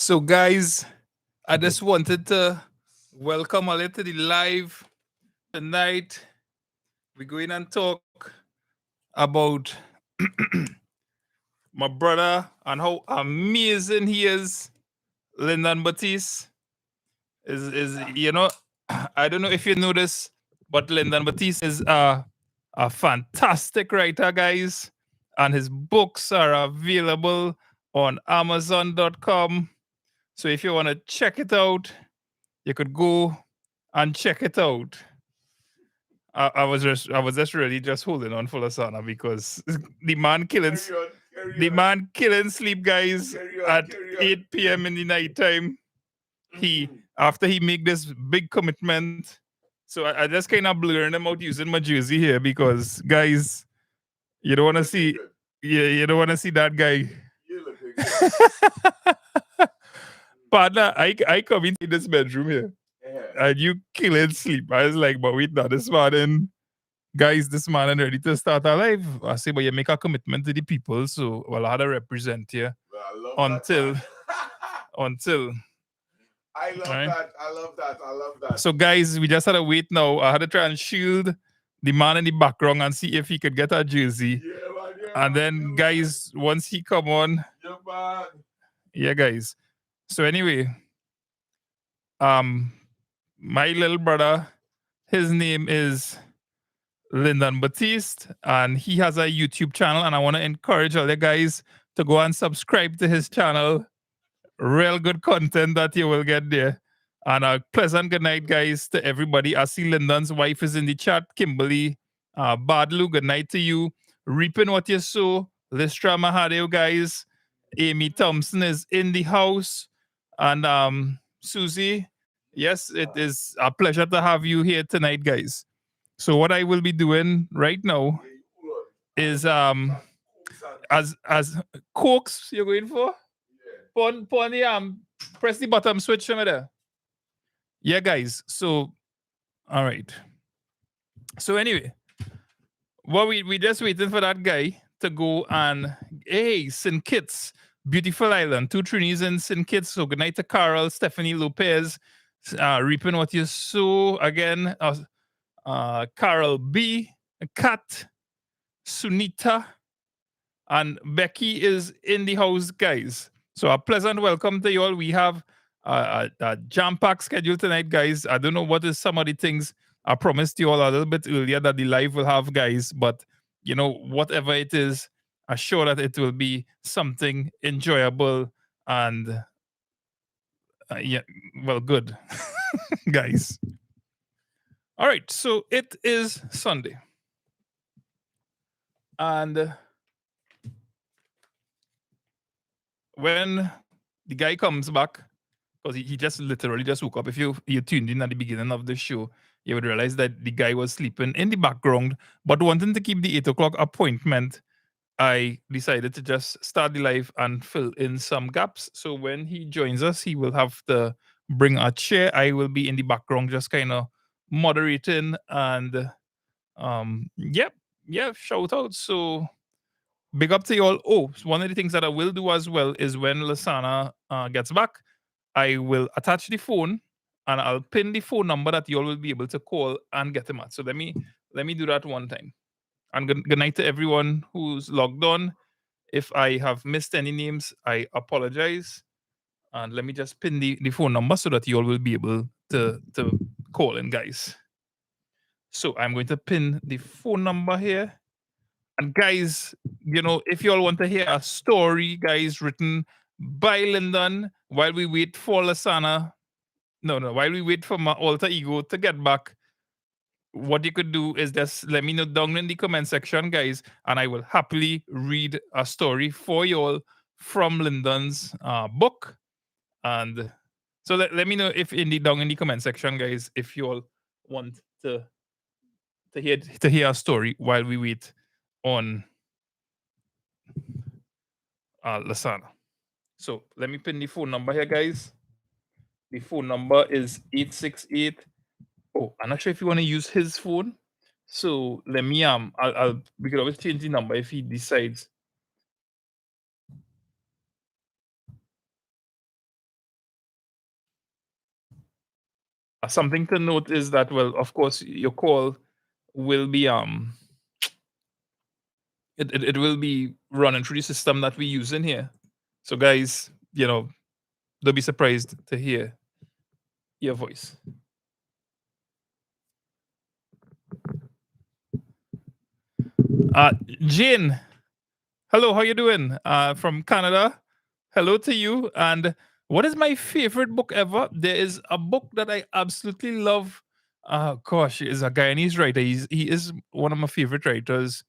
So, guys, I just wanted to welcome all to the live tonight. We're going and talk about my brother and how amazing he is. Lyndon Baptiste is I don't know if you know this, but Lyndon Baptiste is a fantastic writer, guys, and his books are available on Amazon.com. So if you want to check it out, you could go and check it out. I was just really just holding on for Lasana because the man killing the man killing sleep, guys, at 8 p.m. in the nighttime. He after he make this big commitment. So I just kind of blurring him out using my jersey here because guys, you don't want to see you don't want to see that guy. Partner, I come into this bedroom here and you killing sleep. I was like, but wait, now this morning, guys, this morning ready to start our life. I say, but you make a commitment to the people, so well, I had to represent you until until. Right? I love that. So, guys, we just had to wait now. I had to try and shield the man in the background and see if he could get a jersey. And then, guys, once he come on, yeah, guys. So anyway, um, my little brother, his name is Lyndon Baptiste, and he has a YouTube channel, and I want to encourage all the guys to go and subscribe to his channel. Real good content that you will get there. And a pleasant good night, guys, to everybody. I see Lyndon's wife is in the chat, Kimberly. Badlu, good night to you. Reaping what you sow. Listra Mahadeo, guys. Amy Thompson is in the house. And Susie, yes, it is a pleasure to have you here tonight, guys. So what I will be doing right now is as Cokes you're going for? Pon the press the bottom switch over there. Yeah, guys. So all right. So anyway, what we just waiting for that guy to go and hey, St. Kitts, beautiful island, two Trinis in St. Kitts. So good night to Carol, Stephanie Lopez, reaping what you sow again. Carol B, Kat, Sunita, and Becky is in the house, guys. So a pleasant welcome to you all. We have a jam-packed schedule tonight, guys. I don't know what is some of the things I promised you all a little bit earlier that the live will have, guys. But you know, whatever it is, I'm sure that it will be something enjoyable and yeah, well, good, guys. All right, so it is Sunday, and when the guy comes back, because he just literally just woke up. If you tuned in at the beginning of the show, you would realize that the guy was sleeping in the background, but wanting to keep the 8 o'clock appointment, I decided to just start the live and fill in some gaps. So when he joins us, he will have to bring a chair. I will be in the background just kind of moderating and yep, yeah, shout out. So big up to you all. Oh, so one of the things that I will do as well is when Lasana gets back, I will attach the phone and I'll pin the phone number that you all will be able to call and get him at. So let me do that one time. And good night to everyone who's logged on. If I have missed any names, I apologize. And let me just pin the phone number so that you all will be able to call in, guys. So I'm going to pin the phone number here. And guys, you know, if you all want to hear a story, guys, written by Lyndon while we wait for Lasana, no, while we wait for my alter ego to get back, what you could do is just let me know down in the comment section, guys, and I will happily read a story for you all from Lyndon's book. And so let me know if down in the comment section, guys, if you all want to hear a story while we wait on Lasana. So let me pin the phone number here, guys. The phone number is 868. Oh, I'm not sure if you want to use his phone. So let me we could always change the number if he decides. Something to note is that, well, of course, your call will be it will be running through the system that we use in here. So guys, don't be surprised to hear your voice. Jane, hello, how you doing? From Canada. Hello to you. And what is my favorite book ever? There is a book that I absolutely love. Gosh, is a Guyanese writer. He is one of my favorite writers,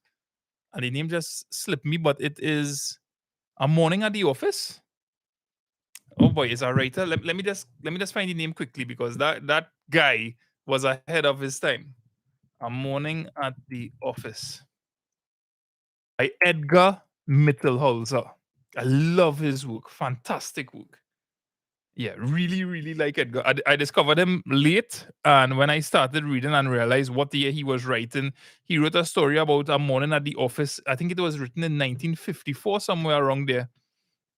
and the name just slipped me. But it is A Morning at the Office. Oh boy, is a writer. Let me just find the name quickly because that guy was ahead of his time. A Morning at the Office by Edgar Mittelholzer. I love his work. Fantastic work. Yeah, really, really like Edgar. I discovered him late, and when I started reading and realized what year he was writing, he wrote a story about a morning at the office. I think it was written in 1954, somewhere around there.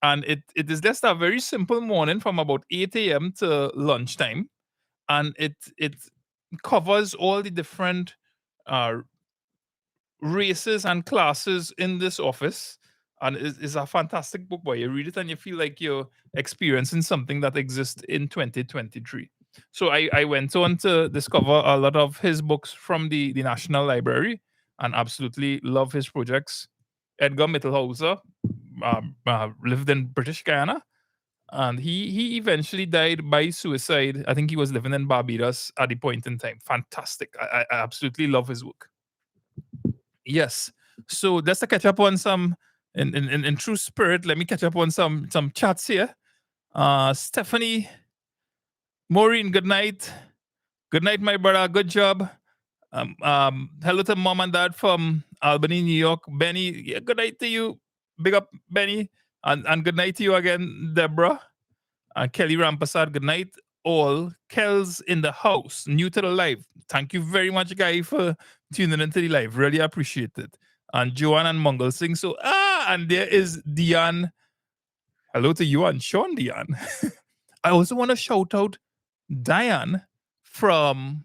And it is just a very simple morning from about 8 a.m. to lunchtime, and it covers all the different uh, races and classes in this office. And it's a fantastic book, boy. You read it and you feel like you're experiencing something that exists in 2023. So I went on to discover a lot of his books from the National Library and absolutely love his projects. Edgar Mittelhauser lived in British Guyana, and he eventually died by suicide. I think he was living in Barbados at the point in time. Fantastic. I absolutely love his work. Yes. So just to catch up on some in true spirit, let me catch up on some chats here. Stephanie, Maureen, good night. Good night, my brother. Good job. Hello to mom and dad from Albany, New York. Benny, yeah, good night to you. Big up, Benny. And good night to you again, Deborah. Kelly Rampasad, good night. All Kells in the house, new to the live. Thank you very much, guy, for tuning into the live. Really appreciate it. And Joanne and Mungle Singh. So, and there is Diane. Hello to you and Sean Diane. I also want to shout out Diane from,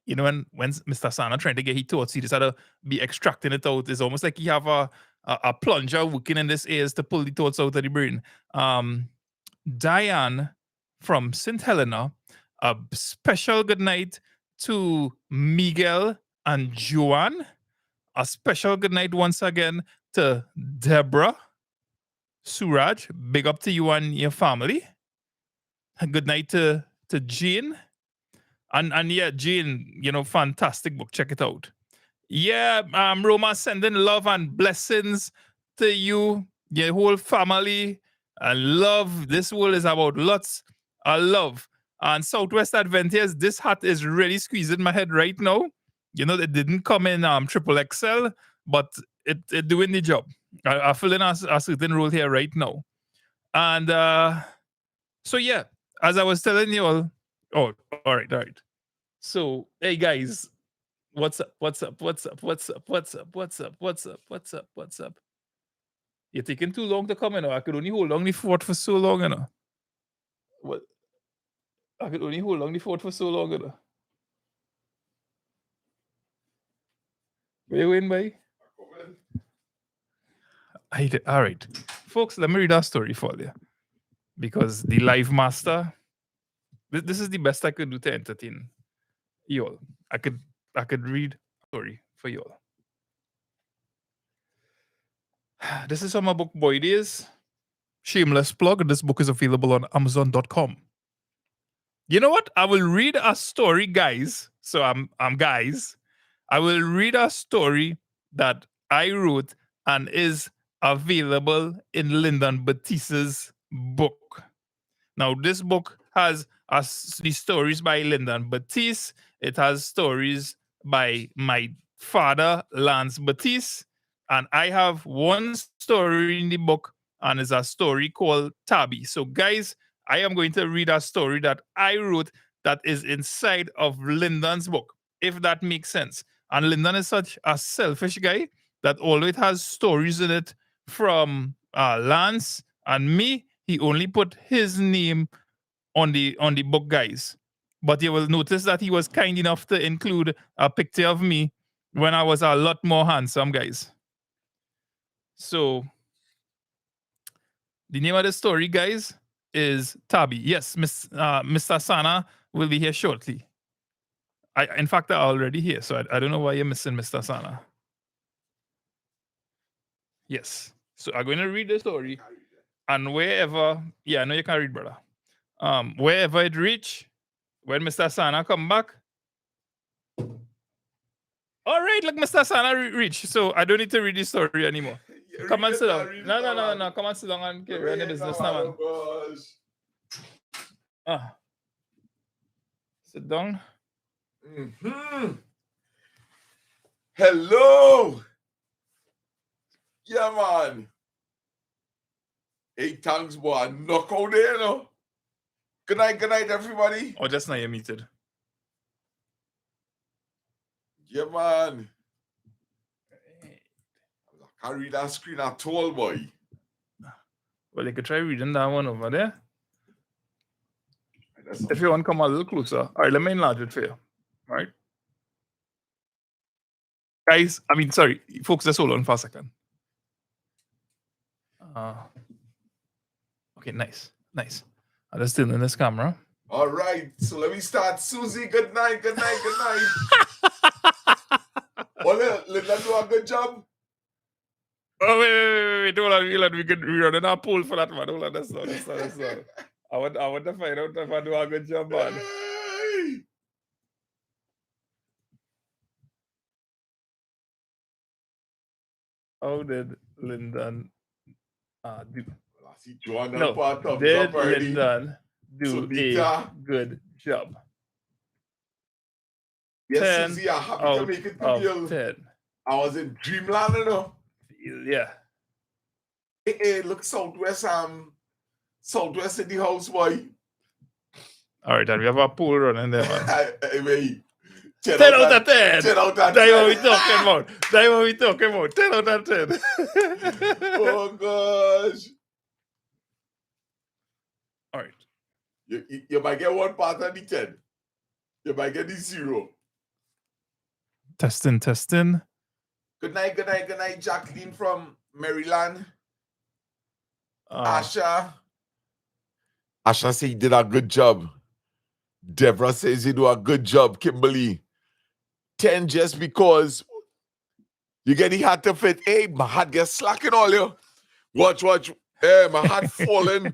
when Mr. Sana trying to get his thoughts, he just had to be extracting it out. It's almost like he have a plunger working in this ears to pull the thoughts out of the brain. Diane from St. Helena, a special good night to Miguel and Joanne. A special good night once again to Deborah. Suraj, big up to you and your family. A good night to Jane. And yeah, Jane, fantastic book. Check it out. Yeah, Roma, sending love and blessings to you, your whole family. And love. This world is about lots of love. And Southwest Adventures, this hat is really squeezing my head right now. It didn't come in triple XL, but it doing the job. I fill in a certain role here right now. And so yeah, as I was telling you all, all right. So hey guys, what's up? You're taking too long to come in. I could only hold on the fort for so long, What? I could only hold on the fort for so long, Where you in, by? All right, folks. Let me read our story for you, because the live master. This is the best I could do to entertain you all. I could read a story for you all. This is from my book Boy Days. Shameless plug. This book is available on Amazon.com. You know what? I will read a story, guys. So I'm guys. I will read a story that I wrote and is available in Lyndon Baptiste's book. Now, this book has the stories by Lyndon Baptiste. It has stories by my father, Lance Baptiste. And I have one story in the book, and it's a story called Tabby. So, guys, I am going to read a story that I wrote that is inside of Lyndon's book, if that makes sense. And Lyndon is such a selfish guy that although it has stories in it from Lance and me, he only put his name on the book, guys. But you will notice that he was kind enough to include a picture of me when I was a lot more handsome, guys. So the name of the story, guys, is Tabby. Yes, Mr. Sana will be here shortly. In fact, they're already here, so I don't know why you're missing Mr. Sana. Yes. So I'm going to read the story, and wherever, I know you can read, brother. Wherever it reach, when Mr. Sana come back, all right, look, Mr. Sana reach. So I don't need to read this story anymore. Come and sit down. No. Come and sit down and carry on the business now, man. Sit down. Mm-hmm. Hello. Yeah, man. Hey, thanks, boy. Knock out there, you know. Good night, everybody. Oh, just now you're muted. Yeah, man. I can't read that screen at all, boy. Well, you could try reading that one over there. If you want to come a little closer. All right, let me enlarge it for you. All right. Guys, sorry, folks, just hold on for a second. Okay, nice. I'll just still in this camera. All right, so let me start. Susie, good night. Well, let's do a good job. Oh, wait. Hold on. We're running a poll for that, man. Hold on, that's not. I want to find out if I do a good job, man. Hey. How did Lyndon do? I see Joanna No, part of did Lyndon do a good job? Yes, Susie, I'm happy to make it to you. 10. I was in dreamland, you know. Yeah. Hey, look, Southwest in the house, boy. All right, then we have a pool running there, man. Hey, 10 out of 10. 10 out of 10. That's what we talking about. 10 out of 10. Oh, gosh. All right. You might get one part of the 10. You might get the 0. Testing. Good night, Jacqueline from Maryland. Asha says he did a good job. Deborah says he do a good job, Kimberly. 10 just because you get the hat to fit. Hey, my hat gets slacking all you. Watch. Hey, my hat falling.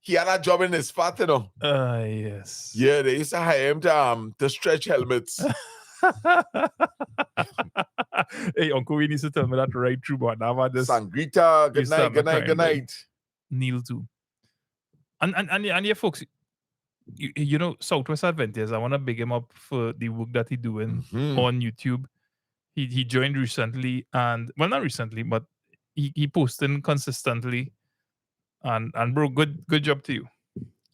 He had a job in his fat, you know. Yes. Yeah, they used to hire him to stretch helmets. Hey, Uncle, we need to tell me that right through, but now I just Sangrita, good night. Neil too. And yeah, folks, you know, Southwest Adventures, I want to big him up for the work that he's doing on YouTube. He joined recently, and well, not recently, but he posting consistently. And bro, good job to you.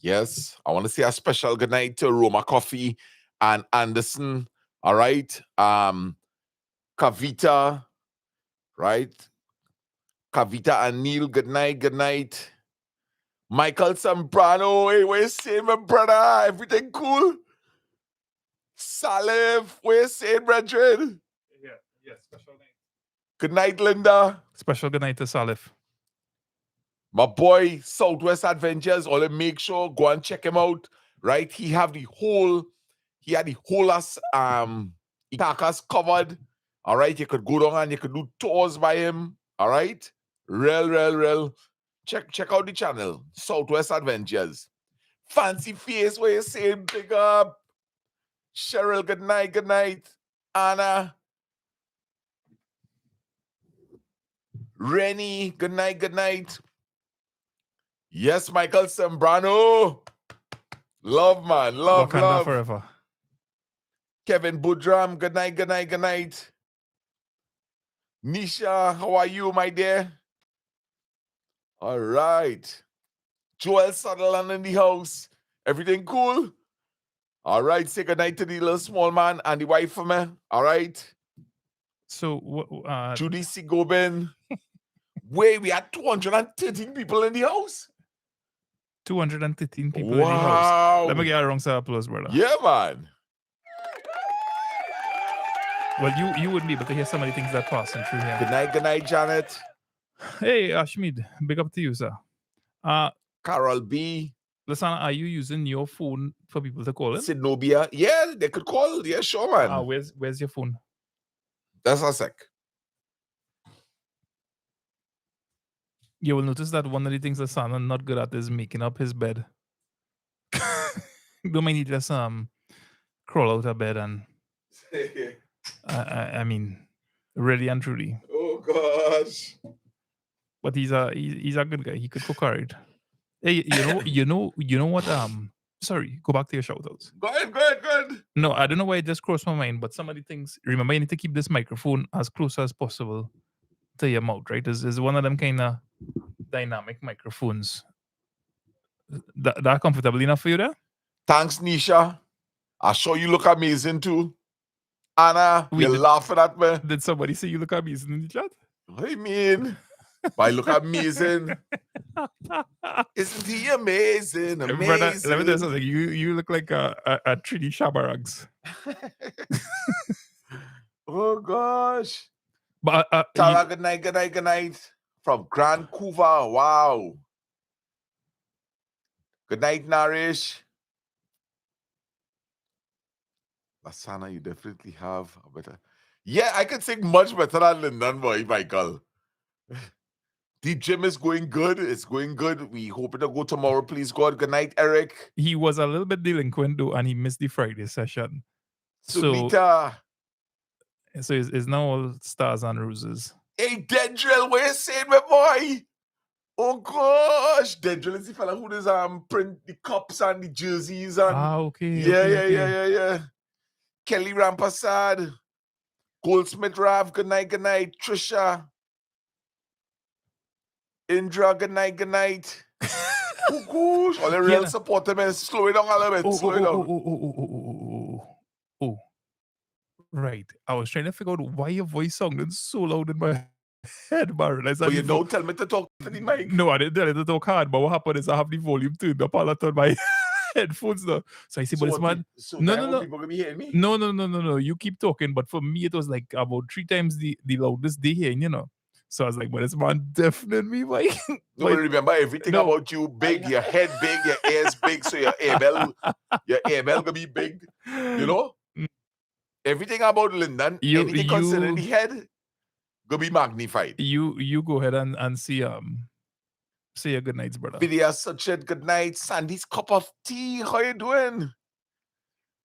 Yes, I want to say a special good night to Roma Coffee and Anderson. All right, Kavita, right? Kavita and Neil, good night. Michael Zambrano, hey, where's saying, my brother? Everything cool? Salif, where's saying, brethren? Yeah, special night. Good night, Linda. Special good night to Salif. My boy, Southwest Adventures, all make sure, go and check him out, right? He had the whole Itakas covered, all right? You could go down and you could do tours by him, all right? Real. Check out the channel, Southwest Adventures. Fancy face, what you saying? Big up. Cheryl, good night. Anna. Rennie, good night. Yes, Michael Sembrano. Love, man. Love. Forever. Kevin Budram, good night. Nisha, how are you, my dear? All right. Joel Sutherland in the house. Everything cool? All right. Say good night to the little small man and the wife for me. All right. So, Judy Sigobin. Wait, we had 213 people in the house. 213 people in the house. Wow. Let me get a wrong set of applause, brother. Yeah, man. Well, you wouldn't be able to hear some of the things that passing through here. Good night, Janet. Hey, Ashmid, big up to you, sir. Carol B. Lasana, are you using your phone for people to call in? Sidnobia. Yeah, they could call. Yeah, sure, man. Where's your phone? That's a sec. You will notice that one of the things Lasana not good at is making up his bed. Don't mind he just crawl out of bed and I mean, really and truly. Oh gosh. But he's a good guy. He could cook alright. Hey, you know what? Sorry, go back to your shoutouts. Go ahead. No, I don't know why it just crossed my mind, but some of the things. Remember, you need to keep this microphone as close as possible to your mouth, right? Is one of them kind of dynamic microphones. That comfortable enough for you there? Thanks, Nisha. I sure you look amazing too. Anna, you're laughing at me. Did somebody say you look amazing in the chat? What do you mean? I look amazing. Isn't he amazing? Amazing. Brother, let me tell you something. You look like a 3D Shabarags. Oh gosh. But Tara, good night. From Vancouver. Wow. Good night, Narish. Lasana, you definitely have a better. Yeah, I can sing much better than Lyndon, boy, Michael. The gym is going good. It's going good. We hoping to go tomorrow, please God. Good night, Eric. He was a little bit delinquent though, and he missed the Friday session. Sunita. So it's now all stars and roses. Hey, Dendril, what you saying, my boy? Oh gosh, Dendril is the fella who does print the cups and the jerseys and okay. Yeah. Kelly Rampasad, Goldsmith Rav, good night. Trisha, Indra, good night. Oh gosh, all the real supporter men, slow it down a little bit. Slow it down. Oh. Right. I was trying to figure out why your voice sounded so loud in my head, Baron. But you don't tell me to talk to the mic. No, I didn't tell you to talk hard, but what happened is I have the volume turned up all on my headphones now. So I say, but it's man. No. People gonna be hearing me? No. You keep talking, but for me it was like about 3 times the loudest they hearing, you know. So I was like, but this man deafening me, Mike. No, remember everything about you big, your head big, your ears big, so your AML gonna be big. You know? Everything about Lyndon, anything concerning the head, gonna be magnified. You go ahead and see say your good nights, brother. Vidya such a good night. Sandy's cup of tea. How you doing?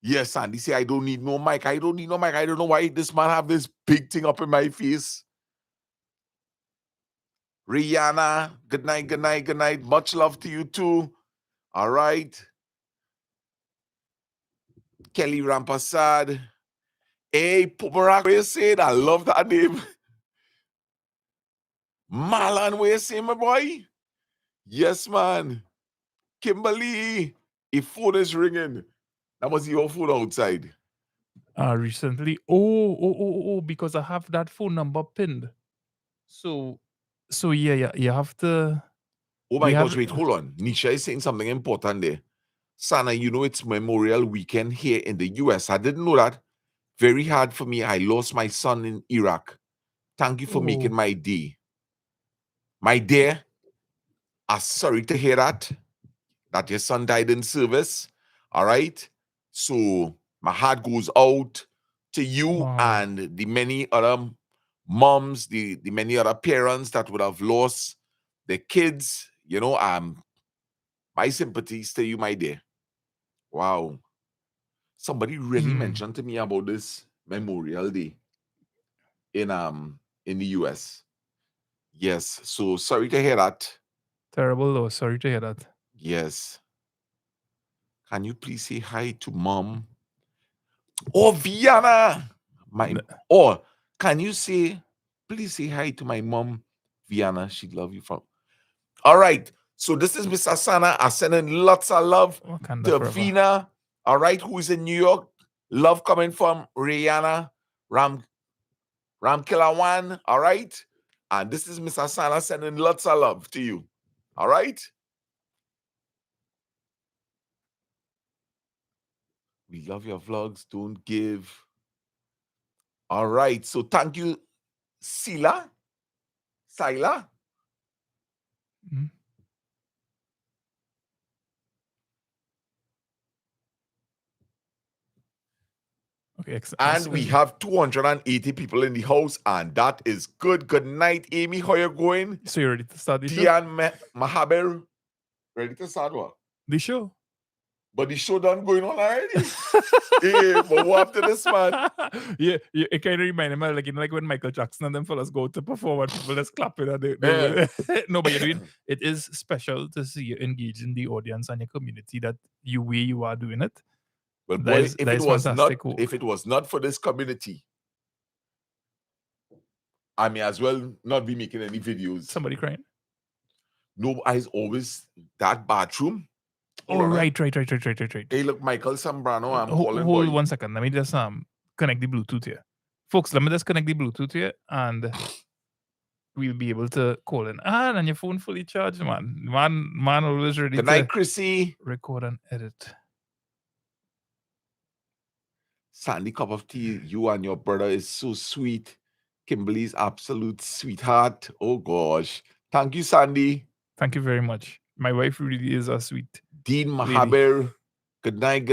Yes, Sandy say I don't need no mic. I don't know why this man have this big thing up in my face. Rihanna, good night. Much love to you too. All right. Kelly Rampasad. Hey, Pumarak, where you saying? I love that name. Marlon, where you saying, my boy? Yes, man. Kimberly, if phone is ringing, that must be your phone outside. Recently. Oh, because I have that phone number pinned. So yeah, you have to. Oh my gosh, wait, hold on. Nisha is saying something important there. Sana, you know it's Memorial Weekend here in the US. I didn't know that. Very hard for me. I lost my son in Iraq. Thank you for making my day. My dear, I'm sorry to hear that your son died in service. All right? So my heart goes out to you and the many other moms, the many other parents that would have lost their kids. You know, my sympathies to you, my dear. Wow. Somebody really mentioned to me about this Memorial Day in the US. Yes. So sorry to hear that. Terrible though. Sorry to hear that. Yes. Can you please say hi to mom? Oh, Vienna. Can you please say hi to my mom, Vienna? She'd love you from. All right. So this is Miss Asana. I sending lots of love to Vina. All right, who is in New York? Love coming from Rihanna, Ramkilawan. All right. And this is Miss Asana sending lots of love to you. All right. We love your vlogs. Don't give. All right. So thank you, Sila. Mhm. Okay, And we have 280 people in the house, and that is good. Good night, Amy. How you going? So you ready to start the show? Diane Mahaber, ready to start what? The show. But the show done going on already. Hey, but what after this, man? Yeah, it kind of reminded me like, you know, like when Michael Jackson and them fellas go to perform and people just clapping and no, but you're doing it is special to see you engaging the audience and your community that way you are doing it. Well, That boy, is fantastic. if it was not for this community, I may as well not be making any videos. Somebody crying. No, I always that bathroom. Oh, right. Hey, look, Michael Sambrano, I'm calling. Hold boy. 1 second. Let me just connect the Bluetooth here. Folks, let me just connect the Bluetooth here and we'll be able to call in. And your phone fully charged, man. Man always ready Good night, Chrissy. record and edit. Sandy, cup of tea. You and your brother is so sweet. Kimberly's absolute sweetheart. Oh gosh. Thank you, Sandy. Thank you very much. My wife really is a sweet Dean lady. Mahaber. Good night.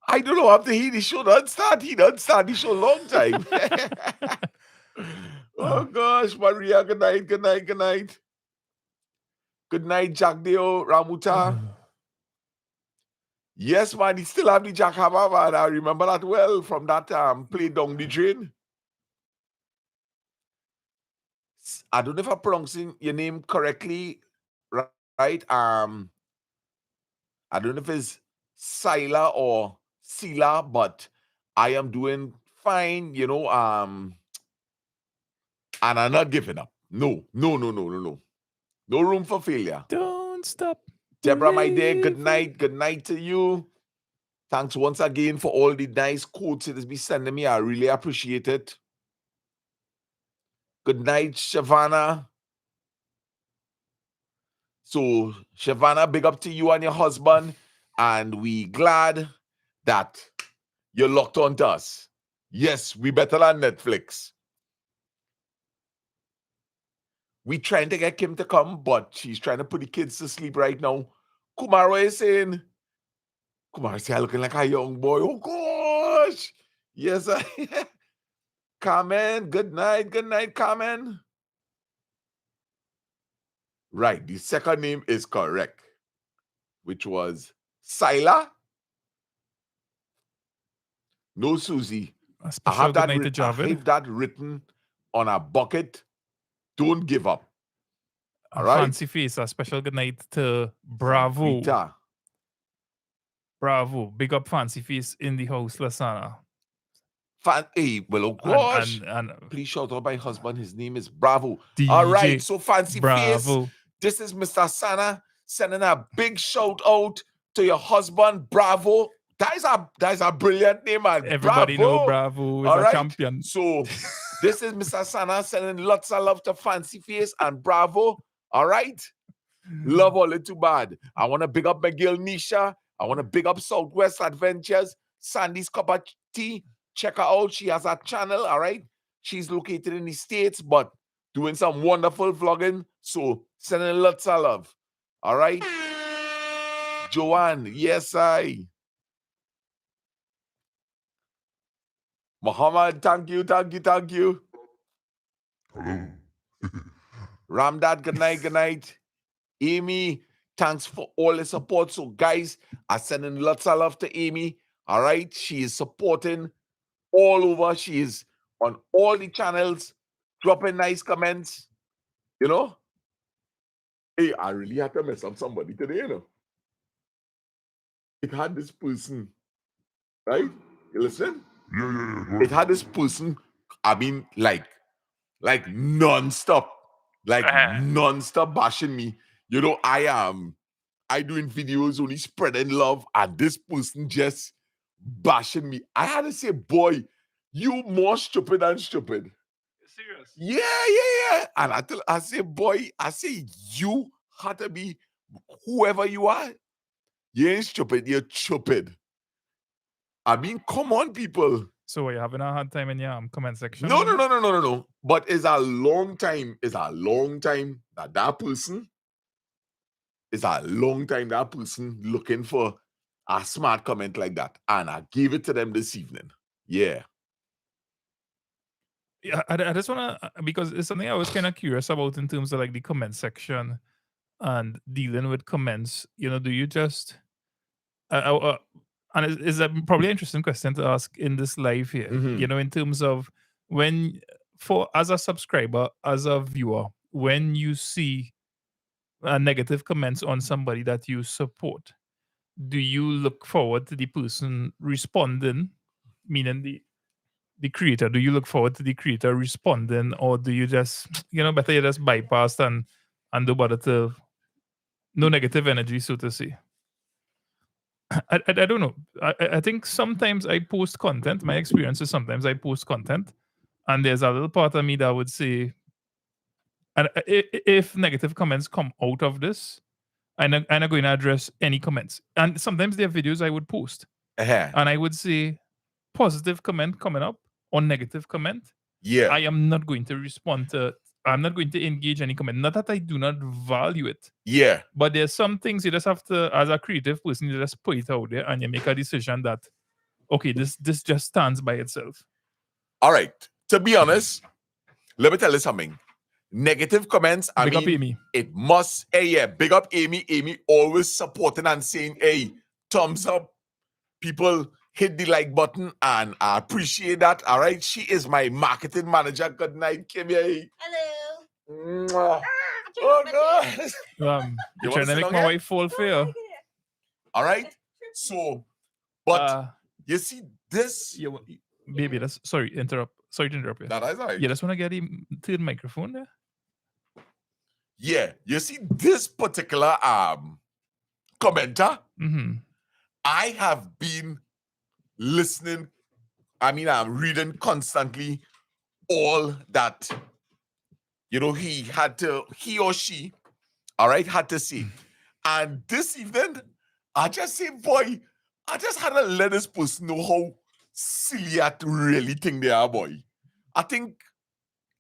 I don't know after the show done start. He done start the show long time. Oh gosh, Maria, good night. Good night, Jack Deo, Ramuta. Yes, man, he still have the Jack Hammer, man. I remember that well from that play down the drain. I don't know if I'm pronouncing your name correctly, right? I don't know if it's Sila or Sila, but I am doing fine, you know, and I'm not giving up. No. No room for failure. Don't stop. Deborah, my dear, good night to you. Thanks once again for all the nice quotes it has been sending me. I really appreciate it. Good night, Shavana. So, Shavana, big up to you and your husband. And we glad that you're locked on to us. Yes, we better than Netflix. We trying to get Kim to come, but she's trying to put the kids to sleep right now. Kumaro is saying, Kumar say, looking like a young boy. Oh, gosh. Yes, Carmen, good night, Carmen. Right, the second name is correct, which was Sila. No, Susie. I have that written on a bucket. Don't give up. All right. Fancy face. A special good night to Bravo. Rita. Bravo. Big up Fancy Face in the house, Lasana. Hey, well, oh gosh. And please shout out my husband. His name is Bravo. DJ all right, so Fancy Bravo. Face. This is Mr. Sana sending a big shout out to your husband, Bravo. That is a brilliant name, man. Everybody know Bravo is a champion. So this is Mr. Sana sending lots of love to Fancy Face and Bravo. All right. Love all it too bad. I want to big up my girl Nisha. I want to big up Southwest Adventures. Sandy's Cup of Tea. Check her out. She has a channel. All right. She's located in the States, but doing some wonderful vlogging. So sending lots of love. All right. Joanne. Yes, I. Muhammad, thank you. Hello. Ramdad, good night. Amy, thanks for all the support. So, guys, I'm sending lots of love to Amy. All right. She is supporting all over. She is on all the channels, dropping nice comments. You know? Hey, I really had to mess up somebody today, you know. It had this person, right? You listen? Yeah. It had this person, I mean, like non-stop bashing me. You know, I doing videos only spreading love, and this person just bashing me. I had to say, boy, you more stupid than stupid. Serious? Yeah. And I say, boy, you had to be whoever you are. You ain't stupid, you're stupid. I mean, come on, people. So are you having a hard time in your comment section? No. But it's a long time. It's a long time that person. It's a long time that person looking for a smart comment like that, and I gave it to them this evening. Yeah. Yeah, I just wanna because it's something I was kind of curious about in terms of like the comment section and dealing with comments. You know, do you just and it's a probably an interesting question to ask in this live here. Mhm. You know, in terms of when for as a subscriber, as a viewer, when you see negative comments on somebody that you support, do you look forward to the person responding, meaning the creator? Do you look forward to the creator responding, or do you just better you just bypass and do better to no negative energy, so to say? I don't know. I think sometimes I post content. My experience is sometimes I post content, and there's a little part of me that would say, and if negative comments come out of this, I'm not going to address any comments. And sometimes there are videos I would post, Uh-huh. and I would say positive comment coming up or negative comment. Yeah. I am not going to respond to. I'm not going to engage any comment. Not that I do not value it, Yeah. but there's some things you just have to, as a creative person, you just put it out there and you make a decision that, okay, this just stands by itself. All right. To be honest, let me tell you something. Negative comments, Big up Amy. it must, big up Amy. Amy always supporting and saying, hey, thumbs up. People hit the like button, and I appreciate that. All right. She is my marketing manager. Good night, Kimberly. Hello. Mwah. Oh, God. You're trying to make my wife fall for you. All right. So, but you see this. Baby, that's sorry to interrupt you. That is right. You just want to get the third microphone there? Yeah. You see this particular commenter. Mm-hmm. I have been listening. I'm reading constantly all that, he or she, all right, had to say. And this evening, I just say, boy, I just had to let this person know how silly I really think they are, boy. I think,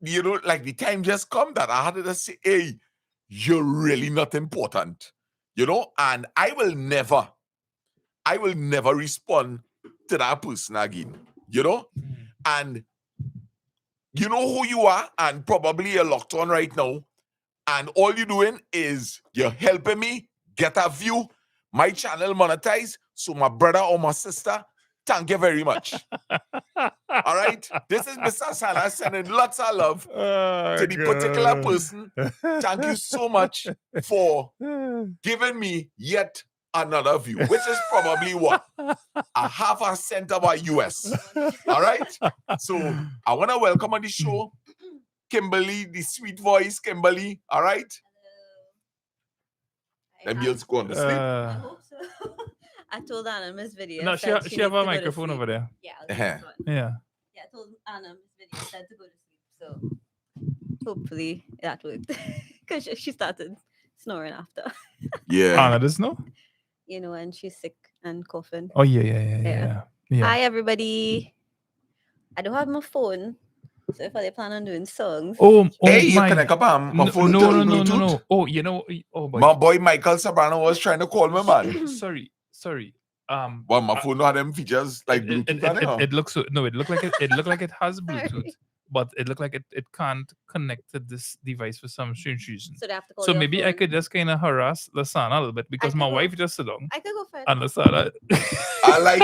like the time just come that I had to just say, hey, you're really not important, and I will never respond to that person again, and you know who you are, and probably you're locked on right now, and all you're doing is you're helping me get a view, my channel monetize, so my brother or my sister, thank you very much. All right? This is Mr. Sana sending lots of love to the particular person. Thank you so much for giving me yet another view, which is probably what? A half a cent of our US. All right? So I want to welcome on the show Kimberly, the sweet voice, Kimberly. All right? Hello. Them girls go on to sleep. I hope so. I told Anna Miss Video. No, she have a microphone over there. Yeah. Yeah. Yeah, I told Anna Miss Video said to go to sleep. So hopefully that worked. Because she started snoring after. Yeah. Anna does know? And she's sick and coughing. Oh, yeah. Hi, everybody. I don't have my phone. So if I plan on doing songs. Hey, you connect up my phone to Bluetooth? No. Boy. My boy Michael Sabrano was trying to call me, man. Sorry. Well, my phone don't have them features like Bluetooth. It looks it looked like it has Bluetooth, but it looked like it can't connect to this device for some strange reason. So they have to call So your maybe phone. I could just kind of harass Lasana a little bit because my wife just sit down. I could go for it. And Lasana. I like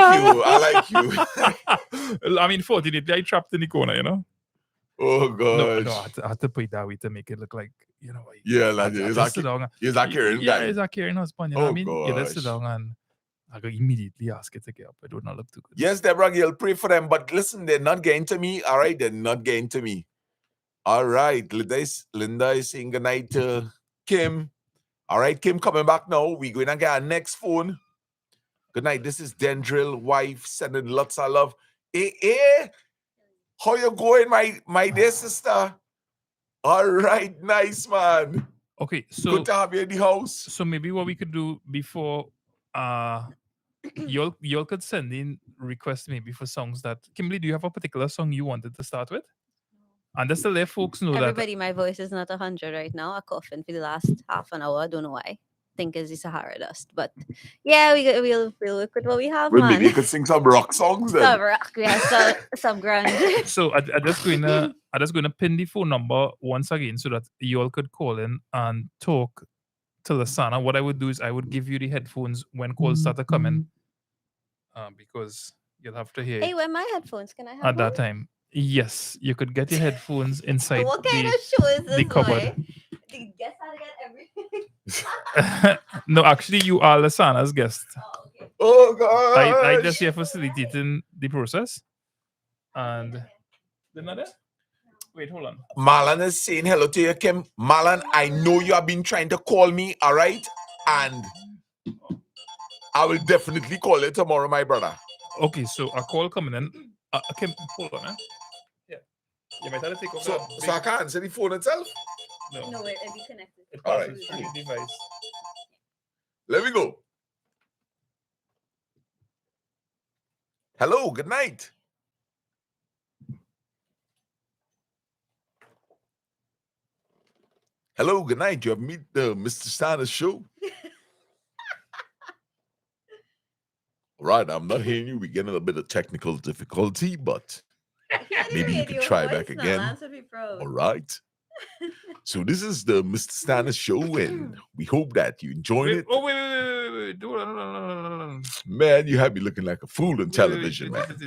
you. I mean, fortunately, I trapped in the corner, Oh gosh. No, I had to put it that way to make it look like, Yeah, like is that Karen guy. Yeah, is that Karen husband? You know what I mean? Gosh. Yeah, let's sit down and I could immediately ask it to get up. It would not look too good. Yes, Deborah, you'll pray for them, but listen, they're not getting to me. All right, they're not getting to me. All right, Linda is saying goodnight to Kim. All right, Kim coming back now. We're going to get our next phone. Good night. This is Dendril, wife, sending lots of love. Hey. How you going, my dear sister? All right, nice, man. Okay, so good to have you in the house. So maybe what we could do before y'all could send in requests maybe for songs that Kimberly, do you have a particular song you wanted to start with? And just to let folks know that Everybody, my voice is not 100 right now. I'm coughing for the last half an hour. I don't know why. Think it's the Sahara dust, but yeah, we'll work with what we have, Well, man. maybe you could sing some rock songs then. Some rock, we have some grand. so I just gonna pin the phone number once again so that you all could call in and talk to Lasana. What I would do is I would give you the headphones when calls start to come in, because you'll have to hear Hey, it where my headphones? Can I have at that one? time. Yes, you could get your headphones inside What kind the, of show is this, the cupboard. boy? The guest how to get everything. No, actually, you are Lasana's guest. Oh, okay. Oh, God. I just here facilitating the process. And they're not there? Wait, hold on. Marlon is saying hello to you, Kim. Marlon, I know you have been trying to call me, all right? And I will definitely call you tomorrow, my brother. Okay, so a call coming in. Kim, hold on, eh? Yeah. You might have to take off So that I big- can't answer the phone itself? No, No, it'll be connected. it All passes right. through the device. Let me go. Hello, good night. Hello, good night. You have meet the Mr. Sanders show. All right, I'm not hearing you. We're getting a bit of technical difficulty, but maybe you could try back again. All right. So this is the Mr. Sanders show, and we hope that you enjoyed Wait, it. oh, wait. Hold on. Man, you have me looking like a fool on television, Wait. man.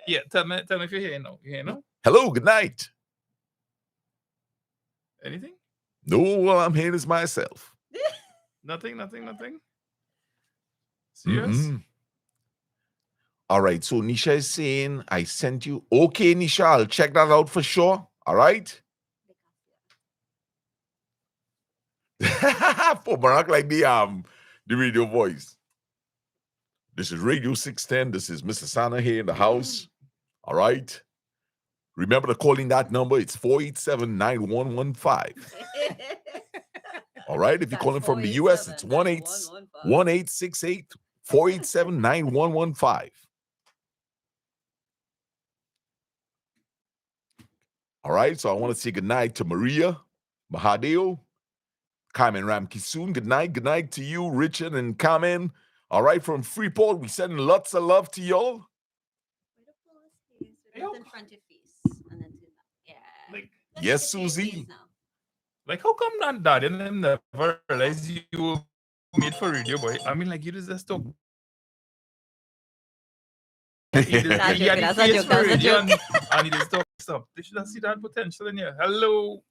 Yeah, tell me if you're here now. You here now? Hello, good night. Anything? No, all I'm hearing is myself. Nothing. Serious? Mm-mm. All right, so Nisha is saying I sent you. Okay, Nisha, I'll check that out for sure. All right. For Barack, like the radio voice. This is Radio 610. This is Mr. Sana here in the house. All right. Remember to call in that number. It's 487-9115. All right. If you're calling from the US, it's 1-868-487-9115. All right. So I want to say good night to Maria, Mahadeo, Carmen Ramkisoon. Good night. Good night to you, Richard and Carmen. All right. From Freeport, we sending lots of love to y'all. In front of your face. And then to yeah. Like, Let's yes, look at your Susie. face now. Like, how come that dad and them never realized you were made for radio, boy? I mean, like, you just talk. That's a joke, that's a joke. And he just talk stuff. They should have seen that potential in you. Hello.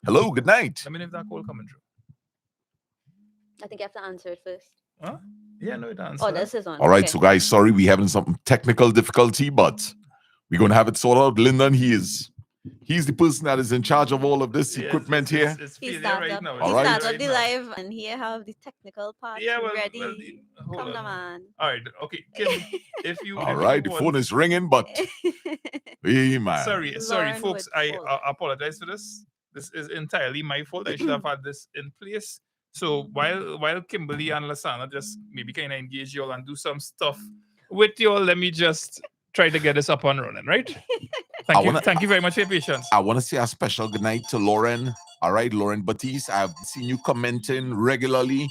Hello. Good night. Let me know if that call coming through. I think you have to answer it first. Huh? Yeah, no, it answer. Oh, this is on. All right, Okay. so guys, sorry we having some technical difficulty, but we're gonna have it sorted out. Lyndon, he's the person that is in charge of all of this equipment here. It's He failure started right now. he All right. started Right the now. live and here have the technical part Yeah, ready. hold Come on. on, man. All right, okay. Kim, if you All if right, you the want- phone is ringing, but hey, man. Sorry, Lauren folks. would I fall. apologize for this. This is entirely my fault. I should have had this in place. So while Kimberly and Lasana just maybe kind of engage y'all and do some stuff with y'all, let me just try to get this up and running, right? Thank you very much for your patience. I want to say a special good night to Lauren. All right, Lauren Baptiste. I've seen you commenting regularly.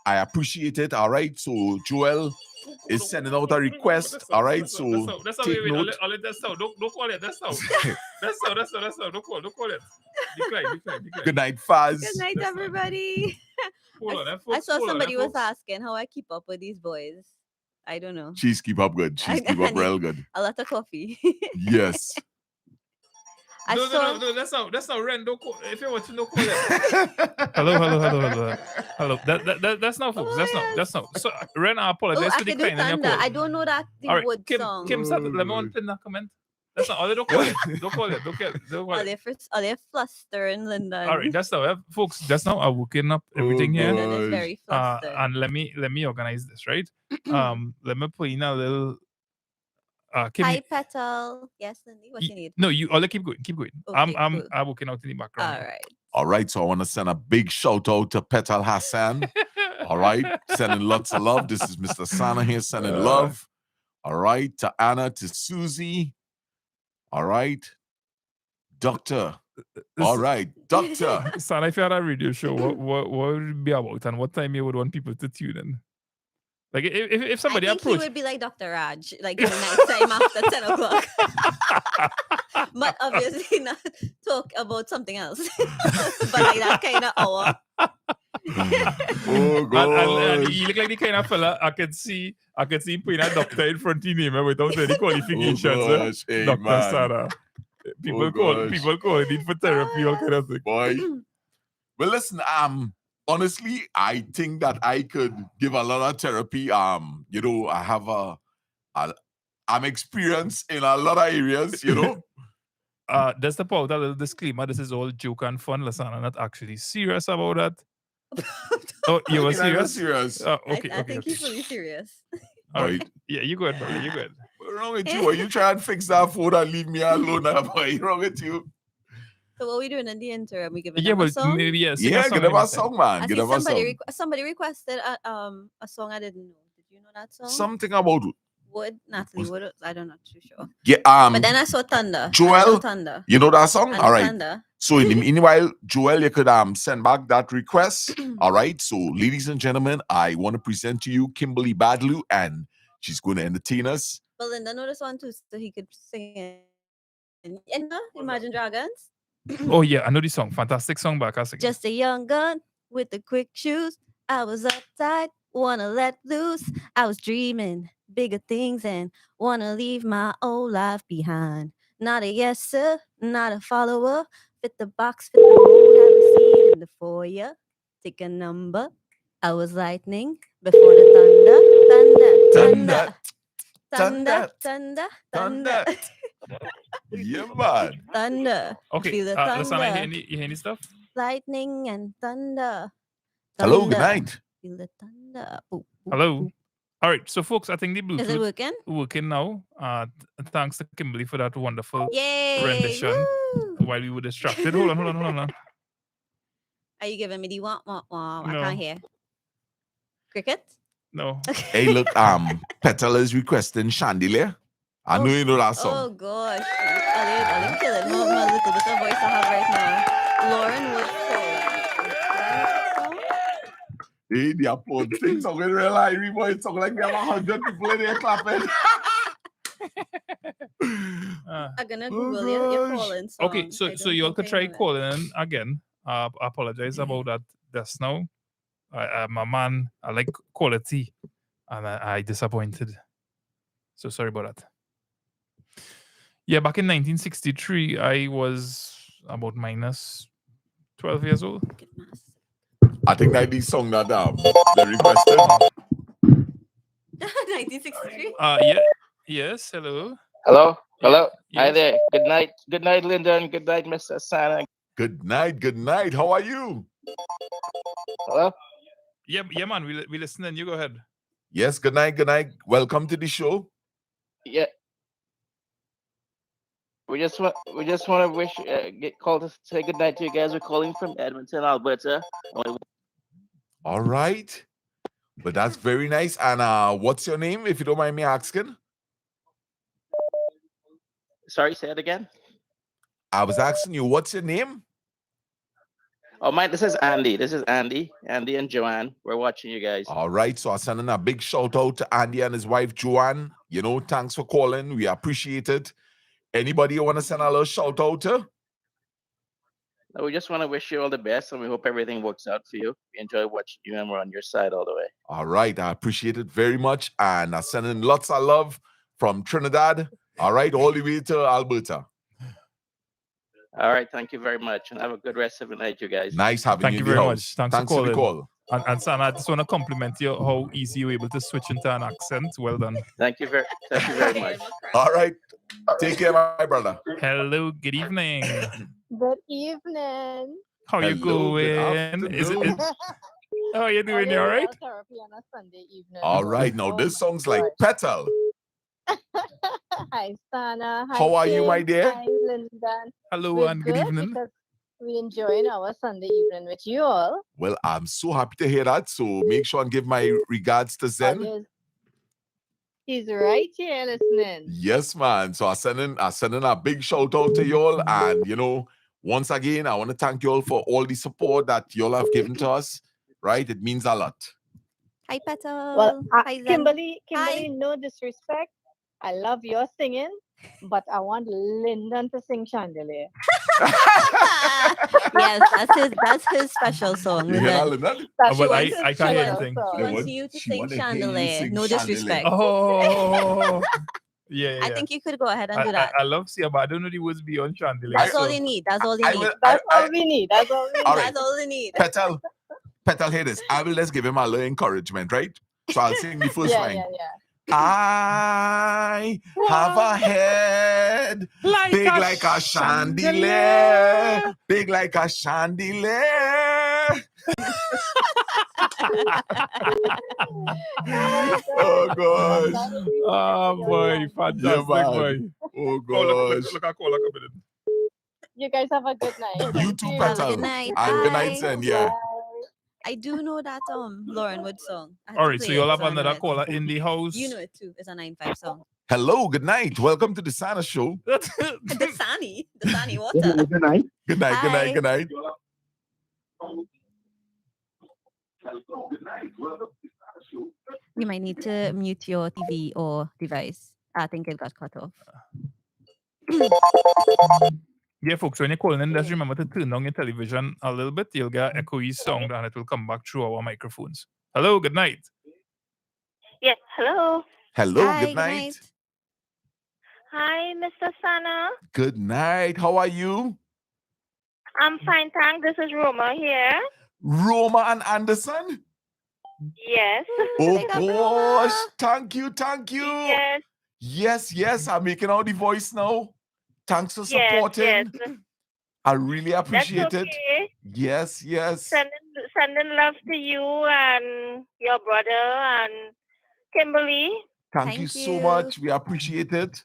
I appreciate it. All right, so Joel is sending out a request. All right, so take note. That's how. Don't call it. That's how. That's how. Don't call it. Decline. Good night, Faz. Good night, That's not- everybody. Hold on, I folks. saw Hold on, somebody was folks. asking how I keep up with these boys. I don't know. She's keep up good. She's keep I up real good. A lot of coffee. Yes. I saw. No. That's not Ren. Don't call. If you're watching, don't call it. Hello. That's not, folks. That's not. So Ren, I Oh, apologize I for can do declining your thunder. call. I don't know that the All right, wood Kim, song. let me unpin that comment. That's not. Don't call it. Don't call it. Are they flustering, Lyndon? All right, that's now, folks. That's now. I'm working up everything here. Lyndon is very flustered. And let me organize this, right? Let me put in a little. Kim, Hi, Petal. Yes, Lindy. What you need? No, you. I'll keep going. Okay, I'm cool. working out in the background. All right. All right, so I want to send a big shout out to Petal Hassan. All right. Sending lots of love. This is Mr. Sana here sending love. All right. To Anna, to Susie. All right. Doctor. All right. Doctor. Son, if you had a radio show, what would it be about and what time you would want people to tune in? Like if somebody I think he approached would be like Dr. Raj, like in the nighttime after 10 o'clock. But obviously not talk about something else. But like that kind of hour. Oh, God. and you look like the kind of fella I could see him putting a doctor in front of him without any qualifications. Oh, gosh. Hey, Dr. man. Sarah. People call it in for therapy, all kind of thing. Boy. Well, listen, honestly, I think that I could give a lot of therapy. You know, I have I'm experienced in a lot of areas, you know. Just to put out a little disclaimer, this is all joke and fun. Lasana, not actually serious about that. Oh, you were serious? Serious. Okay, I okay, think okay. he's fully serious. All right. Right. Yeah, you good, brother. You good. What's wrong with you? Are you trying to fix that phone and leave me alone now, boy? What's wrong with you? So what are we doing in the interim? We giving Yeah, them a but song? maybe sing Yeah, a song get them a anytime. song, man. I Get see them a song. somebody requested a song I didn't know. Did you know that song? Something about Natalie Wood. I'm not too sure. yeah. But then I saw Thunder. Joel? I know Thunder. You know that song? I know All right. Thunder. So in the meanwhile, Joel, you could send back that request. All right. So, ladies and gentlemen, I want to present to you Kimberly Badloo, and she's going to entertain us. Well, Linda know this one too, so he could sing it. Imagine Dragons. Oh yeah, I know this song. Fantastic song, but I can't sing it. Just a young gun with the quick shoes. I was uptight, wanna let loose. I was dreaming bigger things and wanna leave my old life behind. Not a yes sir, not a follower. Fit the box, fit the mold, have a seat in the foyer. Take a number. I was lightning before the thunder. Thunder, thunder, thunder, thunder. Yeah, man. Thunder. Okay, Feel the Lasana, thunder. you hear any stuff? Lightning and thunder. Hello, good Thunder. night. Feel the thunder. Boop, boop, Hello. boop. All right, so folks, I think the Is it Bluetooth working? now. Thanks to Kimberly for that wonderful Yay! rendition Woo! while we were distracted. Hold on. Are you giving me the wah wah wah? I No. can't hear. Cricket? No. Hey, look, Petal is requesting Chandelier. I know you know that Oh song. gosh. I'll killing my little bit of voice I have right now. Lauren Wood Cole. Hey, the applause thing song in real life, boy. It sounds like we have 100 people in there clapping. I'm gonna Oh, Google your gosh. calling song. Okay, I so don't you all think could I try know that. calling in again. I apologize about that just now. My man, I like quality, and I disappointed. So sorry about that. Yeah, back in 1963, I was about minus 12 years old. Get mass. I think that the song that they requested. 1963. Yeah. Yes. Hello. Hello? Yeah, Hello? Hi yes. there. Good night. Good night, Lyndon. Good night, Mr. Sana. Good night, good night. How are you? Hello? Yeah, man. We listening. You go ahead. Yes, good night, good night. Welcome to the show. Yeah. We just want to wish get called to say good night to you guys. We're calling from Edmonton, Alberta. All right. But that's very nice. And what's your name, if you don't mind me asking? Sorry, say it again. I was asking you, what's your name? Oh, this is Andy. This is Andy. Andy and Joanne. We're watching you guys. All right. So I'm sending a big shout out to Andy and his wife, Joanne. You know, thanks for calling. We appreciate it. Anybody you want to send a little shout out to? We just want to wish you all the best, and we hope everything works out for you. We enjoy watching you, and we're on your side all the way. All right. I appreciate it very much. And I'm sending lots of love from Trinidad. All right. All the way to Alberta. All right. Thank you very much, and have a good rest of the night, you guys. Nice having Thank you you in the very house. much. Thanks for for the calling. call. And Sana, I just want to compliment you how easy you were able to switch into an accent. Well done. Thank you very much. All right. Take care, my brother. Hello. Good evening. Good evening. How you Hello, good going? afternoon. How are you doing? You How all are right? Therapy on a Sunday evening. All right. Now, Oh this my song's like gosh. Petal. Hi, Sana. Hi, How are you, my Kim. dear? Hi, Lyndon. Hello We're and good evening. because We enjoying our Sunday evening with you all. Well, I'm so happy to hear that. So make sure and give my regards to Zen. He's right here listening. Yes, man. So I sending a big shout out to y'all. And once again, I want to thank y'all for all the support that y'all have given to us. Right? It means a lot. Hi, Petal. Well, Hi, Zen. Kimberly, Hi. no disrespect. I love your singing, but I want Lyndon to sing Chandelier. Yes, that's his special song. You hear that, Lyndon. Lyndon? That's Well, his I can't hear special anything. song. She wants you to She sing wanna hear you Chandelier. sing No Chandelier. disrespect. Oh, yeah. I think you could go ahead and do that. I love Sia, but I don't know the words beyond Chandelier. That's all so- you need. That's all you I need. will- That's all we need. That's all we need. All right. That's all you need. Petal, hear this. I will just give him a little encouragement, right? So I'll sing the first line. Yeah. I have a head big like a chandelier, big like a chandelier. Oh gosh. Oh boy, fantastic man. boy. Oh Oh, look gosh. at caller coming in. You guys have a good night. You Thank too, you. Have a Petal. good night. And good night, Bye. Zen. Yeah. I do know that Lauren Wood song. I had All to right, so play you'll it, have I know another it. caller in the house. You know it too. It's a 9-5 song. Hello, good night. Welcome to the Santa Show. Dasani water. Good night. Good night, good night, Hi. good night. You might need to mute your TV or device. I think it got cut off. Yeah, folks, when you're calling in, just remember to turn down your television a little bit. You'll get an echoey sound and it will come back through our microphones. Hello, good night. Yes, hello. Hello, Hi, good night. Hi, Mr. Sana. Good night. How are you? I'm fine, thanks. This is Roma here. Roma and Anderson? Yes. Oh Big up, gosh. Roma. Thank you, thank you. Yes, Yes, I'm making out the voice now. Thanks for yes, supporting. yes. I really That's appreciate it. okay. Yes. Sending love to you and your brother and Kimberly. Thank you Thank so you. much. We appreciate it.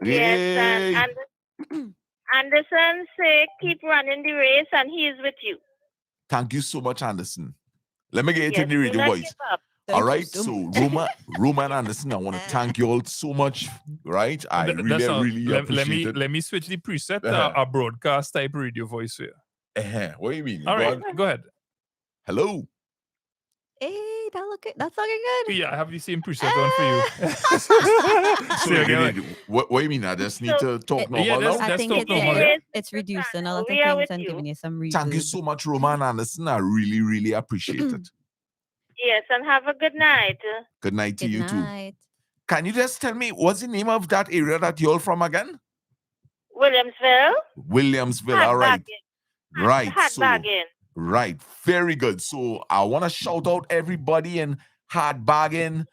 Yes, Yay. and Anderson say keep running the race and he is with you. Thank you so much, Anderson. Let me get it Yes, in the do radio not voice. give up. All right, so Roma and Anderson, I want to thank you all so much. Right, I Th- really, that's all. really let appreciate me it. let me switch the preset Uh-huh. a broadcast type radio voice here. What do you mean? All Go right, on. go ahead. Hello. Hey, that's looking good. Yeah, I have the same preset on for you. So you you get need, what do you mean? I just need to talk normal yeah, now. that's- I think talk it's, normal, yeah. it's reducing a lot of We are things with and you. giving you some reverb. Thank you so much, Roma and Anderson. I really, really appreciate it. Yes, and have a good night. Good night to Good you too. night. Can you just tell me what's the name of that area that you're from again? Williamsville. Williamsville. All right. Right. Hot So, bagging. right. Very good. So I want to shout out everybody in Hard Bargain,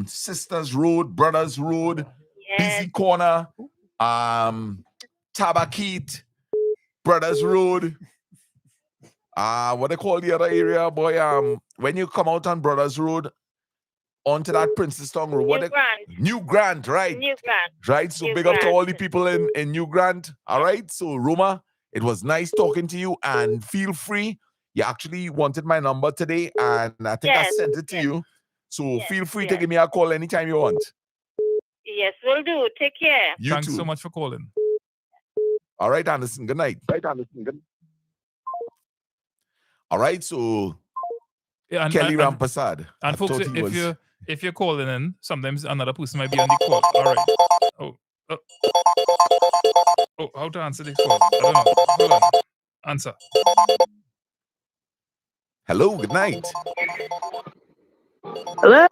Sisters Road, Brothers Road, Yes. Busy Corner, Tabakit, Brothers Road. What they call the other area, boy? When you come out on Brothers Road onto that Princeton Road, what New they Grant. New Grant, right? New Grant. Right. So New big up to all the Grant. people in New Grant. All right. So Roma, it was nice talking to you, and feel free. You actually wanted my number today, and I think I Yes, sent it to yes. you. So Yes, feel free to yes. give me a call anytime you want. Yes, will do. Take care. You Thanks too. so much for calling. All right, Anderson. Good night. All right. So Yeah, Kelly Rampasad. I and folks, thought he was- if you're calling in, sometimes another person might be on the call. All right. Oh, how to answer this call? I don't know. Hold on. Answer. Hello. Good night. Hello.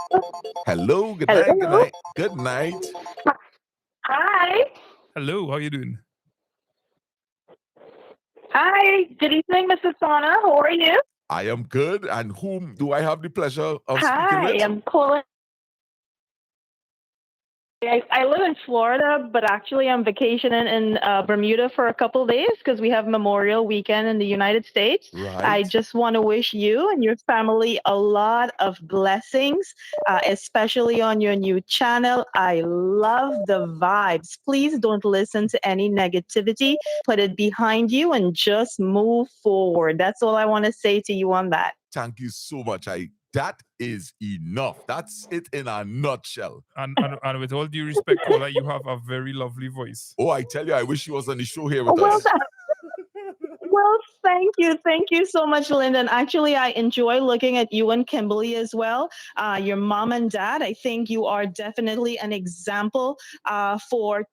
Hello. Good night. Good night. Good night. Hi. Hello. How you doing? Hi. Good evening, Mrs. Sana. How are you? I am good. And whom do I have the pleasure of speaking with? I'm calling I live in Florida, but actually I'm vacationing in Bermuda for a couple of days because we have Memorial Weekend in the United States. I Right. just want to wish you and your family a lot of blessings, especially on your new channel. I love the vibes. Please don't listen to any negativity. Put it behind you and just move forward. That's all I want to say to you on that. Thank you so much. That is enough. That's it in a nutshell. And with all due respect, Paula, you have a very lovely voice. Oh, I tell you, I wish she was on the show here with Well, us. well, thank you. Thank you so much, Lyndon. Actually, I enjoy looking at you and Kimberly as well. Your mom and dad, I think you are definitely an example for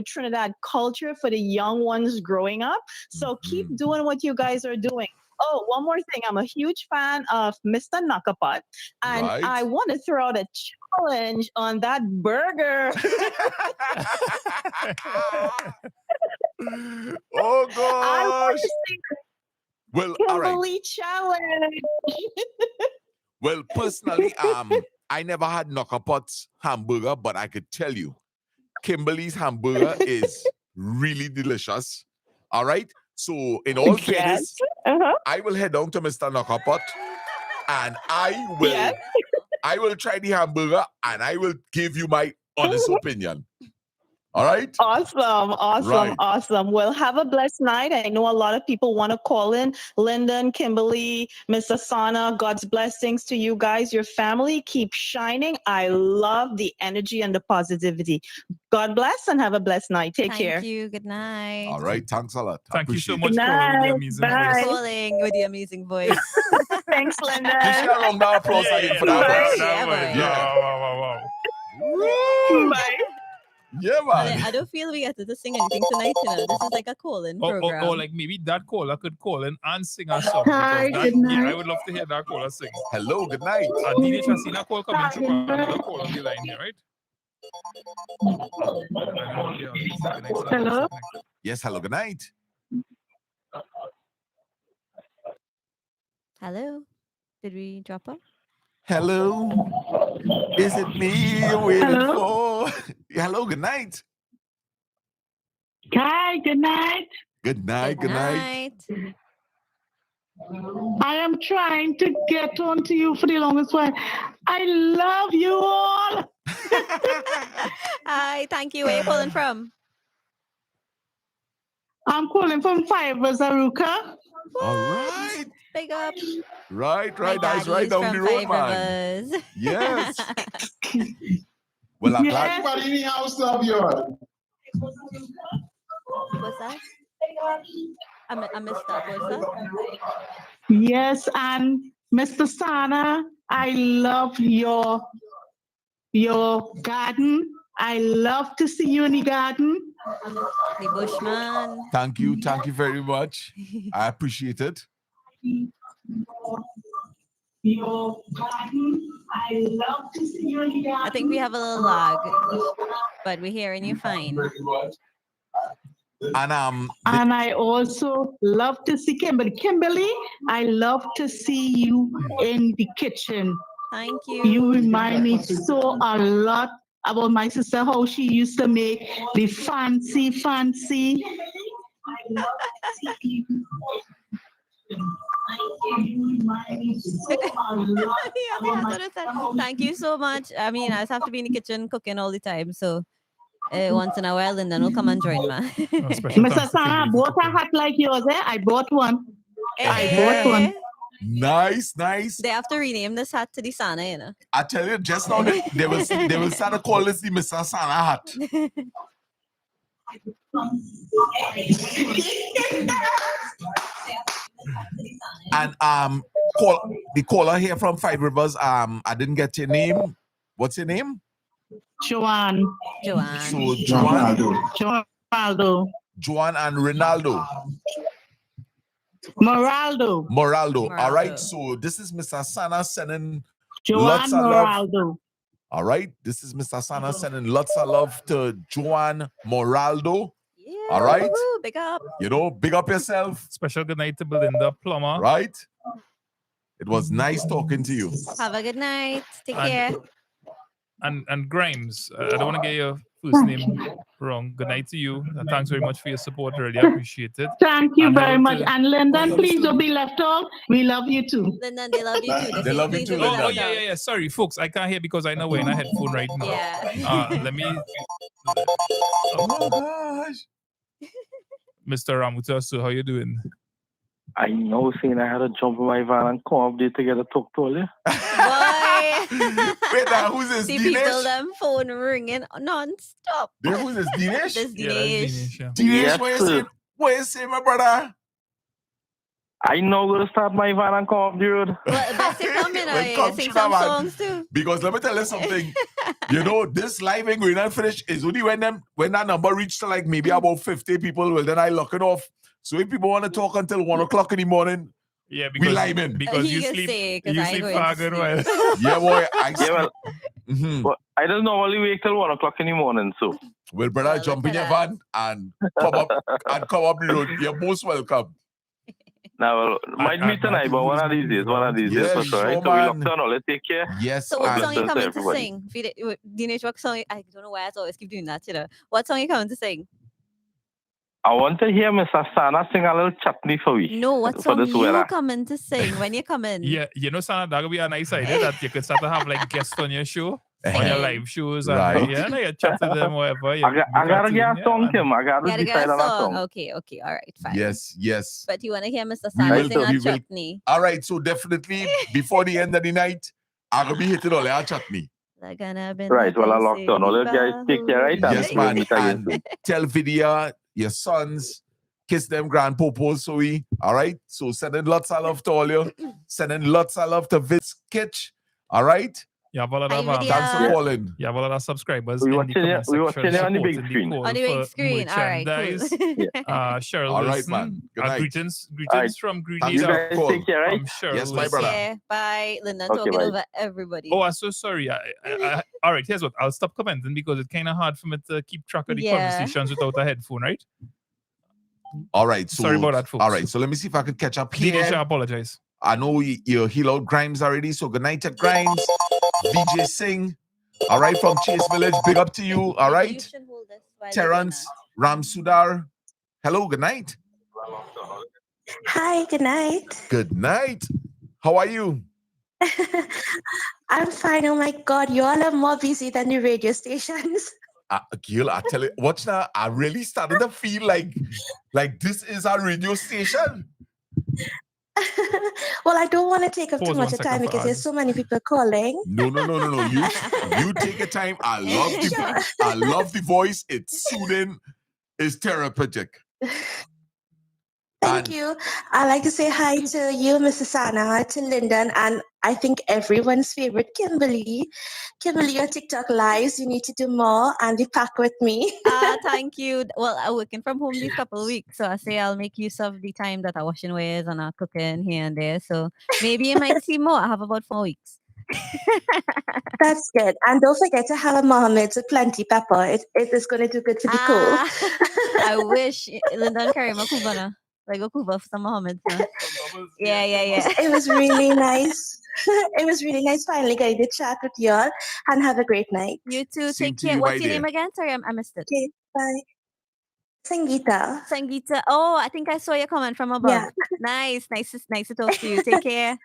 Trinidad culture, for the young ones growing up. So keep doing what you guys are doing. Oh, one more thing. I'm a huge fan of Mr. Knockapot. And Right. I want to throw out a challenge on that burger. Oh I want gosh. to see Well, the all right. Kimberly challenge. Well, personally, I never had Knockapot's hamburger, but I could tell you, Kimberly's hamburger is really delicious. All right. So, in all fairness, I will head down to Mr. Knockapot, and I will try the hamburger, and I will give you my honest opinion. All right. Awesome. Right. Well, have a blessed night. I know a lot of people want to call in. Lyndon, Kimberly, Miss Lasana, God's blessings to you guys, your family. Keep shining. I love the energy and the positivity. God bless and have a blessed night. Take care. Thank you. Good night. All right. Thanks a lot. Thank you so Appreciate much, it. Paula, with Night. your amazing Bye. voice. Calling with the amazing voice. Thanks, Lyndon. Just share a round of applause again for that Bye. voice. Yeah, boy. Yeah. Wow. Woo! Bye. Yeah, man. I don't feel we get to sing anything tonight, This is like a call-in program. Or like maybe that caller could call in and sing a song. Hi, Because good I night. would love to hear that caller sing. Hello, good night. DJ Chasina call coming through. Another call on the line here, right? Hello? Yes, hello, good night. Hello? Did we drop off? Hello. Is it me you're waiting for? Hello, good night. Hi, good night. Good night, good night. I am trying to get on to you for the longest while. I love you all. Hi, thank you. Where are you calling from? I'm calling from Fibers, Aruka. All right. Big up. Right. My That's right daddy's down the from road, Five man. Rivers. Yes. Well, I'm glad. Everybody in the house love you all. What's that? I missed that. What's that? Yes, and Mr. Sana, I love your garden. I love to see you in the garden. The Bushman. Thank you very much. I appreciate it. Your garden. I love to see you in the garden. I think we have a little lag, but we're hearing you fine. And I also love to see Kimberly. Kimberly, I love to see you in the kitchen. Thank you. You remind me so a lot about my sister, how she used to make the fancy. I love to see you. Thank you so much. I mean, I just have to be in the kitchen cooking all the time, so once in a while, and then we'll come and join me. Mr. Sana, I bought a hat like yours, I bought one. I bought one. Nice. They have to rename this hat to the Sana, I tell you, just now they will start to call this the Mr. Sana hat. And the caller here from Five Rivers, I didn't get your name. What's your name? Joanne. So Joanne and Ronaldo. Moraldo. All right. So this is Mr. Sana sending lots of love. All right. This is Mr. Sana sending lots of love to Joanne Moraldo. Yeah, all right. woo, big up. Big up yourself. Special good night to Belinda Plummer. Right. It was nice talking to you. Have a good night. Take care. And Grimes, I don't want to get your first name wrong. Good night to you. And thanks very much for your support. Really appreciate it. Thank you And very hello much. to- And Lyndon, please don't be left off. We love you too. Lyndon, they love you too. They say love you please too, don't be Lyndon. Oh, left yeah. out. Sorry, folks. I can't hear because I know we're in a headphone right now. Yeah. Let me, Oh gosh. Mr. Ramuta, so how you doing? I know, saying I had to jump in my van and come up there to get a talk to you. Boy. Wait, now who's this? See people Dinesh? them phone ringing non-stop. Who's this? Dinesh? This Yeah, that's Dinesh. Dinesh, yeah. Dinesh, Yes, what you sir. saying? What you saying, my brother? I know going to start my van and come up the road. Well, best you come in, Well, you come sing to some that, man. songs too. Because let me tell you something. You know, this live ain't going to finish. Is only when that number reached to like maybe about 50 people, well, then I lock it off. So if people want to talk until 1 o'clock in the morning, Yeah, we live in. because He you can sleep, say, 'cause you I sleep go far into good sleep. while. Yeah, boy. I Yeah, well, Mhm. but I don't normally wake till 1 o'clock in the morning, so. Well, brother, Well, jump look in at your that. van and come up the road. You're most welcome. Now, well, might I- be tonight, but one of these days, Yeah, for sure. sure, Right? So we man. locked down. Let's take care. Yes, So what God song bless you us to coming to everybody. sing? Dinesh, what song? I don't know why I always keep doing that, you know. What song you coming to sing? I want to hear Miss Lasana sing a little chutney for me. No, what for song this you weather. coming to sing when you come in? Yeah, you know, Sana, that would be a nice idea that you could start to have like guests on your show, on your Singing. live shows, Right. and yeah, you chat to them, whatever. You, I gotta get a song, Kim. I gotta Gotta decide get a on a song. song. Okay, all right, fine. Yes. But you want to hear Mr. We Sana will- sing we a will- chutney? All right, so definitely before the end of the night, I'm going to be hitting all our chutney. Like gonna be Right, well, I locked nothing on. All you guys take care, right? Yes, And we'll man. meet again And soon. tell Vidya, your sons, kiss them grand popos, so we, all right? So sending lots of love to all you. Sending lots of love to Vince Kitch, all right? You have a lot Hi, of Vidya. Thanks for Yeah. calling. you have a lot of subscribers We in watching the it- comment we section watching it on the big supporting screen. call On the big for screen. All right, cool. merchandise. Cheryl All right, Wilson. man. Good night. Greetings right. from Thanks Greetings You for guys call. take care, right? from Cheryl Yes, my Wilson. brother. Yeah, bye. Linda Okay, talking bye. over everybody. Oh, I'm so sorry. All right, here's what. I'll stop commenting because it's kind of hard for me to keep track of the Yeah. conversations without a headphone, right? All right. So, Sorry about that, folks. All right. So let me see if I can catch up Dinesh, I here. apologize. I know you heal out Grimes already. So good night to Grimes. VJ Singh. All right. From Chase Village. Big up to you. All You right. should hold this while you're doing Terrence Ram Sudar. Hello. Good night. Hi, good night. Good night. How are you? I'm fine. Oh my God, you all are more busy than the radio stations. Gil, I tell you, watch now. I really started to feel like this is our radio station. Well, I don't want to take up Pause too 1 much of second time for because there's us. so many people calling. No. You take your time. I love the voice. It's soothing. It's therapeutic. Thank you. I'd like to say hi to you, Mrs. Sana, to Lyndon, and I think everyone's favorite, Kimberly. Kimberly, your TikTok lives, you need to do more and be back with me. Thank you. Well, I'm working from home these couple of weeks, so I say I'll make use of the time that I'm washing wares and I'm cooking here and there. So maybe you might see more. I have about 4 weeks. That's good. And don't forget to have a Mohammed with plenty pepper. It is going to do good for the cool. I wish Lyndon carry my kubana. Like a kuba for some Mohammed. Yeah. It was really nice. It was really nice finally getting to chat with y'all and have a great night. You too. Same Take to care. you, What's my your dear. name again? Sorry, I missed it. Okay, bye. Sangeeta. Sangeeta. Oh, I think I saw your comment from above. Yeah. Nice to talk to you. Take care.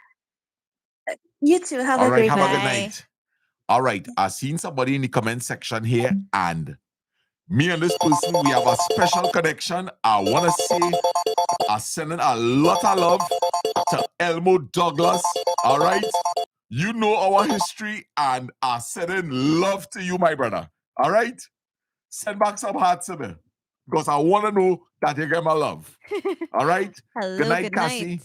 You too. Have All a right, great have night. a good night. All right, I've seen somebody in the comment section here, and me and this person, we have a special connection. I want to say I'm sending a lot of love to Elmo Douglas. All right, you know our history, and I'm sending love to you, my brother. All right, send back some hearts to me because I want to know that you get my love. All right. Hello. Good night, Cassie.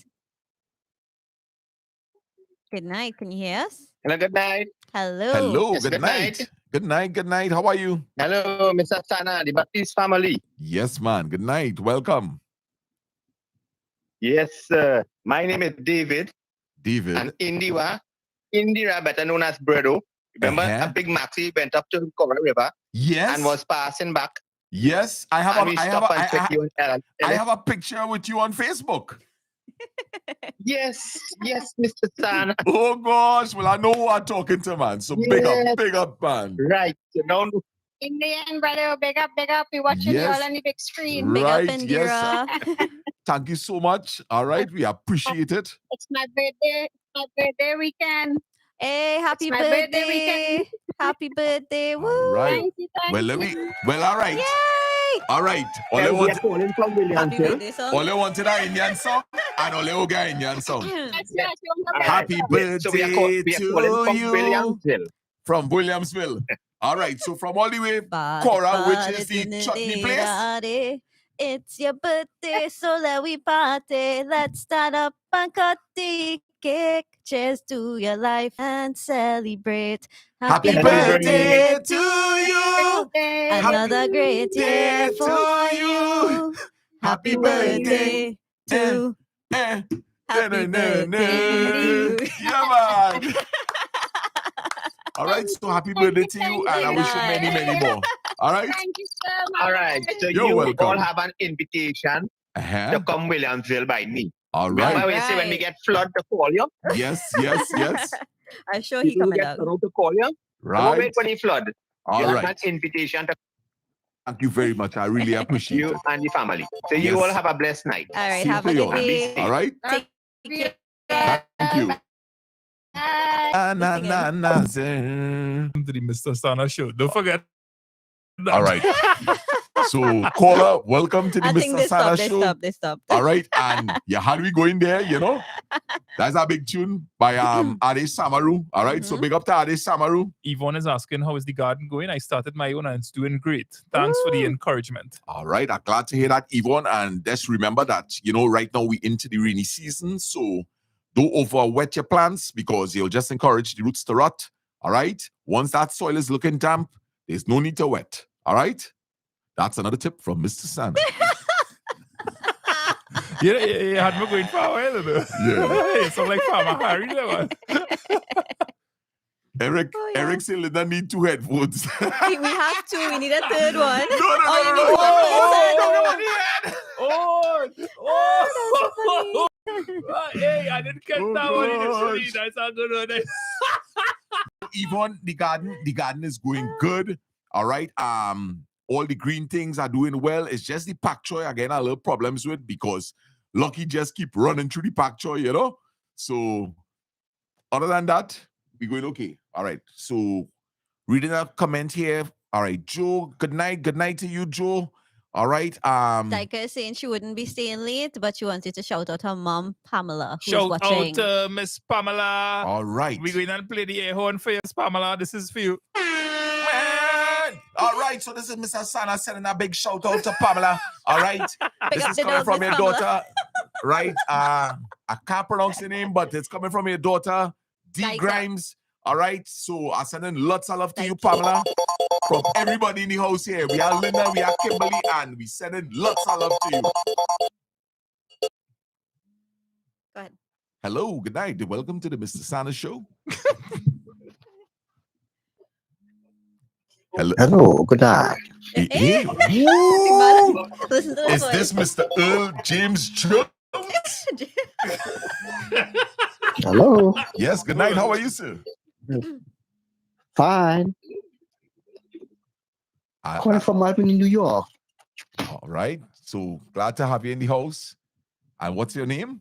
Good night. Can you hear us? Hello, good night. Hello. Hello. Yes, Good good night. night. Good night. Good night. How are you? Hello, Mr. Sana, the Baptiste family. Yes, man. Good night. Welcome. Yes, my name is David. David. And Indira, better known as Bredo. Remember a big maxi went up to Coral River Yes. and was passing back. Yes. I have And we stopped and checked you on I have a picture with you on Facebook. Yes, Mr. Sana. Oh gosh, well I know who I'm talking to, man. So big up, man. Right. You know, Indian brother, big up, big up. We watching you all on the big screen. Big up, Right, yes. Indira. Thank you so much. All right, we appreciate it. It's my birthday. It's my birthday weekend. Hey, happy It's my birthday birthday. weekend. Happy birthday. Woo. All right. Thank you, thank Well, all right. Yay. All right. All I we are want, calling from Happy Williamsville. birthday song. all I wanted an Indian song, and all I got an Indian song. Yes, yes, you're my Happy birthday So we are calling to from you Williamsville. from Williamsville. All right. So from all the way, Cora, which is the chutney place. place. It's your birthday, so let we party. Let's stand up and cut the cake. Cheers to your life and celebrate. Happy birthday to you. Another great year birthday for to you. Happy birthday to Happy birthday. Yeah, man. All right, so happy birthday to you, and I wish you many, many more. All right? Thank you so much. All right. So You're you welcome. all have an invitation to come Williamsville by me. All Remember right. when you say when we get flood to call you? Yes. I'm sure he People coming get out. flood to call you. Don't Right. wait for the flood. All you have right. an invitation to Thank you very much. I really appreciate you it. and the family. So Yes. you all have a blessed night. All right, Same have to a you good all. day. All right? Take care. Thank you. To the Mr. Sana show. Don't forget that. All right. So, caller, welcome to the I think Mr. they Sana stopped. show. They stopped. All right, and yeah, how do we go in there? You know, that's a big tune by Ade Samaru. All right, so big up to Ade Samaru. Yvonne is asking, how is the garden going? I started my own and it's doing great. Thanks for the encouragement. All right, I'm glad to hear that, Yvonne. And just remember that, you know, right now we're into the rainy season, so don't over wet your plants because you'll just encourage the roots to rot. All right, once that soil is looking damp, there's no need to wet. All right, that's another tip from Mr. Sana. You had me going for a while, though. Yeah. You sound like Farmer Harry, though, man. Eric, Oh, yeah. Eric said, Linda need 2 headphones. We have two. We need a third one. No, You need one person. Hey, I didn't catch that one initially. That's a good one. Yvonne, the garden is going good. All right. All the green things are doing well. It's just the pak choy again, a little problems with because Lucky just keep running through the pak choy, you know. So other than that, we're going okay. All right. So reading a comment here. All right, Joe. Good night. Good night to you, Joe. All right. Daika is saying she wouldn't be staying late, but she wanted to shout out her mom, Pamela, who's Shout watching. out to Miss Pamela. All right. We're going to play the air horn for you, Pamela. This is for you. All right, so this is Mr. Sana sending a big shout out to Pamela. All right, Pick this up is the coming dog, from Miss your Pamela. daughter, right? I can't pronounce the name, but it's coming from your daughter, D Daika. Grimes. All right, so I'm sending lots of love to you, Pamela, from everybody in the house here. We are Linda, we are Kimberly, and we sending lots of love to you. Go ahead. Hello, good night. Welcome to the Mr. Sana show. Hello, good night. Hey. Listen to the Is voice. this Mr. Earl James Jones? Hello. Yes, good night. How are you, sir? Fine. Calling from Albany, New York. All right. So glad to have you in the house. And what's your name?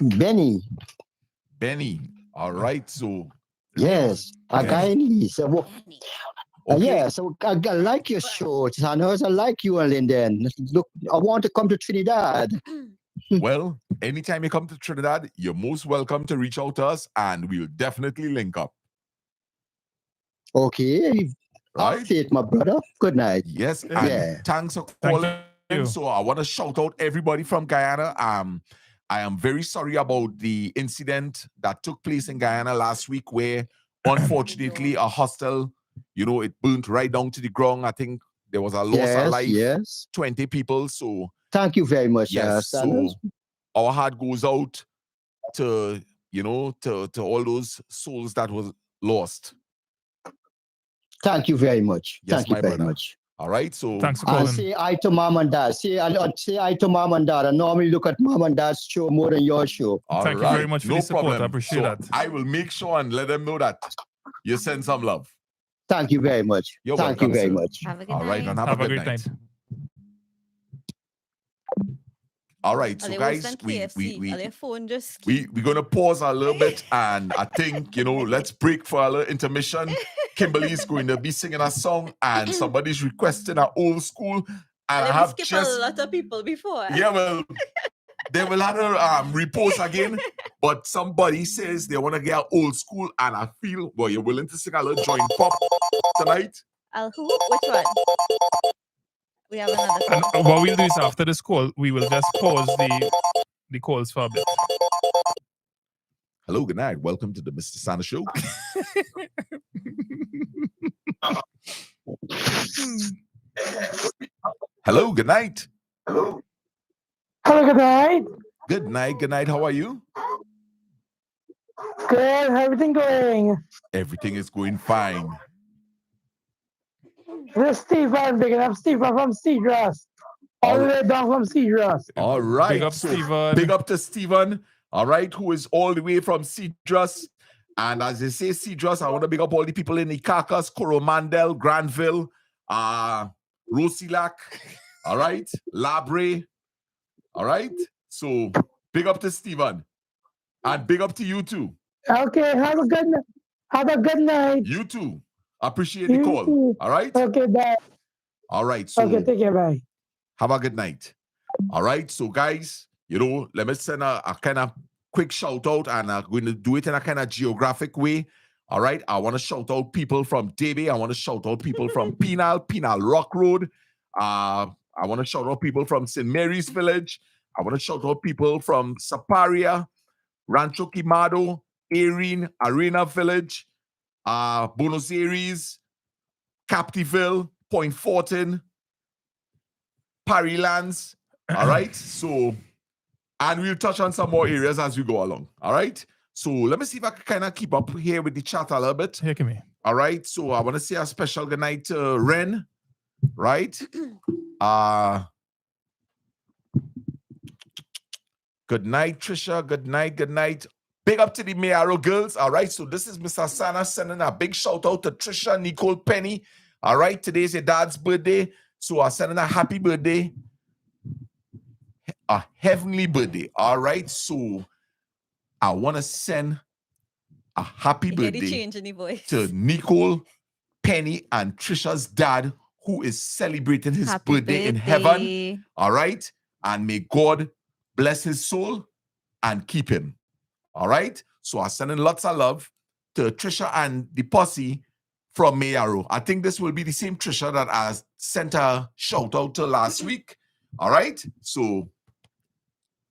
Benny. Benny. All right. So Yes, a Guyanese. Okay. Yeah, so I like your show, Sanos. I like you, Linden. Look, I want to come to Trinidad. Well, anytime you come to Trinidad, you're most welcome to reach out to us and we'll definitely link up. Okay. Right? Faith, my brother. Good night. Yes. And Yeah. thanks for Thank calling. you. So I want to shout out everybody from Guyana. I am very sorry about the incident that took place in Guyana last week where unfortunately a hostel, you know, it burnt right down to the ground. I think there was a loss of life. Yes. 20 people. So Thank you very much, yes, Sanos. so our heart goes out to, you know, to all those souls that was lost. Thank you very much. Yes, Thank you my very brother. much. All right. So Thanks for And calling. say hi to mom and dad. Say hi to mom and dad. I normally look at mom and dad's show more than your show. Thank you very much for no the support. problem. I appreciate So that. I will make sure and let them know that you send some love. Thank you very much. You're Thank welcome, you very sir. much. Have a good All right, night. and have a good great night. night. All right, Are so they worse guys, than KFC? Are their phone just we're gonna pause a little bit, and I think let's break for a little intermission. Kimberly's going to be singing a song, and somebody's requesting an old school, and I have skip just a lot of people before. yeah, well, they will have to repost again, but somebody says they want to get old school, and I feel you're willing to sing a little joint pop tonight. Which one? We have another And call. what we'll do is after this call, we will just pause the calls for a bit. Hello, good night. Welcome to the Mr. Sana Show. Hello, good night. Hello, good night. Good night, good night. How are you? Good. How everything going? Everything is going fine. This is Stephen, big enough Stephen from Cedros. All the way down from Cedros. All right. Big up, Stephen. Big up to Stephen, all right, who is all the way from Cedros. And as they say, Cedros, I want to big up all the people in Icacos, Coromandel, Granville, Rosilac, all right, Labre, all right. So big up to Stephen. And big up to you too. Okay, have a good night. You too. Appreciate the call. Too. All right. Okay, bye. All right. So Okay, take care, bye. have a good night. All right. So guys, let me send a kind of quick shout out, and I'm going to do it in a kind of geographic way. All right. I want to shout out people from Debe. I want to shout out people from Penal Rock Road. I want to shout out people from St. Mary's Village. I want to shout out people from Saparia, Rancho Quimado, Erin, Arena Village, Buenos Aires, Captiville, Point Fortin, Parilands. All right. So, and we'll touch on some more areas as we go along. All right. So let me see if I can kind of keep up here with the chat a little bit. Here, come here. All right. So I want to say a special good night to Ren. Right. Good night, Trisha. Good night. Good night. Big up to the Mayaro girls. All right. So this is Mr. Sana sending a big shout out to Trisha, Nicole, Penny. All right. Today's your dad's birthday. So I'm sending a happy birthday. A heavenly birthday. All right. So I want to send a happy birthday change in the voice. to Nicole, Penny, and Trisha's dad, who is celebrating his birthday in heaven. All right. And may God bless his soul and keep him. All right. So I'm sending lots of love to Trisha and the posse from Mayaro. I think this will be the same Trisha that I sent a shout out to last week. All right. So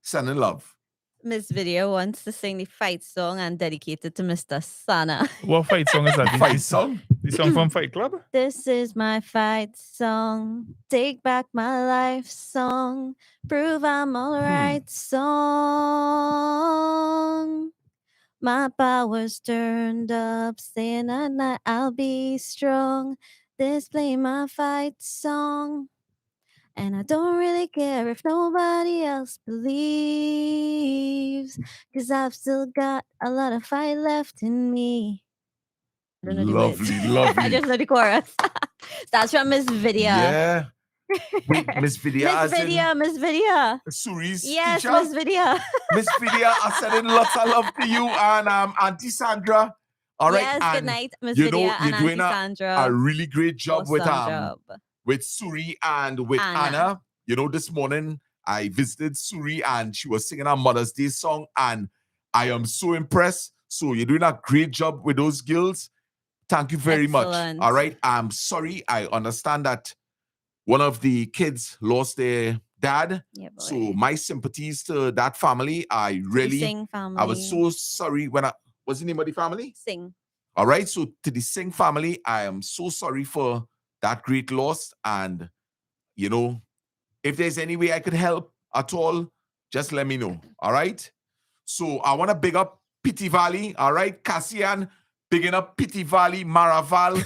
sending love. Miss Video wants to sing the fight song and dedicate it to Mr. Sana. What fight song is that? Fight song? The song from Fight Club? This is my fight song. Take back my life song. Prove I'm alright song. My power's turned up. Saying at night I'll be strong. Display my fight song. And I don't really care if nobody else believes, 'cause I've still got a lot of fight left in me. I don't know the words. Lovely, lovely. I just know the chorus. That's from Miss Vidya. Yeah. Wait, Miss Vidya. Miss Vidya. Suri's Yes, teacher? Miss Vidya. Miss Vidya, I sending lots of love to you and Auntie Sandra. All right. Yes, and good night, Miss you Vidya know, and you're doing Auntie Sandra. a really great job Awesome with Suri and with Anna. You know, this morning I visited Suri and she was singing our Mother's Day song, and I am so impressed. So you're doing a great job with those girls. Thank you very much. All right. I'm sorry. I understand that one of the kids lost their dad. Yeah, boy. So my sympathies to that family. I Singh family. I was so sorry what's the name of the family? Singh. All right. So to the Singh family, I am so sorry for that great loss. And, you know, if there's any way I could help at all, just let me know. All right. So I want to big up Pity Valley. All right. Cassian, bigging up Pity Valley, Maraval.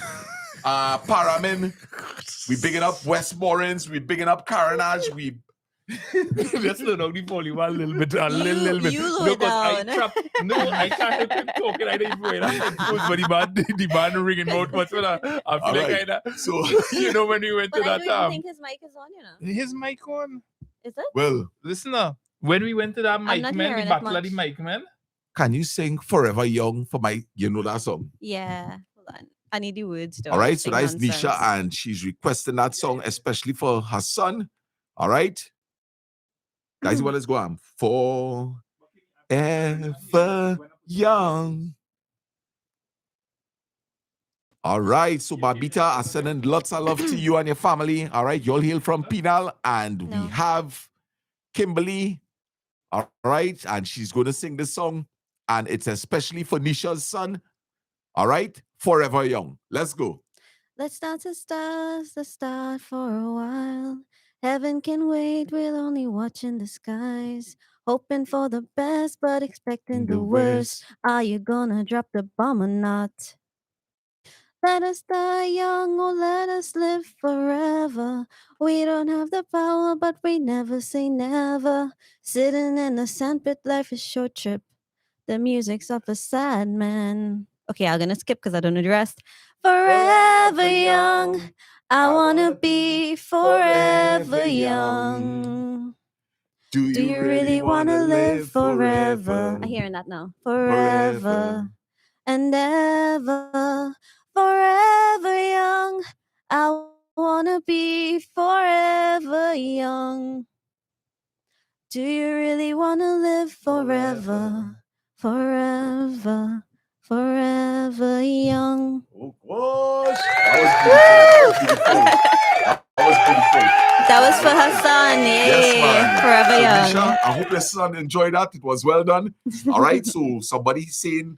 Paramin. We bigging up Westmorelands. We bigging up Carenage. We Let's slow down the volume a little bit. You low No, 'cause I down. I can't help him talking. I don't even wear that headphones, but the man ringing out. What's what I feel All like right. kinda, So when we went to But I that don't even think his mic is on, you know. his mic on. Is it? well, Listen now, when we went to that mic not man, hearing the it battle of the much. mic man. can you sing Forever Young for my, that song? Yeah. Hold on. I need the words though. All right, so Sing that is Nisha, nonsense. and she's requesting that song especially for her son. All right, guys, what let's go on. Forever Young. All right, so Babita, I'm sending lots of love to you and your family. All right, you all hail from Penal, and we have Kimberly. All right, and she's going to sing this song, and it's especially for Nisha's son. All right, Forever Young. Let's go. Let's dance the stars, the start for a while. Heaven can wait, we'll only watch in the skies. Hoping for the best, but expecting the worst. Are you gonna drop the bomb or not? Let us die young or let us live forever. We don't have the power, but we never say never. Sitting in the sandpit, life is short trip. The music's of a sad man. Okay, I'm gonna skip because I don't know the rest. Forever young, I wanna be forever young. Do you really wanna live forever? I'm hearing that now. Forever and ever, forever young. I wanna be forever young. Do you really wanna live forever, forever, forever young? Gosh, that was beautiful. That was beautiful. That was for her son, yay! Yes, man. Forever So, young. Nisha, I hope your son enjoyed that. It was well done. All right, so somebody saying,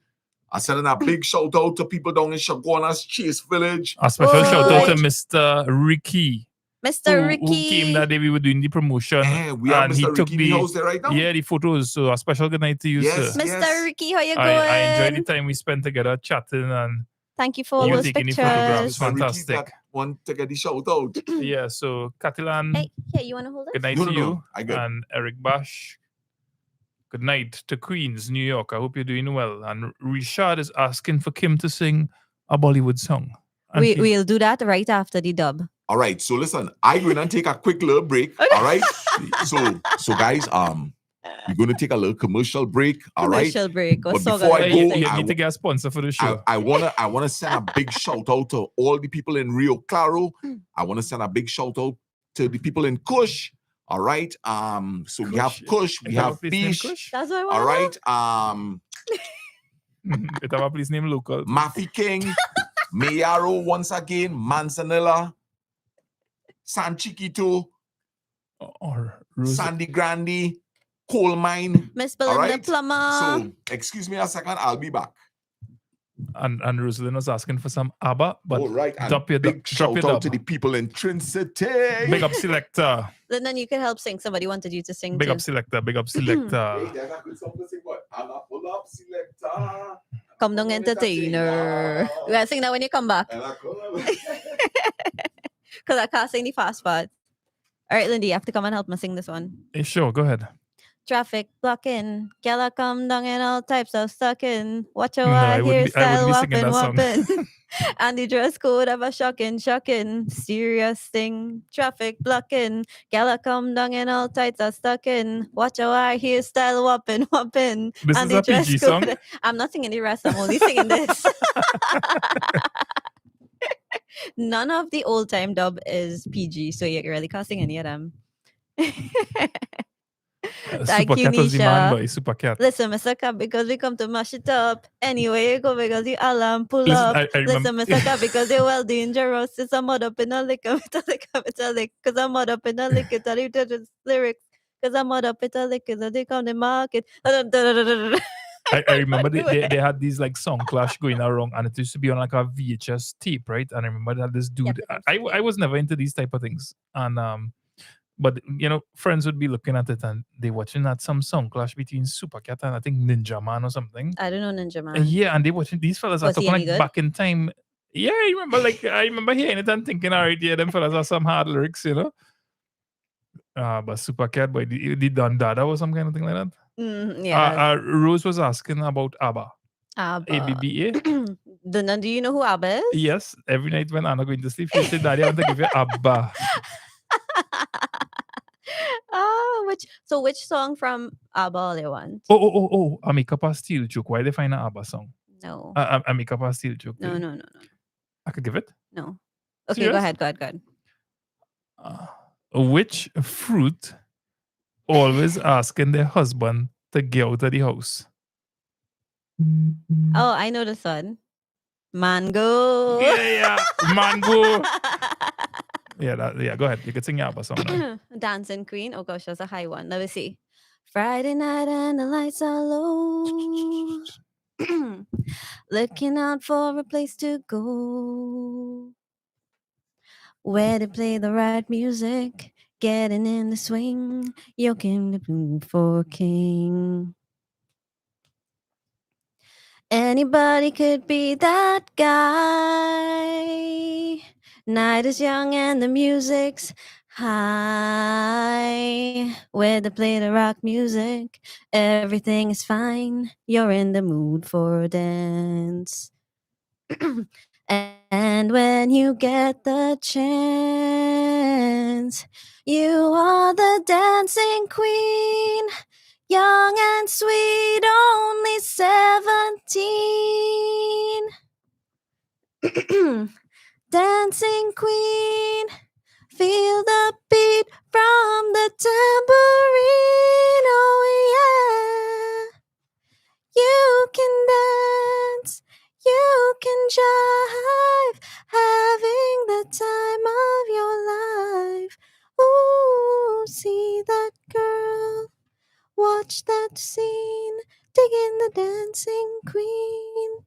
I'm sending a big shout out to people down in Shaguana's Chase Village. A special shout out to Right. Mr. Ricky. Mr. Ricky. Who came that day we were doing the promotion. We have and he Mr. took Ricky in the house there right now. Yeah, the photos. So a special good night to you, Yes, sir. Mr. Ricky, how you I going? enjoyed the time we spent together chatting and Thank you for all you those taking the photographs. pictures. Mr. Ricky Fantastic. that want to get the shout out. Yeah, so Katilan, Hey, here, you wanna hold it? good night No, to no, you. no. I good. And Eric Bash, good night to Queens, New York. I hope you're doing well. And Richard is asking for Kim to sing a Bollywood song. And We'll do that right after the dub. All right, so listen, I'm going to take a quick little break. All right, so guys, we're going to take a little commercial break. All right, Commercial break. But What's so before I good? go, you need to get a sponsor for the show. I wanna send a big shout out to all the people in Rio Claro. I want to send a big shout out to the people in Kush. All right, so we have Kush, we It have a have place named Bish. Kush? That's what I All want. right, It have a place named Local. Mafi King, Mayaro once again, Manzanilla, San Chiquito, or Sandy Grande, Coal Mine. Miss All Belinda right, Plummer. so excuse me a second, I'll be back. And Rosalind was asking for some ABBA, but All right, and drop your big drop shout your out to dub. the people in Trinity. Big up selector. Then you can help sing. Somebody wanted you to sing Big too. up selector. Big up selector. Hey, there's a good song to sing, but I'm a pull up selector. Come down entertainer. You gotta sing that when you come back. And I call Because I can't sing the fast part. All right, Lindy, you have to come and help me sing this one. Hey, sure, go ahead. Traffic blocking, gala come down and all types of sucking. Watch your No, I wouldn't hairstyle be singing whopping, that song. whopping. And the dress code of a shocking. Serious thing. Traffic blocking, gala come down and all types of stucking. Watch your hairstyle whopping, whopping. This and is the a PG dress code. song? I'm not singing the rest. I'm only singing this. None of the old time dub is PG, so you really can't sing any of them. Thank Super you, Cat was the man, Nisha. boy. Super Cat. Listen, Mr. Cap, because we come to mash it up. Anyway, you go because the alarm pull Listen, up. I remember- Listen, Mr. Cap, because they're well dangerous. It's a mud up in a liquor, with a liquor, with a lick. Because I'm mud up in a liquor, that you did the lyrics. Because I'm mud up in a liquor, that they come to market. I remember they had these like song clash going around, and it used to be on like a VHS tape, right? And I remember that this dude, I was never into these type of things, and but you know, friends would be looking at it and they watching that some song clash between Super Cat and I think Ninja Man or something. I don't know Ninja Man. Yeah, and they watching these fellas are Was he talking any like good? back in time. Yeah, I remember hearing it and thinking, all right, yeah, them fellas are some hard lyrics, you know. But Super Cat Boy, the Don Dada or some kind of thing like that. Yeah. Rose was asking about ABBA. ABBA. ABBA. Do you know who ABBA is? Yes, every night when Anna going to sleep, she'll say, Daddy, I want to give you ABBA. Which song from ABBA they want? Oh, I make up a steel joke. Why they find an ABBA song? No. I make up a steel joke. No. I could give it? No. Okay, go ahead. Which fruit always asking their husband to get out of the house? Oh, I know this one. Mango. Yeah, mango. Go ahead. You could sing your ABBA song now. Dancing Queen. Oh gosh, that's a high one. Let me see. Friday night and the lights are low. Looking out for a place to go. Where to play the right music. Getting in the swing. Yoking the blue for king. Anybody could be that guy. Night is young and the music's high. Where to play the rock music, everything is fine. You're in the mood for a dance. And when you get the chance, you are the dancing queen. Young and sweet, only 17. Dancing queen, feel the beat from the tambourine. Oh yeah, you can dance, you can jive, having the time of your life. Ooh, see that girl. Watch that scene, digging the dancing queen.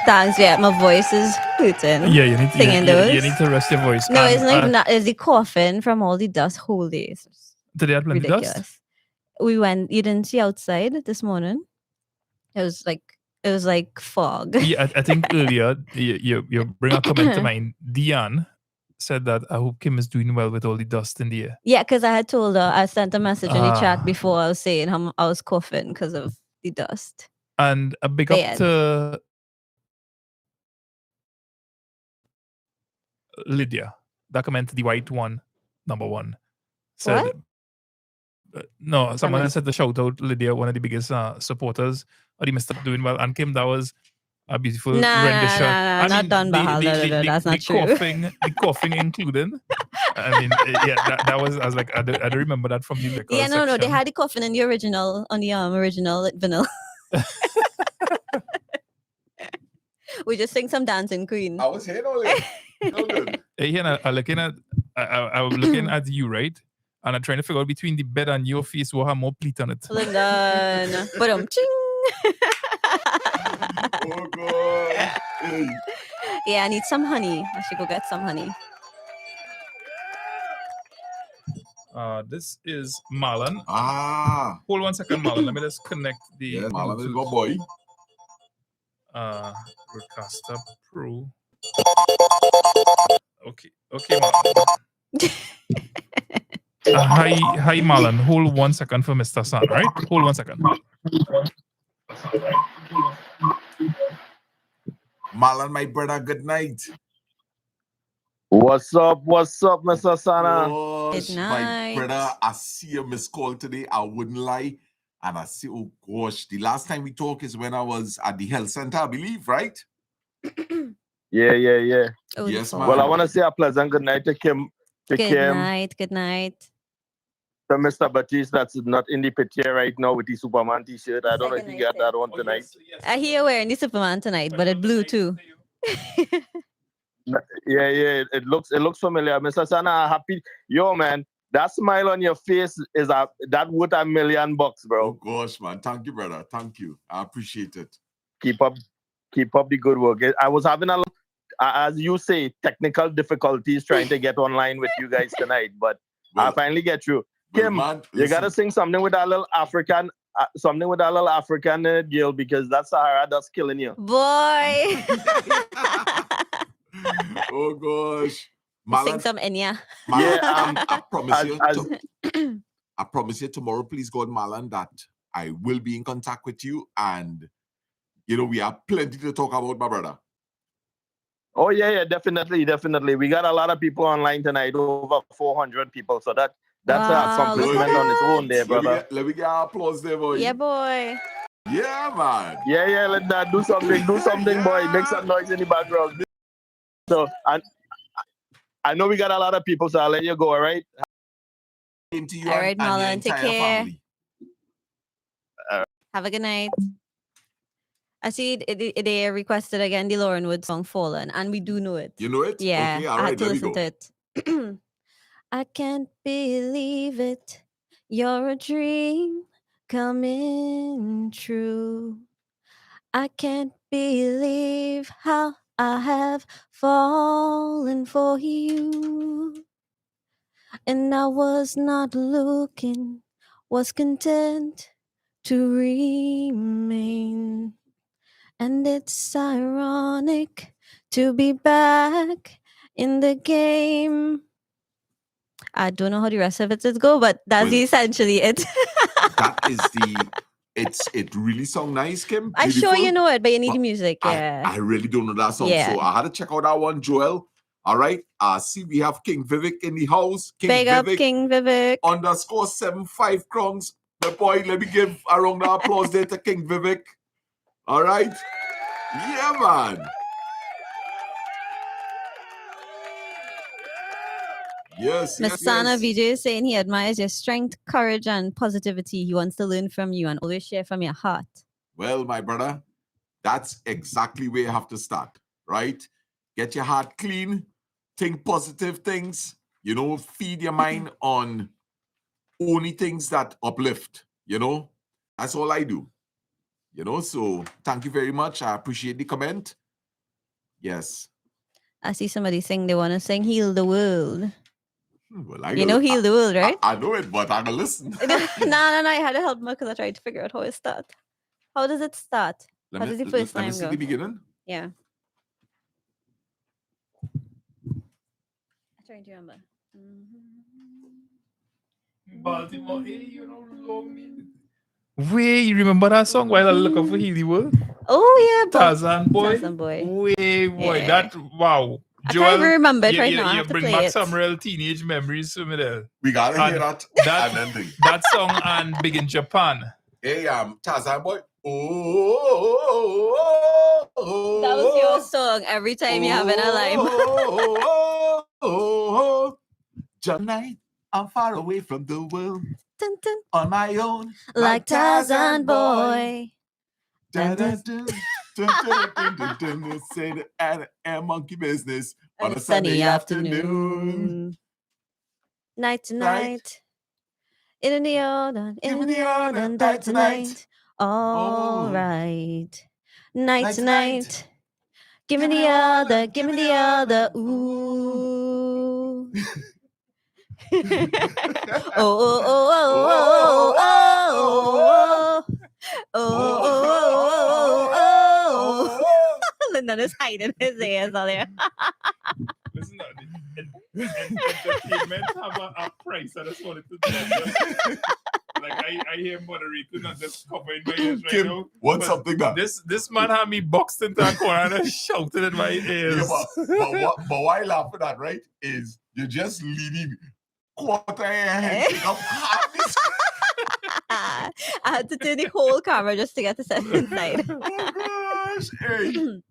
Thanks, yeah, my voice is hooting. Yeah, you need to, singing those. you need to rest your voice. No, it's not even that. It's the coughing from all the dust. Holy, Did they have plenty ridiculous. dust? We went. You didn't see outside this morning. It was like fog. Yeah, I think earlier you bring a comment to mind. Dion said that I hope Kim is doing well with all the dust in the air. Yeah, because I had told her, I sent a message in the Ah. chat before. I was saying how I was coughing because of the dust. And a big up Bad. to Lydia. That comment, the white one, number one. Said, What? No, someone else said to shout out Lydia, one of the biggest supporters of the Mr. Doing Well. And Kim, that was a beautiful rendition. I not mean, done, Bahal. That's not true. The coughing included. I mean, that was, I was like, I don't remember that from the record Yeah, no, they section. had the coffin in the original, on the original vinyl. We just sing some Dancing Queen. I was here only. No good. Hey, I'm looking at you, right? And I'm trying to figure out between the bed and your face what have more pleat on it. Lyndon. But ching. Oh God. Hey. Yeah, I need some honey. I should go get some honey. This is Marlon. Hold 1 second, Marlon. Let me just connect the. Yeah, Marlon is Bluetooth. my boy. Rodecaster Pro. Okay, Marlon. Hi, Marlon. Hold 1 second for Mr. San, right? Hold 1 second. Marlon, my brother, good night. What's up, Mr. Sana? Gosh, Good my night. brother, I see a missed call today. I wouldn't lie. And I say, oh gosh, the last time we talked is when I was at the health center, I believe, right? Yeah. Oh, Yes, man. Well, I want to say a pleasant good night to Kim. Good night. To Mr. Baptiste, that's not in the picture right now with the Superman t-shirt. I don't know if you got that on tonight. I hear you're wearing the Superman tonight, but it blue too. Yeah. It looks familiar. Mr. Sana, happy. Yo, man, that smile on your face is that worth $1 million, bro. Oh gosh, man. Thank you, brother. Thank you. I appreciate it. Keep up the good work. I was having a lot, as you say, technical difficulties trying to get online with you guys tonight, but I finally get through. Kim, man, you gotta sing something with that little African something with that little African in it, Gil, because that Sahara that's killing you. Boy. Oh gosh. Sing some Enya. I promise you. I promise you tomorrow, please God, Marlon, that I will be in contact with you, and we have plenty to talk about, my brother. Oh yeah, definitely. We got a lot of people online tonight, over 400 people. So that's an accomplishment on its own, there, brother. Let me get our applause there, boy. Yeah, boy. Yeah, man. Yeah. Let that do something, boy. Make some noise in the background. So I know we got a lot of people, so I'll let you go. All right. All right, Marlon. Take care. Have a good night. I see they requested again the Lauren Wood song Fallen, and we do know it. You know it? Yeah. Okay, all I right, had to let me listen go. to it. I can't believe it. You're a dream coming true. I can't believe how I have fallen for you. And I was not looking, was content to remain. And it's ironic to be back in the game. I don't know how the rest of it is go, but that's essentially it. That is it really sound nice, Kim. I'm sure Beautiful. you know it, but you need the music. Yeah. I really don't know that song, Yeah. so I had to check out that one, Joel. All right. See, we have King Vivek in the house. Big up King Vivek. _75 crowns. The boy, let me give a round of applause there to King Vivek. All right. Yeah, man. Yes. Lasana Vijay is saying he admires your strength, courage, and positivity. He wants to learn from you and always share from your heart. Well, my brother, that's exactly where you have to start, right? Get your heart clean, think positive things, feed your mind on only things that uplift, That's all I do, So thank you very much. I appreciate the comment. Yes. I see somebody saying they want to sing Heal the World. Well, Heal the World, right? I know it, but I'm going to listen. No, I had to help him because I tried to figure out how it starts. How does it start? How does the first Let me time see go? the beginning. Yeah. I'm trying to remember. Baltimore, Wait, you remember that song while I look up for Heal the World? Oh yeah, Tarzan Boy. Tarzan Boy. Wait, boy, Yeah. that wow. I can't even remember it right now. I You have to bring play back it. some real teenage memories for me there. We gotta hear And that and ending. that song and Big in Japan. Hey, Tarzan Boy. That was your song every time you have it alive. Tonight, I'm far away from the world. Dun, dun. On my own. Like Tarzan Boy. Dun, dun, dun, dun, dun, dun, dun, dun, say the and monkey business on a Sunday afternoon. Night to night. In the autumn, night to night. All right. Night to night. Give me the other, ooh. Oh. Lyndon is hiding his ears all there. Listen, entertainment have a price. I just wanted to tell you. Like I hear moderating and just covering my ears right now. What's something that? This man had me boxed into a corner and shouting in my ears. Yeah, but why I laugh at that, right? Is you're just leaning quarter ahead up half this. I had to turn the whole camera just to get the set inside. Oh gosh. Hey.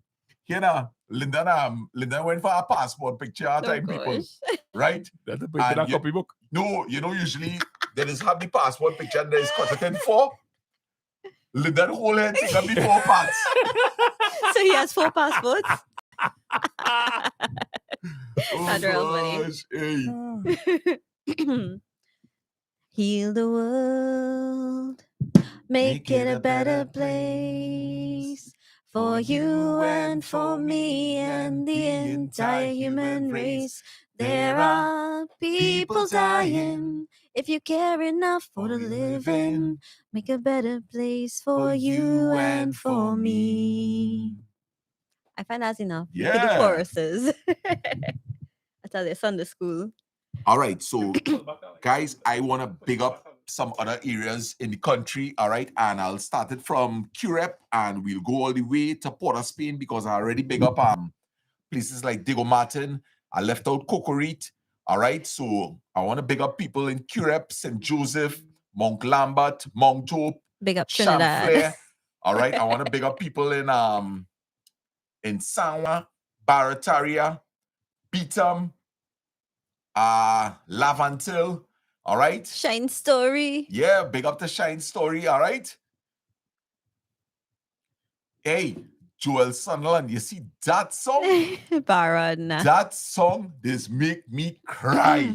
Lyndon went for a passport picture time, people. Right? That's a copybook. No, usually they just have the passport picture and there's cut it in four. Lyndon whole head take up the 4 parts. So he has 4 passports. Oh That's real funny. Hey. Heal the world, make it a better place for you and for me and the entire human race. There are people dying If you care enough for the living, make a better place for you and for me. I find that's enough. You could do Yeah. choruses. I tell you, Sunday school. All right, so guys, I want to big up some other areas in the country, all right? And I'll start it from Curep and we'll go all the way to Port of Spain because I already big up places like Diego Martin. I left out Cocorite, all right? So I want to big up people in Curep, St. Joseph, Mount Lambert, Mount Hope, Big up Trinidad. Champlain, all right? I want to big up people in Sanwa, Barataria, Beetham, Lavantil, all right? Shine Story. Yeah, big up the Shine Story, all right? Hey, Joel Sunderland, you see that song? Baron. That song, this make me cry.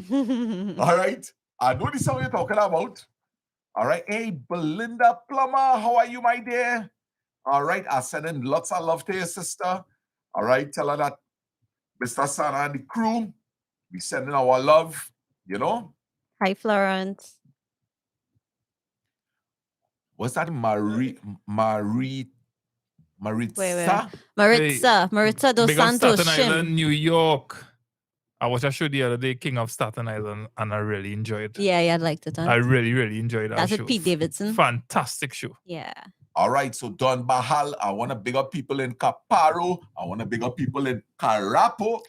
All right? I know the song you're talking about. All right? Hey, Belinda Plummer, how are you, my dear? All right, I'm sending lots of love to your sister. All right, tell her that Mr. Sana and the crew, we sending our love, you know? Hi, Florence. What's that? Maritza? Maritza dos Big up Santos. Staten Shin. Island, New York. I watched a show the other day, King of Staten Island, and I really enjoyed it. Yeah, I'd liked it. Huh? I really, really enjoyed that That's show. with Pete Davidson. Fantastic show. Yeah. All right, so Don Bahal, I want to big up people in Caparo. I want to big up people in Carapo.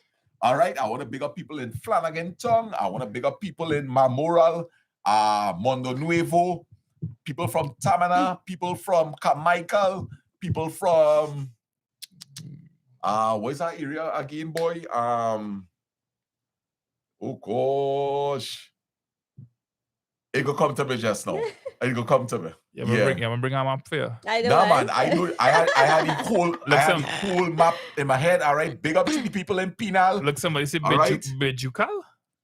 All right, I want to big up people in Flanagan Tongue. I want to big up people in Mamoral, Mondo Nuevo, people from Tamana, people from Carmichael, people from, where's that area again, boy? Oh gosh. It go come to me just now. It go come to me. Yeah, I'm gonna bring them up for you. I know. Nah, right? man, I had the whole map in my head. All right, big up to the people in Penal. Look, somebody say All right. Bejucal?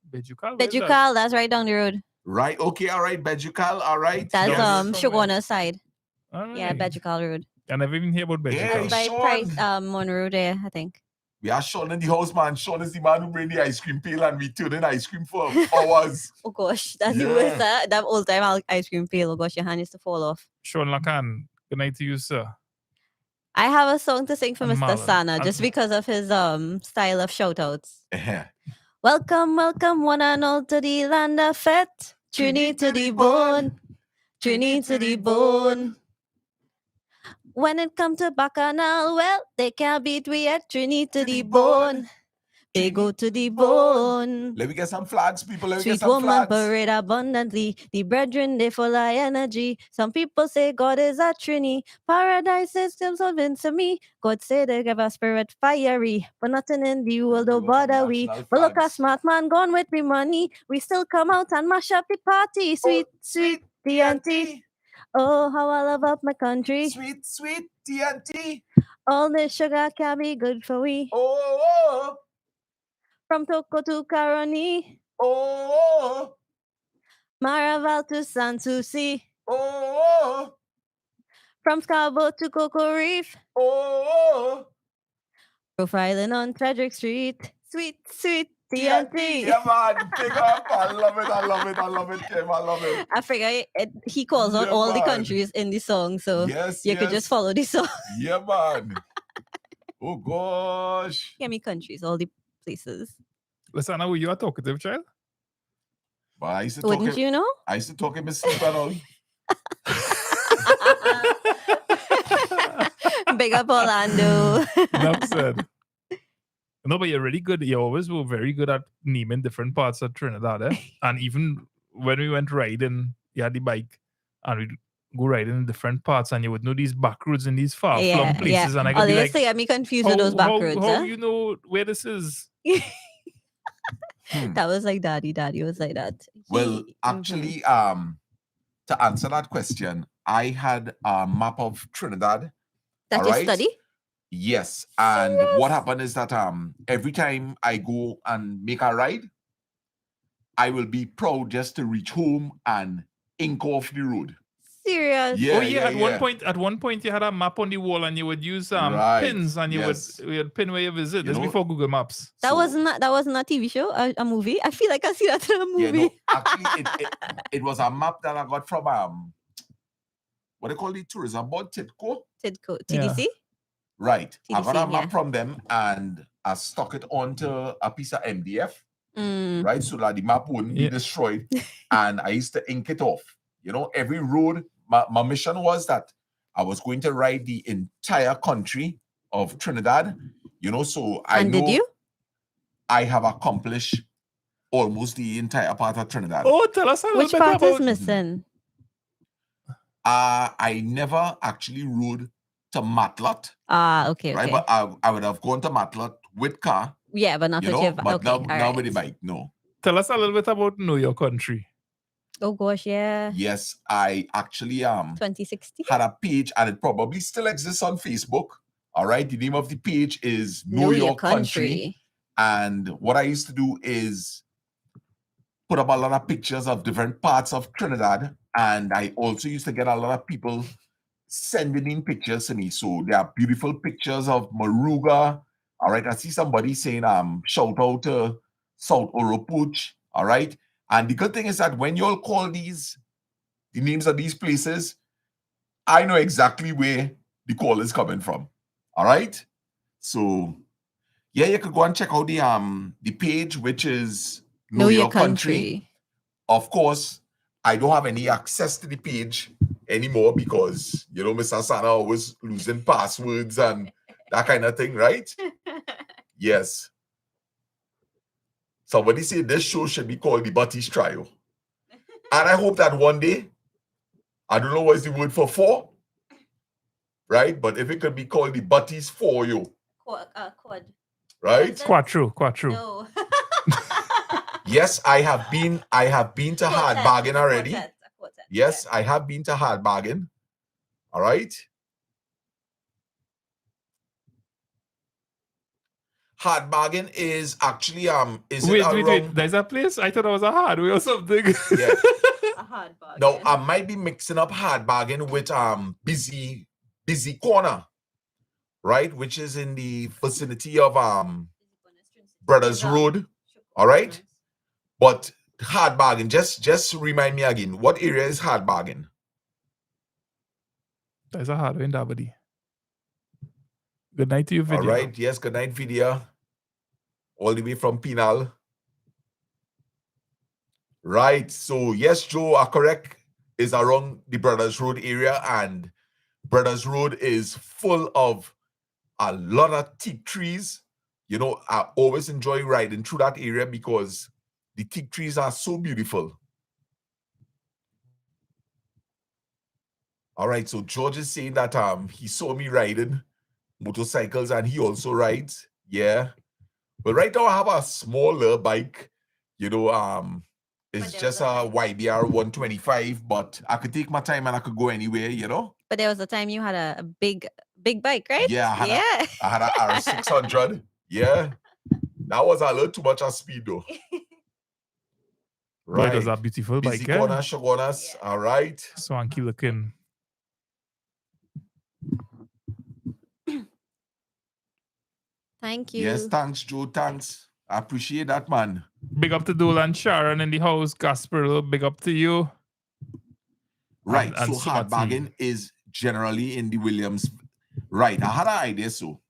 Bejucal? Bejucal, that's right down the road. Right, okay, all right, Bejucal, all right. That's Yes. Shogona side. All right. Yeah, Bejucal Road. I never even hear about Bejucal. Yeah, By Sean. Price Monroe there, I think. We are Sean in the house, man. Sean is the man who bring the ice cream pail and we turn in ice cream for hours. Oh gosh, that's the Yeah. worst. That old time ice cream pail. Oh gosh, your hand used to fall off. Sean Lacan, good night to you, sir. I have a song to sing for And Mr. Marlon. Sana just because of his style of shout outs. Uh-huh. Welcome, welcome, one and all to the land of fete. Trini to the bone. Trini to the bone. When it come to Bacchanal, well, they can't beat we at Trini to the bone. They go to the bone. Let me get some flags, people. Let me get Sweet some woman flags. parade abundantly. The brethren, they full of energy. Some people say God is a trini. Paradise is still solvent to me. God say they give a spirit fiery. But nothing in the world don't bother we. But look a smart man gone with me money. We still come out and mash up the party. Sweet, sweet TNT. Oh, how I love up my country. Sweet, sweet TNT. All this sugar can be good for we. Oh, From Toko to Caroni. oh, Maraval to Sanssouci. oh, From Scarborough to Cocoa Reef. oh. Profiling on Frederick Street. Sweet, sweet TNT. Yeah, man. Big up. I love it. I love it. I love it, Kim. I love it. I figure he calls out Yeah, all the man. countries in the song, so Yes, you could just follow the song. Yeah, man. Oh, gosh. Give me countries, all the places. Listen, now you are talkative, child. But I used to Wouldn't talk you know? I used to talk in my sleep and all. Big up Orlando. Enough said. No, but you're really good. You always were very good at naming different parts of Trinidad. And even when we went riding, you had the bike and we'd go riding in different parts and you would know these back roads in these far-flung places. And I could be like, they get me confused with those back roads. How Huh? you know where this is? That was like daddy was like that. Well, actually, to answer that question, I had a map of Trinidad. That all you right? study? Yes. And what happened is that every time I go and make a ride, I will be proud just to reach home and ink off the road. serious? Yeah, Oh yeah, yeah, at one point you had a map on the wall and you would use Right, pins and you yes. would pin where you visit. You This know, before Google Maps. That wasn't a TV show, a movie. I feel like I see that in a Yeah, movie. no, actually, it was a map that I got from what they call the tourism board, TIDCO. TDC. Right. I got a TDC, map yeah. from them and I stuck it onto a piece of MDF, Mm. right? So that the map wouldn't be destroyed. And I used to ink it off. You know, every road, my mission was that I was going to ride the entire country of Trinidad. You know, so I know did you? I have accomplished almost the entire part of Trinidad. Oh, tell us a little Which bit part about is missing? I never actually rode to Matlot. Okay, Right, okay. but I would have gone to Matlot with car. Yeah, but not you with know, your but okay. now with the bike, no. Tell us a little bit about Know Your Country. Oh gosh, yeah. Yes, I actually 2016 had a page and it probably still exists on Facebook. All right, the name of the page is Know Your Country. And what I used to do is put up a lot of pictures of different parts of Trinidad. And I also used to get a lot of people sending in pictures to me. So there are beautiful pictures of Maruga. All right, I see somebody saying shout out to South Oropuch. All right. And the good thing is that when you all call these the names of these places, I know exactly where the call is coming from. All right. So yeah, you could go and check out the page, which is Know Your Country. Of course, I don't have any access to the page anymore because, you know, Mr. Sana always losing passwords and that kind of thing, right? Yes. Somebody said this show should be called the Baptiste Trio. And I hope that one day, I don't know what is the word for four, right? But if it could be called the Baptiste for you, Quad. right? Quattro. No. Yes, I have been to Hard Bargain already. Yes, I have been to Hard Bargain. All right. Hard Bargain is actually wait. There's a place? I thought it was a hardware or something. Yeah. A hard bargain. No, I might be mixing up Hard Bargain with Busy Corner, right? Which is in the vicinity of Brothers Road. All right. But Hard Bargain, just remind me again, what area is Hard Bargain? There's a hardware in Dabadi. Good night to you, Vidya. All right. Yes, good night, Vidya. All the way from Penal. Right. So, yes, Joe are correct. Is around the Brothers Road area, and Brothers Road is full of a lot of teak trees. You know, I always enjoy riding through that area because the teak trees are so beautiful. All right. So, George is saying that he saw me riding motorcycles and he also rides. Yeah. But right now I have a smaller bike, you know, it's just a YBR 125, but I could take my time and I could go anywhere, you know. But there was a time you had a big bike, right? Yeah, I had a R600. Yeah. That was a little too much of speed though. Right. It was a beautiful Busy bike. corner, Shogunas. All right. Swanky looking. Thank you. Yes, thanks, Joe. Thanks. I appreciate that, man. Big up to Dolan Sharon in the house. Gasper, big up to you. Right. And so Hard Bargain is generally in the Williams. Right. I had an idea, so.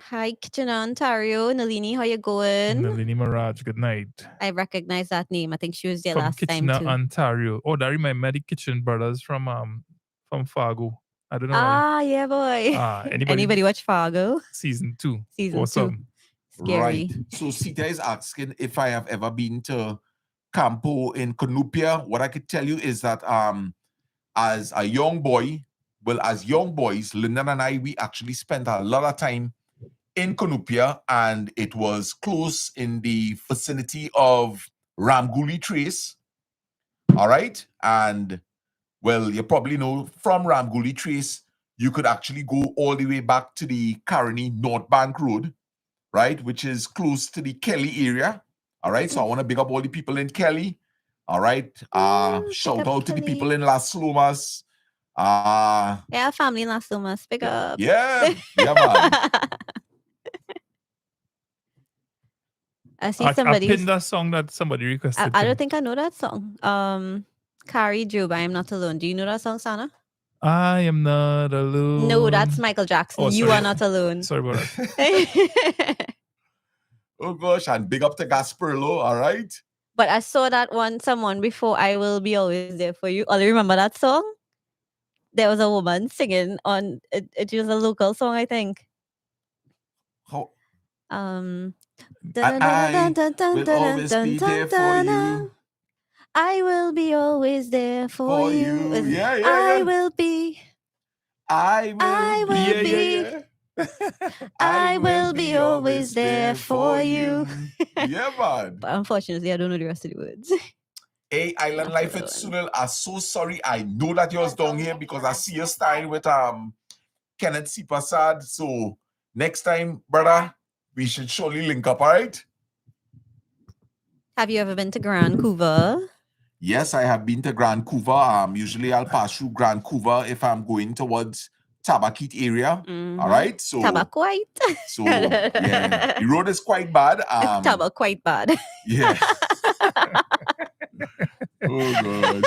Hi, Kitchener, Ontario. Nalini, how you going? Nalini Mirage, good night. I recognize that name. I think she was there From last Kitchener, time too. Ontario. Oh, that reminds me of the Kitchen Brothers from Fargo. I don't know. Yeah, boy. Anybody watch Fargo? Season 2. Season awesome. 2. Scary. Right. So Sita is asking if I have ever been to Campo in Cunupia. What I could tell you is that as a young boy, as young boys, Lyndon and I, we actually spent a lot of time in Cunupia, and it was close in the vicinity of Ramguli Trace. All right. And well, you probably know from Ramguli Trace, you could actually go all the way back to the Caroni North Bank Road, right? Which is close to the Kelly area. All right. So I want to big up all the people in Kelly. All right. Shout out to the people in Las Lomas. Yeah, family not so much. Pick up. Yeah, man. I see I somebody. pinned that song that somebody requested. I don't think I know that song. Carrie Job, I Am Not Alone. Do you know that song, Sana? I am not alone. No, that's Michael Jackson. Oh, You sorry. Are Not Alone. Sorry about that. Oh gosh, and big up to Gasperlo, all right? But I saw that someone before, I Will Be Always There For You. Oh, you remember that song? There was a woman singing on it. It was a local song, I think. How? I will be always there for you. Yeah. I will be. I will be always there for you. Yeah, man. But unfortunately, I don't know the rest of the words. Hey, Island Life at Sunil, I'm so sorry. I know that you're down here because I see your style with Kenneth C. Prasad. So next time, brother, we should surely link up, all right? Have you ever been to Grand Couva? Yes, I have been to Grand Couva. Usually I'll pass through Grand Couva if I'm going towards Tabakit area. All right. So Tabaquite. So yeah, the road is quite bad. Tabaquite bad. Yeah. Oh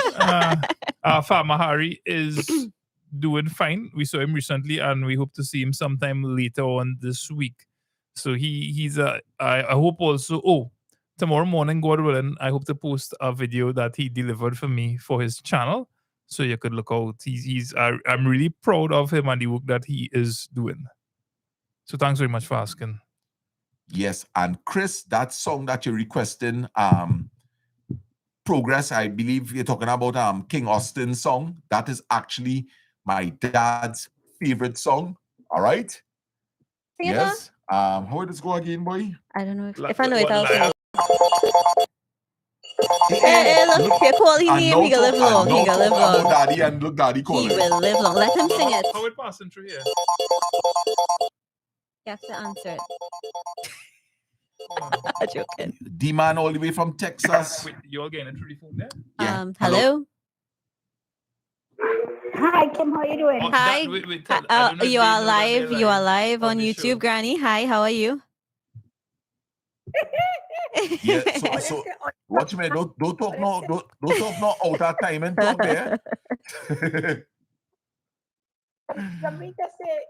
gosh. Farmer Harry is doing fine. We saw him recently, and we hope to see him sometime later on this week. So he's I hope also. Oh, tomorrow morning, God willing, I hope to post a video that he delivered for me for his channel, so you could look out. I'm really proud of him and the work that he is doing. So thanks very much for asking. Yes, and Chris, that song that you're requesting, Progress, I believe you're talking about King Austin's song. That is actually my dad's favorite song. All right. Sing it yes. How would this go again, boy? I don't know if I know it. I'll sing it. Hey, Hey, look, you're calling him. He gonna live long. He gonna live long. Daddy and look, Daddy calling. He will live long. Let him sing it. How it passing through here? You have to answer it. I'm joking. D-Man all the way from Texas. Wait, you all getting it through the phone there? Yeah. Hello. Hi, Kim. How you doing? Hi. You are live. You are live on YouTube, show. Granny. Hi. How are you? Yeah. So watch me. Don't talk no. Don't talk no out of time and talk there. Samita say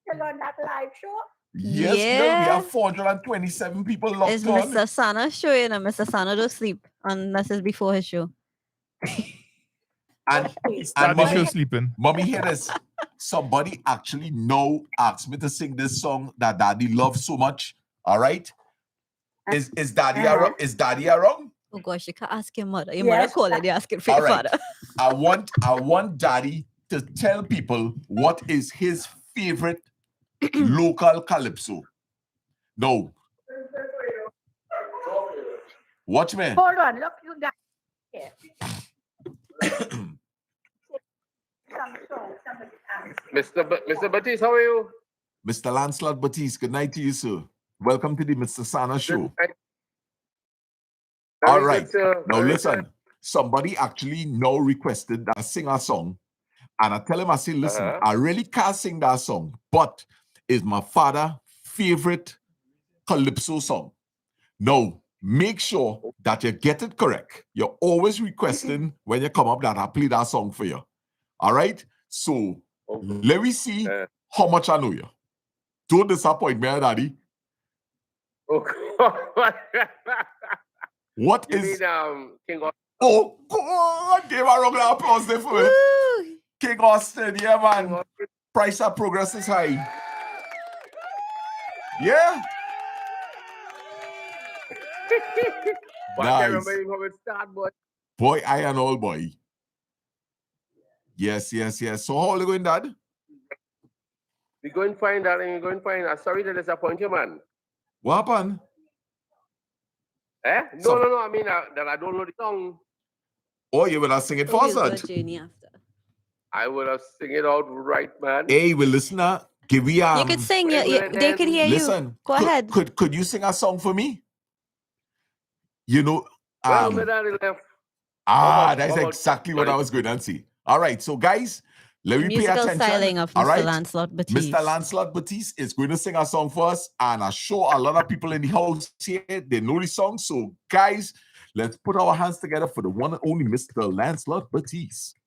still on that live show. Yes, Yeah. girl, we have 427 people locked It's on. Mr. Sana show, you know. Mr. Sana don't sleep unless it's before his show. And the show sleeping. Mommy, hear this. Somebody actually now asked me to sing this song that Daddy loves so much. All right. Is Daddy around? Is Daddy around? Oh gosh, you can't ask your mother. Your mother call it, you ask it for All your right. father. I want Daddy to tell people what is his favorite local calypso. No. Watch me. Hold on, look, you got here. Mr. Baptiste, how are you? Mr. Lancelot Baptiste, good night to you, sir. Welcome to the Mr. Sana show. All right. Now listen, somebody actually now requested that I sing a song. And I tell him, I say, listen, I really can't sing that song, but it's my father's favorite calypso song. Now, make sure that you get it correct. You're always requesting when you come up that I play that song for you. All right? So, let me see how much I know you. Don't disappoint me, Daddy. What you is... mean, King Austin? Oh, God! Give a round of applause there for me. King Austin, yeah, man. Price of progress is high. Yeah. But I can't remember how it started, but... Boy, I and all boy. Yes. So how are you going, Dad? We're going fine, darling. We're going fine. I'm sorry to disappoint you, man. What happened? No. I mean, that I don't know the song. Oh, you will have sing it for us, Dad? I will have sing it out right, man. Hey, well, listener, give me You could sing. They could hear listen, you. Go ahead. Could you sing a song for me? You know, Well, my daddy left. that's exactly what I was going to say. All right, so guys, Let The me pay musical attention. styling of All Mr. right? Lancelot Batiste. Mr. Lancelot Batiste is going to sing a song for us, and I'm sure a lot of people in the house here, they know the song. So, guys, let's put our hands together for the one and only Mr. Lancelot Batiste.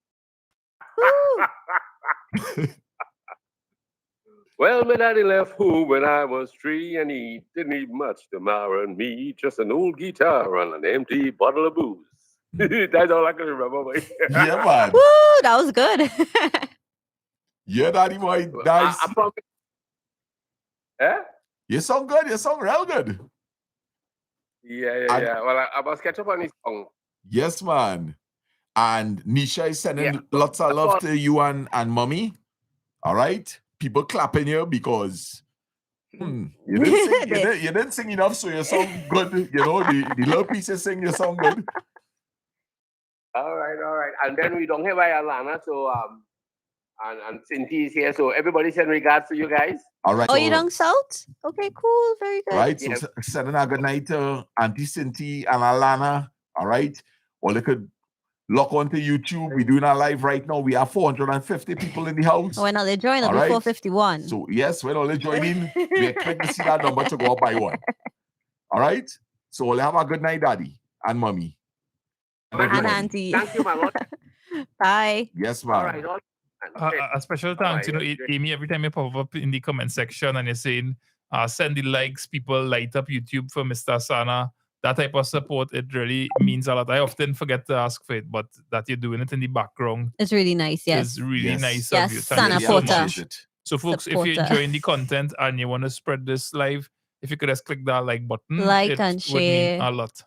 Well, my daddy left home when I was 3, and he didn't need much to marry me, just an old guitar and an empty bottle of booze. That's all I can remember. Yeah, man. Woo, that was good. Yeah, daddy boy, nice. I promise. Eh? You sound good. You sound real good. Yeah. Well, I must catch up on this song. Yes, man. And Nisha is sending lots of love to you and mommy. All right? People clapping you because you didn't sing enough, so you sound good. You know, the little pieces sing, you sound good. All right. And then we don't have Lasana, so and Cynthia is here, so everybody send regards to you guys. All right. Oh, you don't south? Okay, cool. Very good. Right. So sending a good night to Auntie Cynthia and Alana. All right. Or they could log on to YouTube. We're doing our live right now. We have 450 people in the house. When are they joining? All It'll be right. 451. So yes, when all they join in, we expect to see that number to go up by 1. All right. So we'll have a good night, Daddy and Mommy. And Auntie. Thank you, my lord. Bye. Yes, ma'am. All right. A special thanks, Amy, every time you pop up in the comment section and you're saying, send the likes, people light up YouTube for Mr. Sana, that type of support, it really means a lot. I often forget to ask for it, but that you're doing it in the background. It's really nice, yes. It's really nice Yes, of you. Thank you so Sana much. So, folks, if you're Supporter. enjoying the content and you want to spread this live, if you could just click that like button, Like it and would mean share. a lot.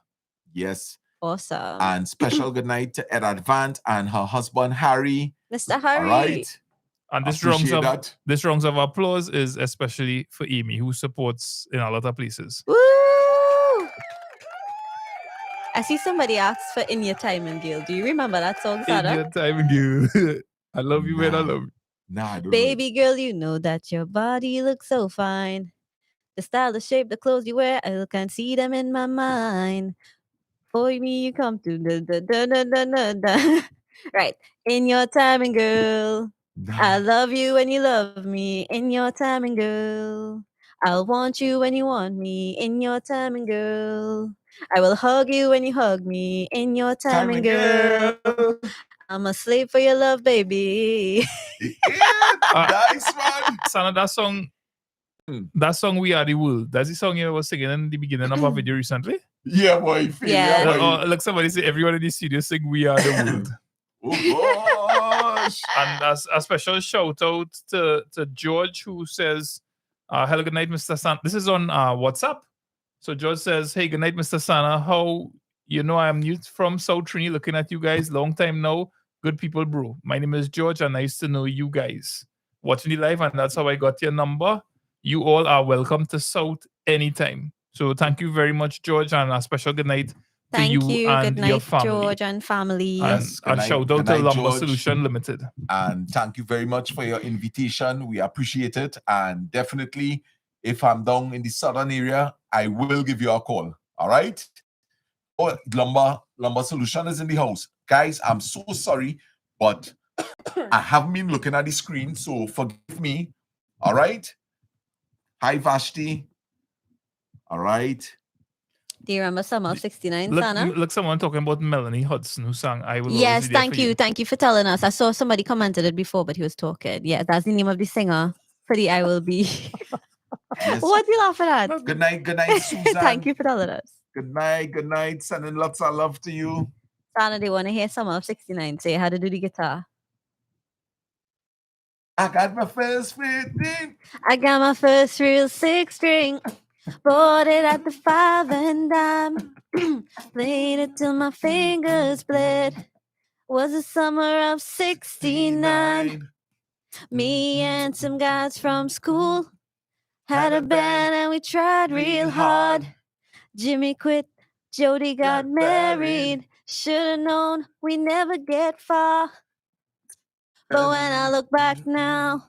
Yes. Awesome. And special good night to Ed Advant and her husband, Harry. Mr. Harry. All right. And Appreciate this rounds of applause is especially for Amy, who supports in a lot of places. Woo! I see somebody asked for In Your Time and Gale. Do you remember that song, Sada? In your time, you. I love you, man. I love you. Nah, I don't Baby girl, you know that your body looks so fine. The style, the shape, the clothes you wear, I can see them in my mind. For me, you come to the. Right. In your timing, girl. I love you when you love me. In your timing, girl. I'll want you when you want me. In your timing, girl. I will hug you when you hug me. In your timing, girl. I'm a slave for your love, baby. Nice, man. Sana, that song We Are the World. That's the song you were singing in the beginning of our video recently? Yeah, boy. Yeah. Look, somebody say everyone in the studio sing We Are the World. Oh, gosh. And a special shout out to George, who says, hello, good night, Mr. Sana. This is on WhatsApp. So George says, hey, good night, Mr. Sana. How, I am new from South Trinidad, looking at you guys. Long time now. Good people, bro. My name is George, and I used to know you guys. Watching the live, and that's how I got your number. You all are welcome to South anytime. So thank you very much, George, and a special good night to Thank you. and Good your night, family. George and family. And Good night- shout out good to night, Lumber George. Solution Limited. And thank you very much for your invitation. We appreciate it. And definitely, if I'm down in the southern area, I will give you a call. All right? Oh, Lumber Solution is in the house. Guys, I'm so sorry, but I haven't been looking at the screen, so forgive me. All right? Hi, Vashti. All right. Do you remember Summer of 69, Look, Sana? look, someone talking about Melanie Hudson who sang I Will Yes, Always Be There thank For you. Thank you for telling us. I saw somebody commented it before, but he was talking. Yeah, that's the name of the singer for the I Will Be. Yes. What you laughing at? Good night, Susan. Thank you for telling us. Good night. Sending lots of love to you. Sana, they want to hear Summer of 69. Say how to do the guitar. I got my first 15. I got my first real 6-string. Bought it at the 5 and dime. Played it till my fingers bled. Was the summer of 69. Me and some guys from school had a band and we tried real hard. Jimmy quit, Jody got married. Should've known we never get far. But when I look back now,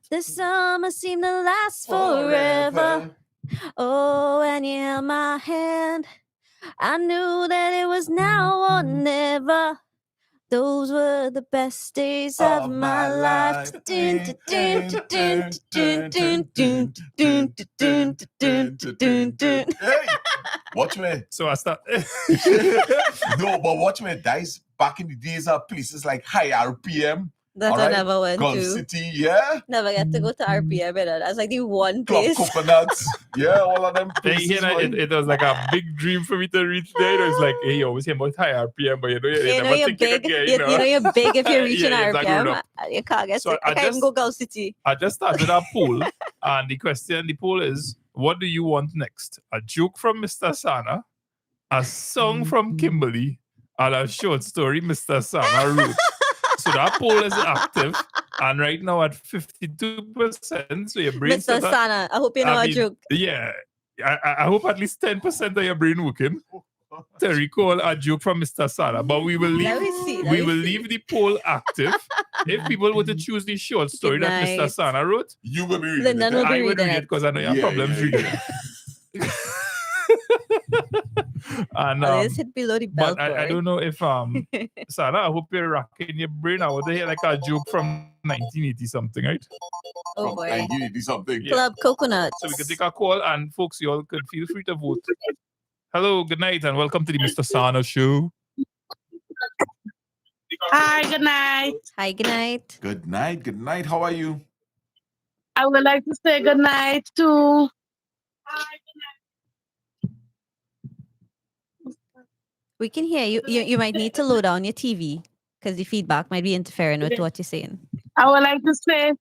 the summer seemed to last forever. Oh, and you held my hand. I knew that it was now or never. Those were the best days of my life. Hey, watch me. So I start. No, but watch me, guys. Back in the days of places like high RPM. That all I right? never went Gulf to. City, yeah. Never get to go to RPM. That's like the one Club place. Coconuts, yeah, all of them Hey, places. it was like a big dream for me to reach there. It was like, hey, you always hear about high RPM, but you You know never you're think big. you You can get, know you're big if you're reaching Yeah, it's grown RPM. up. You can't get So sick. I can't even go Gulf City. I just started a poll, and the poll is, what do you want next? A joke from Mr. Sana, a song from Kimberly, and a short story Mr. Sana wrote. So that poll is active, and right now at 52%. So your brain Mr. Sana, I hope you know a joke. Yeah, I hope at least 10% of your brain working to recall a joke from Mr. Sana. But we will leave. Leave the poll active. If people were to choose the short story that Mr. Sana wrote, you will be reading Lyndon will be I would reading read it because I know you have problems reading it. And Let's hit below the belt. but I don't know if Sana, I hope you're racking your brain. I want to hear like a joke from 1980 something, right? Oh boy. 1980 something. Club Coconuts. So we can take a call, and folks, you all could feel free to vote. Hello, good night, and welcome to the Mr. Sana show. Hi, good night. Hi, good night. Good night, good night. How are you? I would like to say good night to. We can hear you. You might need to load down your TV because the feedback might be interfering with what you're saying. I would like to say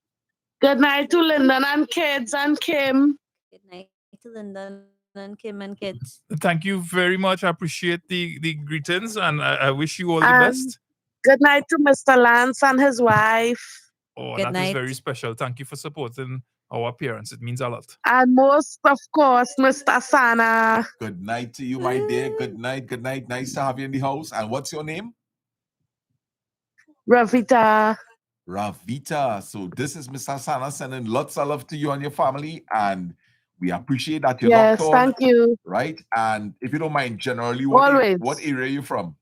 good night to Lyndon and kids and Kim. Good night to Lyndon and Kim and kids. Thank you very much. I appreciate the greetings, and I wish you all the best. Good night to Mr. Lance and his wife. Oh, Good that is night. very special. Thank you for supporting our appearance. It means a lot. And most, of course, Mr. Sana. Good night to you, my dear. Good night, good night. Nice to have you in the house. And what's your name? Ravita. Ravita. So this is Mr. Sana sending lots of love to you and your family. And we appreciate that you're Yes, locked on, thank you. right? And if you don't mind, generally, Always. what area are you from?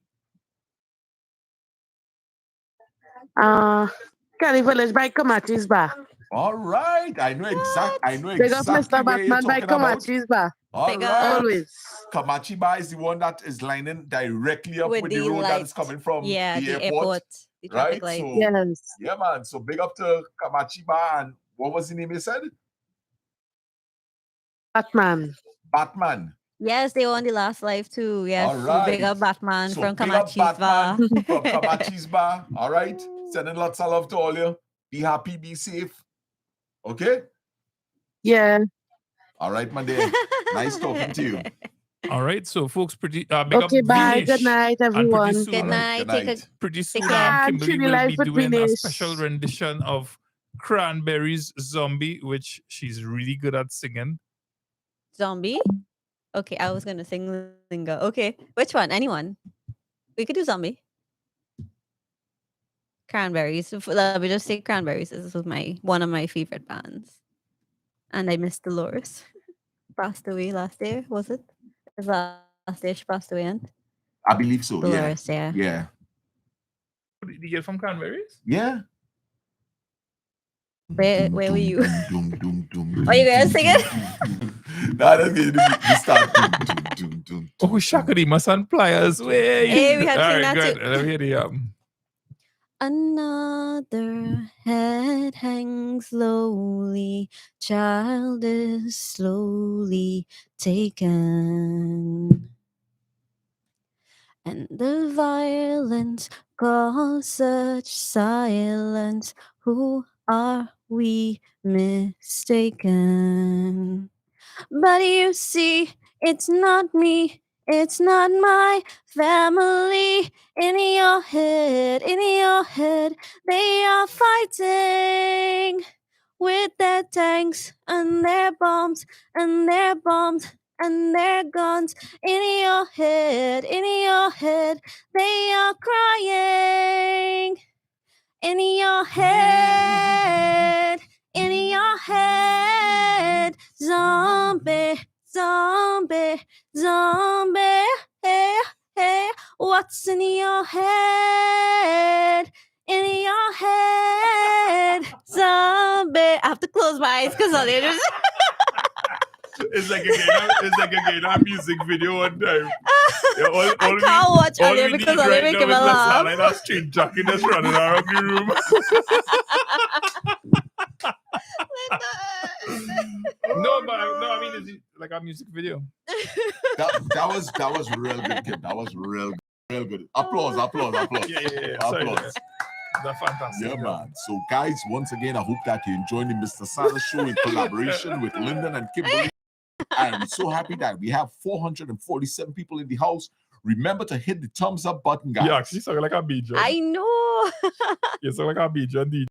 Kelly Village by Kamachi's Bar. All right. I know exactly. Big up Mr. where you're Batman by talking about. Kamachi's Bar. All right. Always. Kamachi Bar is the one that is lining directly up with the road that is coming from the airport. The right? traffic light. So, Yes. yeah, man. So big up to Kamachi Bar. And what was the name you said? Batman. Batman. Yes, they were on the last live too. Yes. All right. Big up Batman So from big up Kamachi's Bar. Batman from Kamachi's Bar. All right. Sending lots of love to all you. Be happy, be safe. Okay? Yeah. All right, my dear. Nice talking to you. All right, so folks, big Okay, up bye. Vinesh. Good night, And pretty everyone. soon- Good night. Pretty soon, care. Kimberly Chilly will life be with doing a Vinesh. special rendition of Cranberries Zombie, which she's really good at singing. Zombie? Okay, I was gonna sing Lingo. Okay. Which one? Anyone? We could do Zombie. Cranberries. Let me just say Cranberries. This was one of my favorite bands. And I miss Dolores. Passed away last year, was it? It was last year she passed away, and I believe so. Dolores, Yeah. Yeah. Did you get from Cranberries? Yeah. Where were you? Doom, doom, doom, Are you gonna sing it? Nah, that's good. We start. Oh, Shakari, Masan Pliers. Way. Hey, we had All sing right, that good. too. Let me hear the Another head hangs slowly, child is slowly taken. And the violence caused such silence. Who are we mistaken? But you see, it's not me, it's not my family. In your head, they are fighting with their tanks and their bombs and their bombs and their guns. In your head, they are crying. In your head, zombie, zombie, zombie. Hey, hey, What's in your head? In your head, zombie. I have to close my eyes because all they just. It's like a music video one time. Yeah, I can't watch all Ollie we because need Ollie right make now him is laugh. Lasana and that straight jacket just running around the room. No, I mean it's like a music video. That was real good, Kim. That was real good. Applause. Yeah. Sorry, Applause. That's fantastic. Yeah, man. So, guys, once again, I hope that you enjoyed the Mr. Sana show in collaboration with Lyndon and Kimberly. And I'm so happy that we have 447 people in the house. Remember to hit the thumbs up button, guys. You actually sound like a BJ. I know. You sound like a BJ DJ.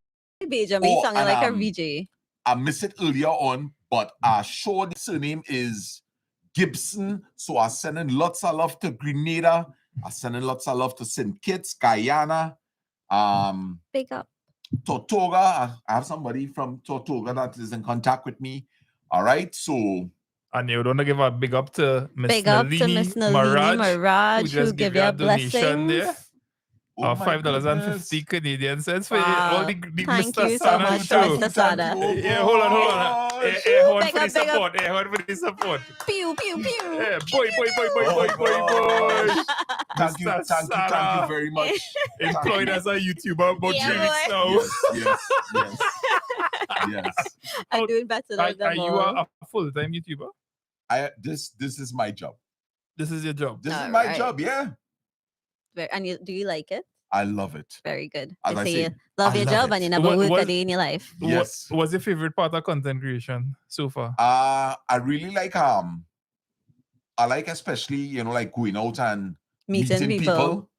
BJ, me sounding like a VJ. I missed it earlier on, but I'm sure the surname is Gibson. So I'm sending lots of love to Grenada. I'm sending lots of love to St. Kitts, Guyana. Big up. Tortuga. I have somebody from Tortuga that is in contact with me. All right. So. And you don't give a big up to Miss Big up to Miss Nalini Maraj, who give you a donation there. Of $5.50 Canadian cents for all the Thank Mr. you so Sana much, too. Mr. Sana. Yeah, hold on. Air horn for the support. Air horn for the support. Pew, pew, pew. Yeah, boy. Thank you very much. Employed as a YouTuber about 3 weeks now. Yes. I'm doing better than them Are you all. a full-time YouTuber? This is my job. This is your job? This is my job, yeah. And do you like it? I love it. Very good. As They I say say, you love your job and you never work a day in your life. Yes. What's your favorite part of content creation so far? I really like I like especially like going out and Meeting people.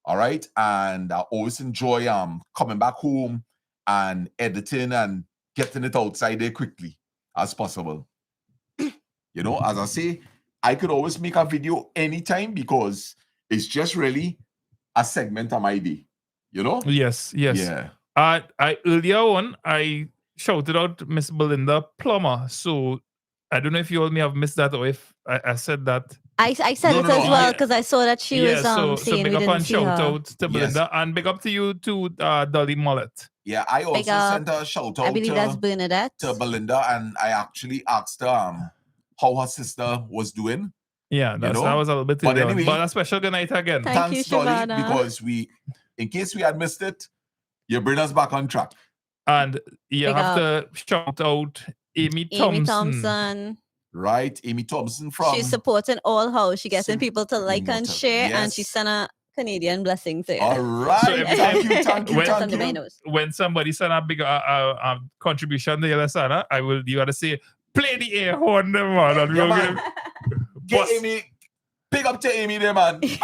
All right. And I always enjoy coming back home and editing and getting it outside there quickly as possible. As I say, I could always make a video anytime because it's just really a segment of my day. Yes. Yeah. I earlier on I shouted out Miss Belinda Plummer. So I don't know if you all may have missed that or if I said that. I said it as well because I saw that she was so saying big we up didn't and see shout her. out to Belinda and big up to you too, Dolly Mullet. Yeah, I also Big up. sent a shout out I believe that's Bernadette. to Belinda, and I actually asked her how her sister was doing. Yeah, that was a little bit But early on. anyway, But a special good night again. Thank you, Dolly, Shavana. because in case we had missed it, you bring us back on track. And you Big have up. to shout out Amy Amy Thompson. Thompson. Right, Amy Thompson from She's supporting all how she getting people to like and share, and she Yes. sent a Canadian blessing to you. All right. So every time- Thank you. when- It's under my nose. When somebody send a big contribution to Lasana, you gotta say, play the air horn, them, man. And Yeah, we'll man. Get Bust. Amy. Big up to Amy there, man. Yeah,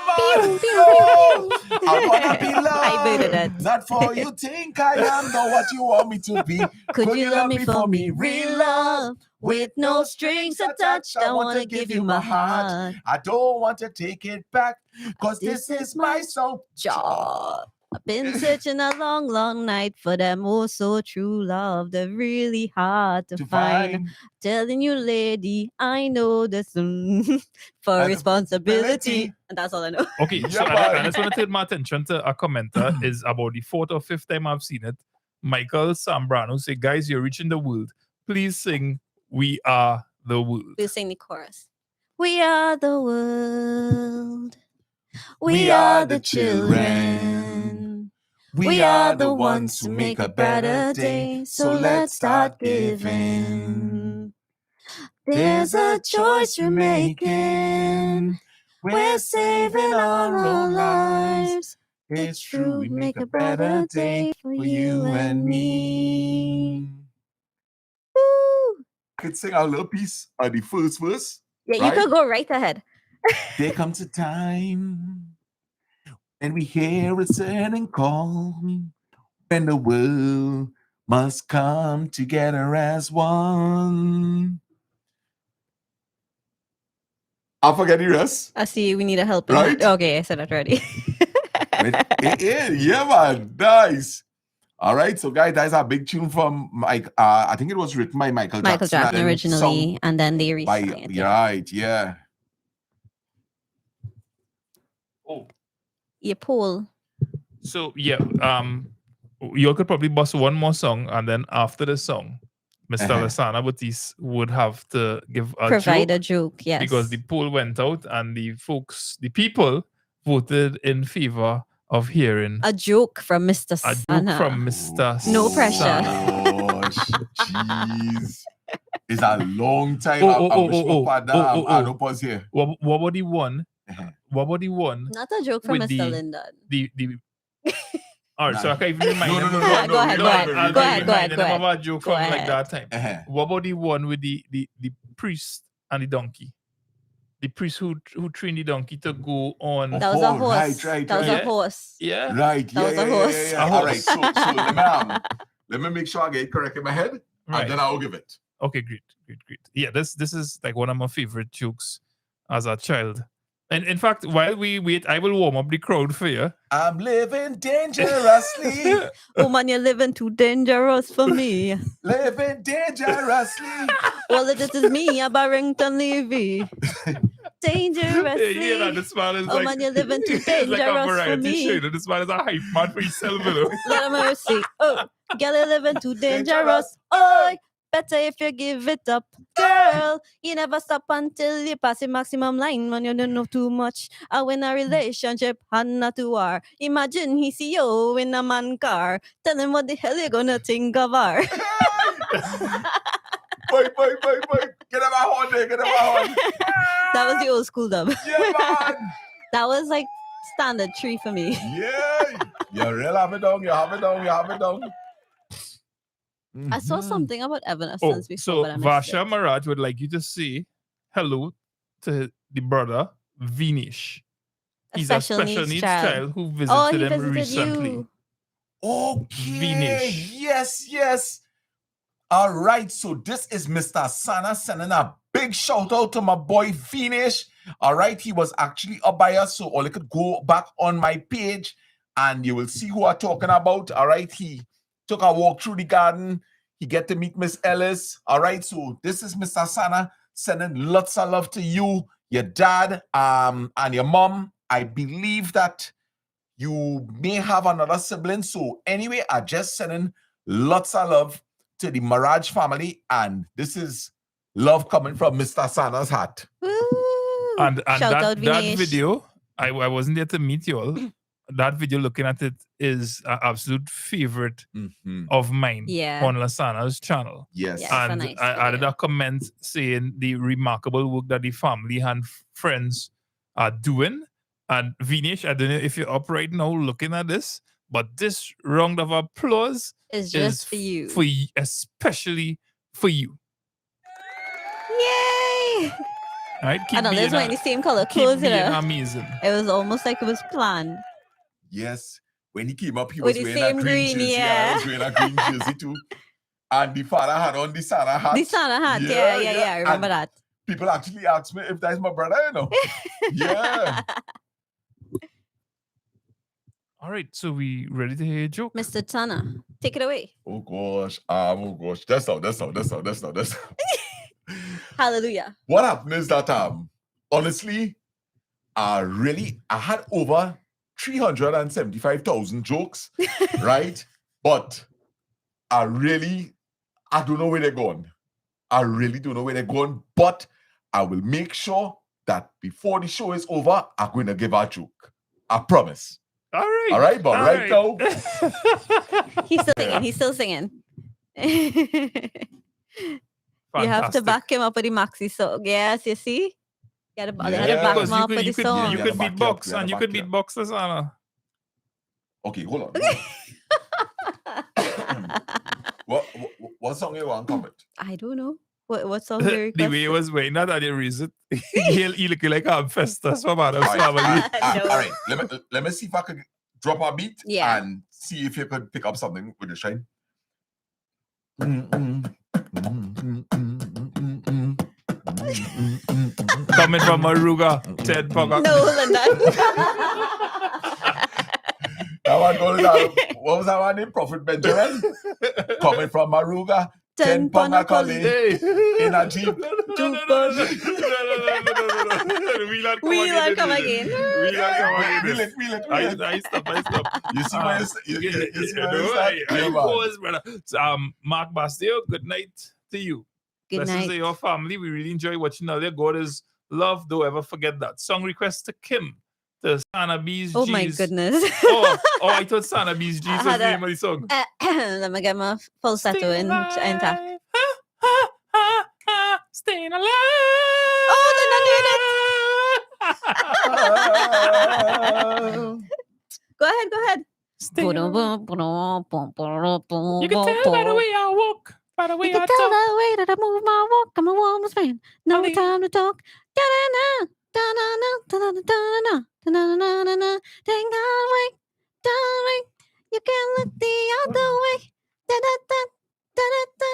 man. Pew, Oh, I wanna be I booted loved. it. Not for you think I am, not what you want me to be. Could you love me for me? Real love with no strings attached. I want to give you my heart. I don't want to take it back, cause this is my soul. Job. I've been searching a long, long night for that oh so true love. They're really hard to find. Telling you, lady, I know the for responsibility. And that's all I know. Okay, so I just want to take my attention to a commenter is about the 4th or 5th time I've seen it. Michael Sambrano say, guys, you're reaching the world. Please sing We Are the World. We'll sing the chorus. We are the world. We are the children. We are the ones who make a better day. So let's start giving. There's a choice we're making. We're saving our lives. It's true, we make a better day for you and me. Woo! Could sing a little piece of the first verse. Yeah, right? you could go right ahead. There comes a time when we hear a certain call, when the world must come together as one. I forget the rest. I see we need a help. Right? Okay, I said that already. Yeah, man. Nice. All right. So, guys, that's a big tune from Mike. I think it was written by Michael Jackson and originally, sung and then they by, resigned. right, yeah. Oh. Your poll. So yeah, you could probably bust one more song, and then after the song, Mr. Lasana Baptiste would have to give a Provide joke, a joke, yes. because the poll went out and the people voted in favor of hearing a joke from Mr. a Sana. joke from Mr. No pressure. Gosh, jeez. It's a long time. I wish my father I don't pause here. What about the one? What about the one? Not a joke from with Mr. Lyndon. The all right, so I can't even remind No, him. no, no, no, Go ahead, no, go ahead, no, go ahead, go ahead, Remind go him ahead. of a joke Go from like ahead. that time. What about the one with the priest and the donkey? The priest who trained the donkey to go on. That was a horse. Right, That was a horse. Yeah. Right. That was a horse. Yeah. All right. So let me make sure I get it correct in my head, and then I'll give it. Okay, great. Yeah, this is like one of my favorite jokes as a child. And in fact, while we wait, I will warm up the crowd for you. I'm living dangerously. Oh man, you're living too dangerous for me. Living dangerously. Well, this is me, a Barrington Levy. Dangerously. Yeah, this man is Oh like, man, you're living too it's like a dangerous for variety me. show. You know, this man is a hype man for himself. You know? Lord have mercy. Oh, girl, you're living too dangerous. Oh, better if you give it up. Girl, you never stop until you pass the maximum line when you don't know too much. I win a relationship and not to war. Imagine he see you in a man car. Tell him what the hell you gonna think of her. Boy. Get him a horn there. Get him a horn. That was the old school dub. Yeah, man. That was like standard 3 for me. Yeah. You real have it down. You have it down. I saw something about Evanescence Oh, before, so but I missed Vasha it. Maraj would like you to say hello to the brother Vinish. He's a special needs child who visited Oh, he him visited recently. you. Okay. Vinish. Yes. All right. So this is Mr. Sana sending a big shout out to my boy Vinish. All right. He was actually a buyer, so all you could go back on my page and you will see who I'm talking about. All right. He took a walk through the garden. He get to meet Miss Ellis. All right. So this is Mr. Sana sending lots of love to you, your dad, and your mom. I believe that you may have another sibling. So anyway, I just sending lots of love to the Maraj family. And this is love coming from Mr. Sana's heart. And Shout out that Vinesh. video, I wasn't there to meet you all. That video, looking at it, is an absolute favorite of mine Yeah. on Lasana's channel. Yes. Yeah, it's a And nice I added a comment saying the remarkable work that the family and friends are doing. And Vinesh, I don't know if you're up right now looking at this, but this round of applause It's just for you. Especially for you. Yay! All right, I know being there's wearing the same color keep clothes. being You know? amazing. It was almost like it was planned. Yes. When he came up, he With was the wearing a same green green, jersey. yeah. I was wearing a green jersey too. And the father had on the Sana hat. The Sana hat, yeah. I remember And that. People actually asked me if that's my brother, you know. Yeah. All right, so we ready to hear a joke? Mr. Tana, take it away. Oh gosh. That's not. Hallelujah. What happened is that honestly, I had over 375,000 jokes, right? But I don't know where they're going. I really don't know where they're going, but I will make sure that before the show is over, I'm going to give a joke. I promise. All right. All right, but right now. He's still singing. You have to back him up with the maxi song. Yes, you see? They had to back him up with the song. You could beatbox and you could beatbox Lasana. Okay, hold on. What song you want to comment? I don't know. What song do you The request? way he was wearing that, I didn't reason. He looking like a Festus from Adam's family. All right. Let me see if I could drop a beat Yeah. and see if you could pick up something with the shine. Coming from Aruga, Ted Pogga. No, London. That one going down. What was that one name? Prophet Benjamin. Coming from Maruga. 10 Pangakali in a Jeep. No. We not come again. We not come again. Wheel it. I stop. You see where you see where you I start? pause, brother. So, Mark Bastille, good night to you. Good Blessings night. to your family. We really enjoy watching all there. God is love. Don't ever forget that. Song request to Kim. To Sana B's G's. Oh my goodness. oh, I thought Sana B's G's was the name of the song. Let me get my falsetto in intact. Staying alive. Oh, they're not doing it. Go ahead. You can tell by the way I walk, by the way You can I tell talk. by the way that I move my walk. I'm a woman's man. No time to talk. Da-da-na, da-da-na, da-da-da-da-da, da-da-da-da-da. Dang on, wait, darling. You can look the other way. Da-da-da, da-da-da,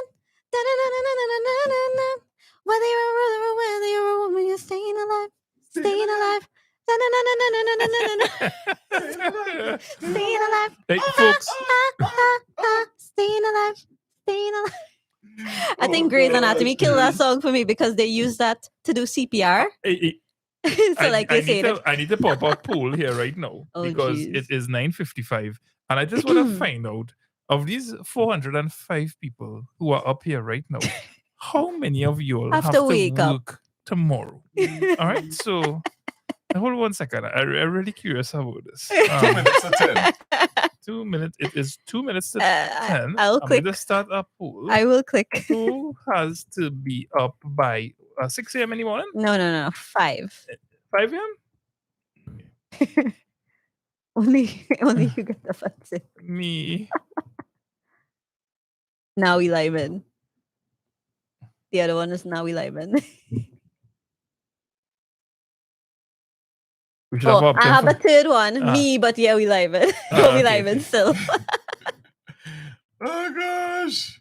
da-da-da-da-da-da-da-da. Whether you're a brother or whether you're a woman, you're staying alive. Staying alive. Da-da-da-da-da-da-da-da-da. Staying alive. Hey, folks. Staying alive. Staying alive. I think Grey's Anatomy killed that song for me because they use that to do CPR. So like you say that. I need to pop up poll here right now Oh, because jeez. it is 9:55, and I just want to find out of these 405 people who are up here right now, how many of you all Have have to to wake up. work tomorrow? All right, so hold 1 second. I'm really curious about this. 2 minutes to 10. 2 minutes. It is 2 minutes to 10. I'll I'm click. going to start a poll. I will click. Who has to be up by 6 a.m. in the morning? No. 5. 5 a.m. Only you get the fancy. Me. Now we live in. The other one is now we live in. We should have Oh, up I there have for- a third one. Ah. Me, but yeah, we live in. Ah, we okay, live in still. Oh gosh.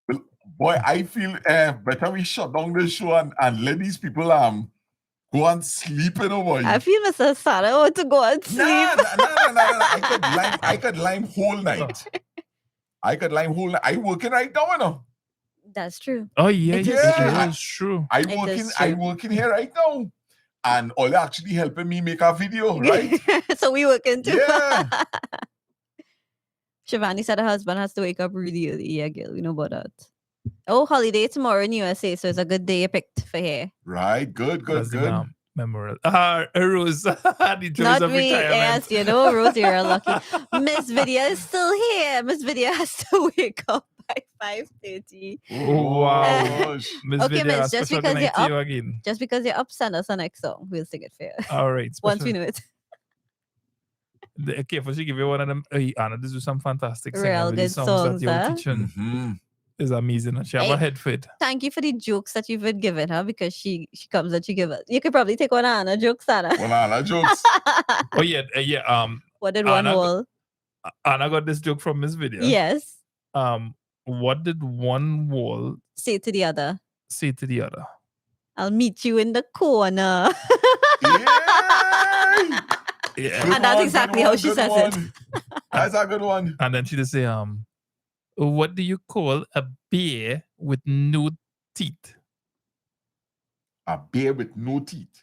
Well, boy, I feel better we shut down the show and let these people go and sleep, you know, boy. I feel Mr. Sada want to go and sleep. No. I could lime whole night. I working right now, you know. That's true. Oh yeah, It yeah, is true. it is true. I It working is I true. working here right now. And Ola actually helping me make a video, right? So we working too. Yeah. Shivani said her husband has to wake up really early. Yeah, girl, we know about that. Oh, holiday tomorrow in USA, so it's a good day you picked for here. Right, good. Memorable. Rose, the joys Not of me. retirement. Yes, you know, Rose, you're lucky. Miss Vidya is still here. Miss Vidya has to wake up by 5:30. Oh, wow. Miss Okay, Vidya, Miss, just special because good you're night to up, you again. just because you're up, send us a next song. We'll sing it for you. All right. Once we special- know it. Okay, first you give you one of them. Hey, Anna, this is some fantastic singing Real with these good songs songs, that you're huh? teaching. Mm-hmm. Is amazing. And she have Hey. a head for it. Thank you for the jokes that you've been giving her because she comes and she give us. You could probably take one of Anna jokes, Anna. Banana jokes. Oh yeah, yeah. What did one Anna, wall? Anna got this joke from Miss Vidya. Yes. What did one wall Say to the other. say to the other? I'll meet you in the corner. Yeah. And that's exactly how she says it. That's a good one. And then she just say, what do you call a bear with no teeth? A bear with no teeth.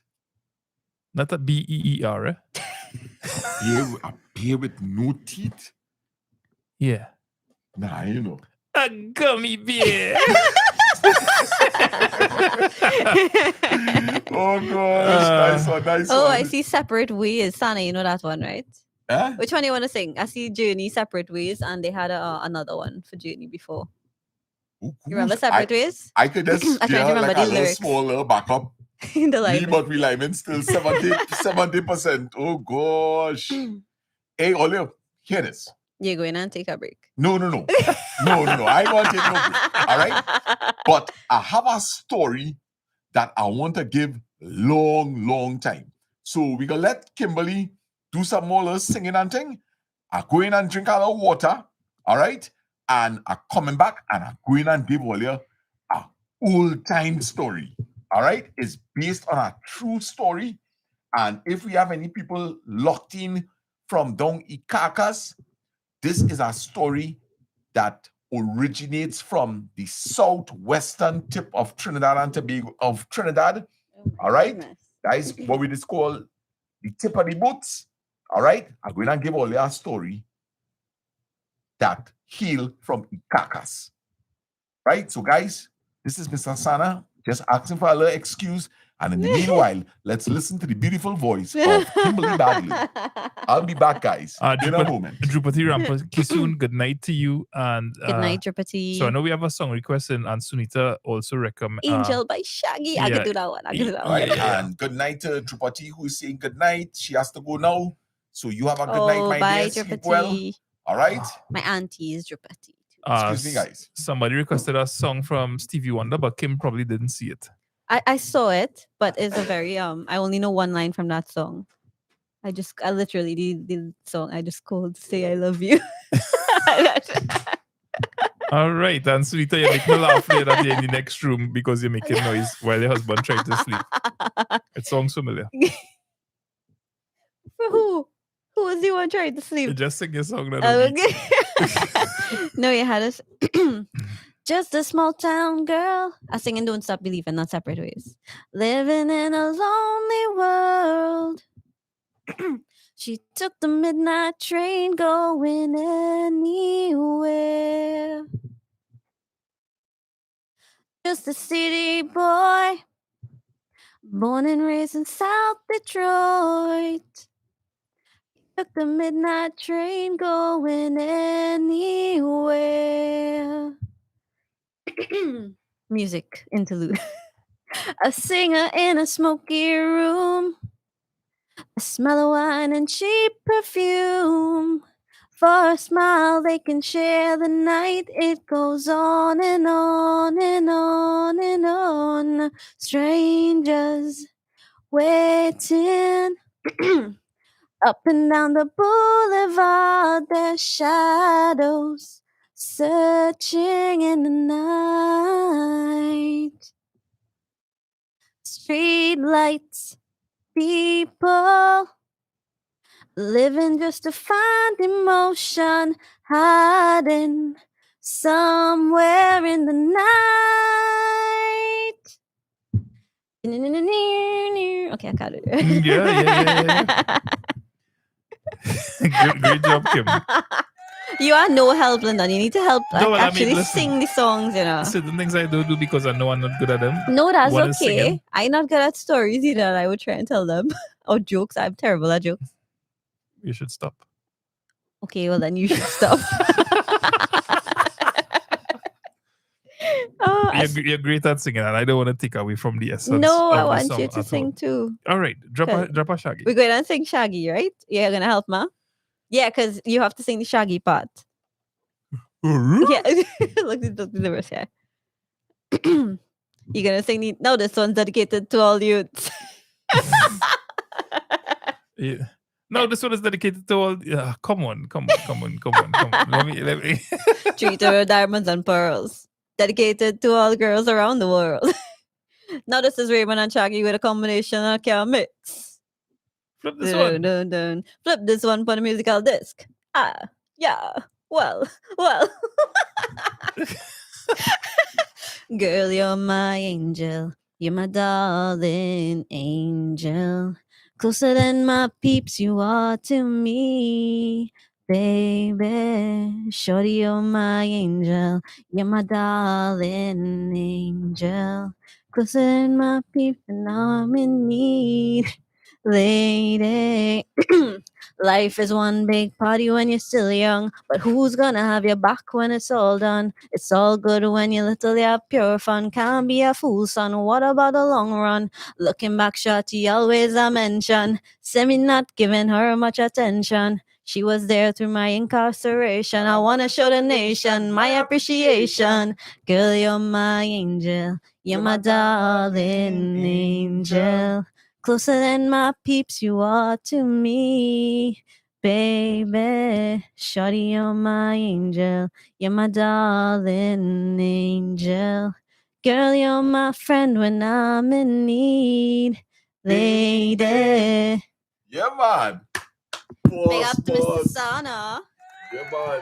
Not a B-E-E-R, eh? A bear with no teeth? Yeah. Nah, you know. A gummy bear. Oh gosh, nice Oh, one. I see Separate Ways. Sana, you know that one, right? Huh? Which one do you want to sing? I see Journey, Separate Ways, and they had another one for Journey before. You remember Separate Ways? I could just I can't hear remember like the a little lyrics. small little backup. In the Me, library. but we linemen still 70%. Oh gosh. Hey, Olio, hear this. You're going and take a break. No. No. I want to take no break. All right. But I have a story that I want to give long time. So we gonna let Kimberly do some more little singing and thing. I go in and drink a little water. All right. And I coming back and I go in and give Olio a old time story. All right. It's based on a true story. And if we have any people locked in from down Ikakas, this is a story that originates from the southwestern tip of Trinidad and Tobago, all right? Guys, what we just call the tip of the boots, all right? I'm going to give all you a story that hail from Icacas, right? So guys, this is Mr. Lasana, just asking for a little excuse. And in the meanwhile, let's listen to the beautiful voice of Kimberly Bagley. I'll be back, guys, in a moment. Drupati Rampa Kisun, good night to you. And Good night, Drupati. So I know we have a song request, and Sunita also recommend Angel by Shaggy. I can do that one. All right, and good night to Drupati, who is saying good night. She has to go now. So you have a good night, my bye, dear. Sleep well. All right. My auntie is Drupati. Excuse me, guys. Somebody requested a song from Stevie Wonder, but Kim probably didn't see it. I saw it, but it's a very I only know one line from that song. I literally the song I just called Say I Love You. All right, and Sunita, you make me laugh later that you're in the next room because you're making noise while your husband tries to sleep. It sounds familiar. For who? Who was the one trying to sleep? You just sing your song. Okay. No, you had us. Just a small town girl. I sing and Don't Stop Believing, not Separate Ways. Living in a lonely world. She took the midnight train going anywhere. Just a city boy, born and raised in South Detroit. Took the midnight train going anywhere. Music interlude. A singer in a smoky room. A smell of wine and cheap perfume. For a smile they can share the night. It goes on and on and on and on. Strangers waiting. Up and down the boulevard, their shadows searching in the night. Street lights, people living just to find emotion, hiding somewhere in the night. Okay, I got it. Yeah. Great job, Kim. You are no help, Lyndon. You need to help No, actually listen, sing the songs, you know. certain things I don't do because I know I'm not good at them. No, that's One is okay. singing. I'm not good at stories either. I would try and tell them. Or jokes. I'm terrible at jokes. You should stop. Okay, well then you should stop. You're great at singing, and I don't want to take away from the essence. No, of I the want song you to at sing all. too. All right, drop a Okay. Shaggy. We're going to sing Shaggy, right? You're going to help, ma? Yeah, because you have to sing the Shaggy part. Yeah. look at the verse here. You're going to sing the... No, this one's dedicated to all youths. Yeah. No, this one is dedicated to all. Yeah, come on. Let me. Treat her with diamonds and pearls. Dedicated to all girls around the world. Now this is Raymond and Shaggy with a combination I can't mix. Flip this one. Dun. Flip this one for the musical disc. Ah, yeah. Well. Girl, you're my angel. You're my darling angel. Closer than my peeps you are to me. Baby, shorty, you're my angel. You're my darling angel. Closer than my peeps and I'm in need. Lady, life is one big party when you're still young, but who's gonna have your back when it's all done? It's all good when you're little, you have pure fun. Can't be a fool, son. What about the long run? Looking back, shorty, always a mention. Semi not giving her much attention. She was there through my incarceration. I wanna show the nation my appreciation. Girl, you're my angel. You're my darling angel. Closer than my peeps you are to me. Baby, shawty, you're my angel. You're my darling angel. Girl, you're my friend when I'm in need. Lady. Yeah, man. Big up to Mr. Sana. Yeah, man.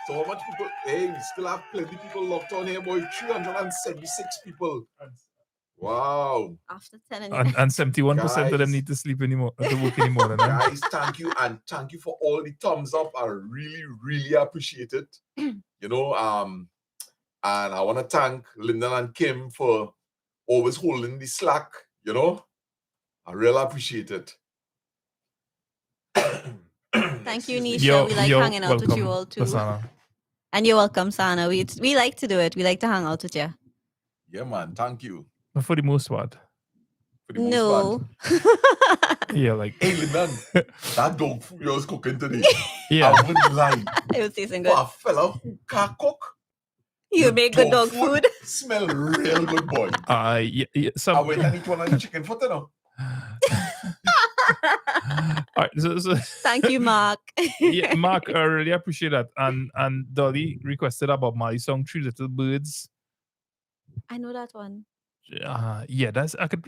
So how much people? Hey, we still have plenty people locked on here, boy. 376 people. Wow. After 10 And 71% of them need to sleep anymore, to work anymore. Guys, thank you, and thank you for all the thumbs up. I really, really appreciate it. You know, and I want to thank Lyndon and Kim for always holding the slack. You know, I really appreciate it. Thank you, Nisha. We like hanging out with you all too. Lasana. And you're welcome, Sana. We like to do it. We like to hang out with you. Yeah, man. Thank you. But for the most part. No. Yeah, like. Hey, Lyndon, that dog food you was cooking today. Yeah. I wouldn't lie. It was tasting good. For a fella who can't cook, you make good dog food. Smell real good, boy. Yeah, I went and eat one of the chicken foot, you know. All right, so thank you, Mark. Yeah, Mark, I really appreciate that. And Dolly requested a Bob Marley song, Three Little Birds. I know that one. Yeah, that's I could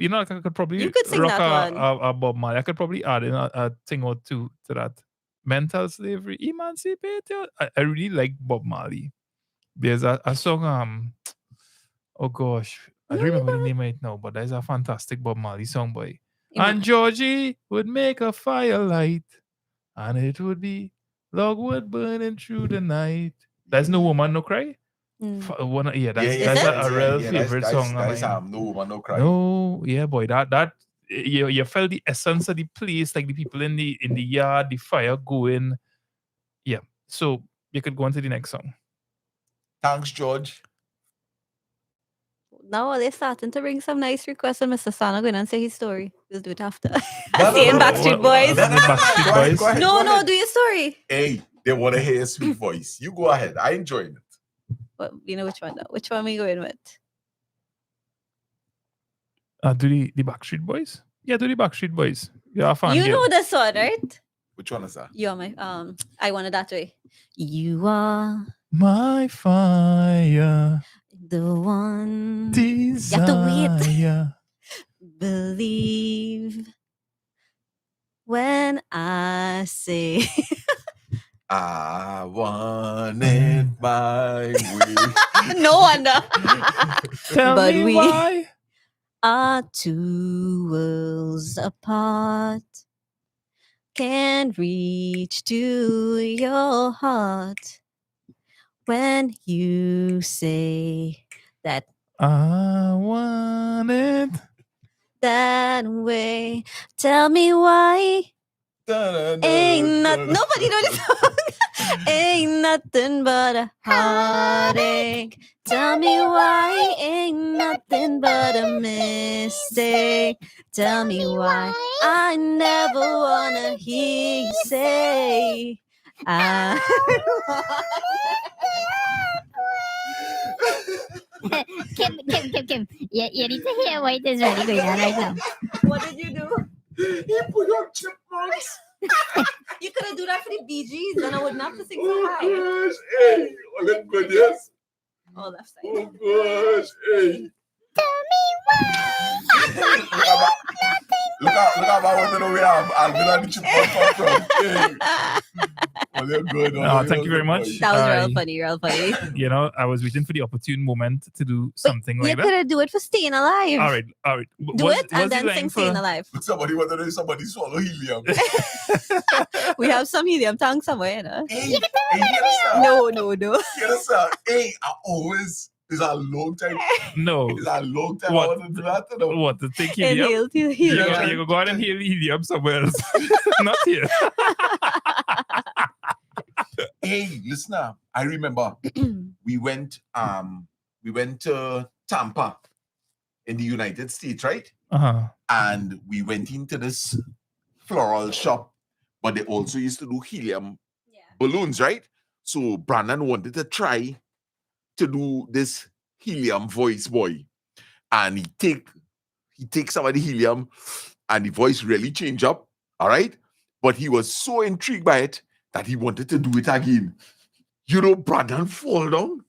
probably you could sing rock that a Bob Marley. I could probably add in a thing or two to that. Mental slavery, emancipate. I really like Bob Marley. There's a song. Oh gosh, I don't remember the name right now, but there's a fantastic Bob Marley song, boy. And Georgie would make a firelight, and it would be logwood burning through the night. There's No Woman, No Cry. That's a real favorite song. No Woman, No Cry. No, yeah, boy, that you felt the essence of the place, like the people in the yard, the fire going. Yeah, so you could go on to the next song. Thanks, George. Now they're starting to bring some nice requests, and Mr. Sana going and say his story. We'll do it after. Saying Backstreet Boys. No, do your story. Hey, they want to hear your sweet voice. You go ahead. I enjoyed it. Well, you know which one though? Which one are we going with? Do the Backstreet Boys? Yeah, do the Backstreet Boys. You're a fan. You know this one, right? Which one is that? You're my I Want It That Way. You are my fire. The one desire. You have to wait. Believe when I say I want it my way. No wonder. Tell but me we why. are two worlds apart. Can't reach to your heart. When you say that I want it that way, tell me why. Ain't not nobody knows this song. Ain't nothing but a heartache. Tell me why. Ain't nothing but a mistake. Tell me why. I never wanna hear you say Kim. You need to hear what is really going on right now. What did you do? He put on chipmunks. You could have do that for the Bee Gees, then I wouldn't have to sing so high. Oh gosh, hey, oh that goodness. Oh, left side. Oh gosh, hey. Tell me why. Look at what we have. I'm gonna be chipmunk from. Hey. Oh, they're good. No, thank you very much. That was real funny. You know, I was waiting for the opportune moment to do something You like that. could have do it for Staying Alive. All right. Do it and then sing Staying Alive. Somebody wanted to somebody swallow helium. We have some helium tank somewhere, you know. Hey, No. Yes, sir. Hey, I always. It's a long time. No. It's a long time. What? I want to do that. You know? What, to take helium? Inhale. You go out and heal helium somewhere else. Not here. Hey, listen now. I remember we went to Tampa in the United States, right? Uh-huh. And we went into this floral shop, but they also used to do helium balloons, right? So Brandon wanted to try to do this helium voice, boy. And he take some of the helium and the voice really changed up, all right? But he was so intrigued by it that he wanted to do it again. You know, Brandon fall down.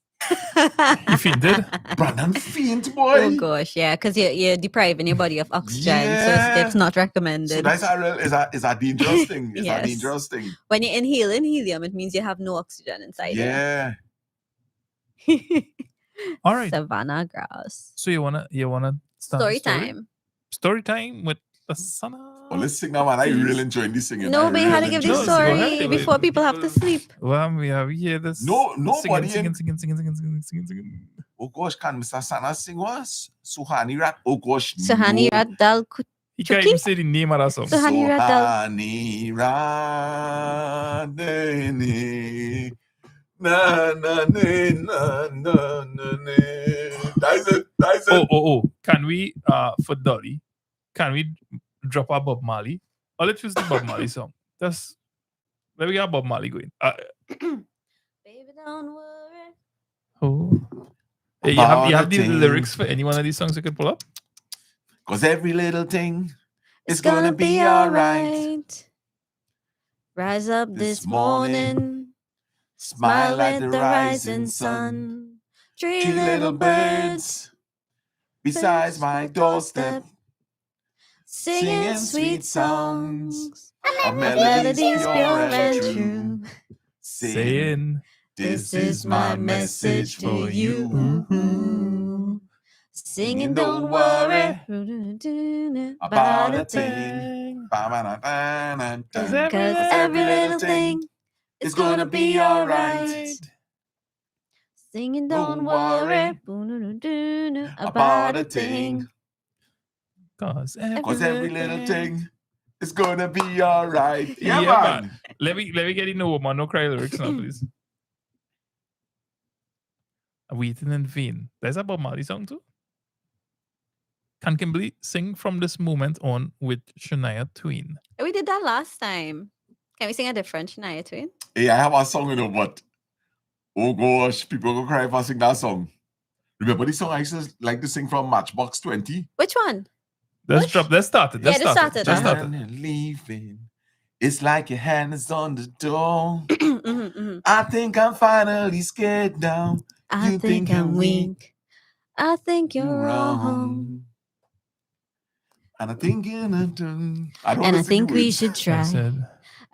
You fainted? Brandon faint, boy. Oh gosh, yeah, because you're depriving your body of oxygen, so it's not recommended. So that's a real is a dangerous thing. It's Yes. a dangerous thing. When you inhale in helium, it means you have no oxygen inside. Yeah. All right. Savannah grass. So you wanna start Story the story? time. Story time with Lasana. Oh, let's sing now, man. I really enjoying this singing. No, I but you had to really give the enjoy it. story before people have to sleep. Well, we have here this. Nobody singing. Oh gosh, can Mr. Sana sing was? Suhani Rat. Oh gosh. Suhani no. Rat Dal He can't even say the name of that song. Suhani Rat Dal. Suhani Rat Deni. Na na na na na na na. That's it. That's it. Oh. Can we for Dolly? Can we drop our Bob Marley? Or let's use the Bob Marley song. Let me get Bob Marley going. Baby, don't worry. Oh. Hey, you have the lyrics for any one of these songs you could pull up? Cause every little thing It's is gonna be alright. Rise up this morning. Smile at the rising sun. Three Three little birds besides my doorstep, singing sweet songs of melodies pure and true. Saying, this is my message for you. Singing, don't worry about a thing. Cause every little thing is gonna be alright. Singing, don't worry about a thing. Cause every little thing is gonna be alright. Yeah, Yeah, man. Let me get in No Woman No Cry lyrics now, please. Waiting in Vain. There's a Bob Marley song too. Can Kimberly sing from this moment on with Shania Twain? We did that last time. Can we sing a different Shania Twain? Hey, I have a song, you know, but oh gosh, people gonna cry if I sing that song. Remember the song I used to like to sing from Matchbox 20? Which one? Let's start it. Yeah, just started. Leaving. It's like your hand is on the door. Mm-hmm. I think I'm finally scared now. I think I'm weak. I think you're wrong. And I think we should try.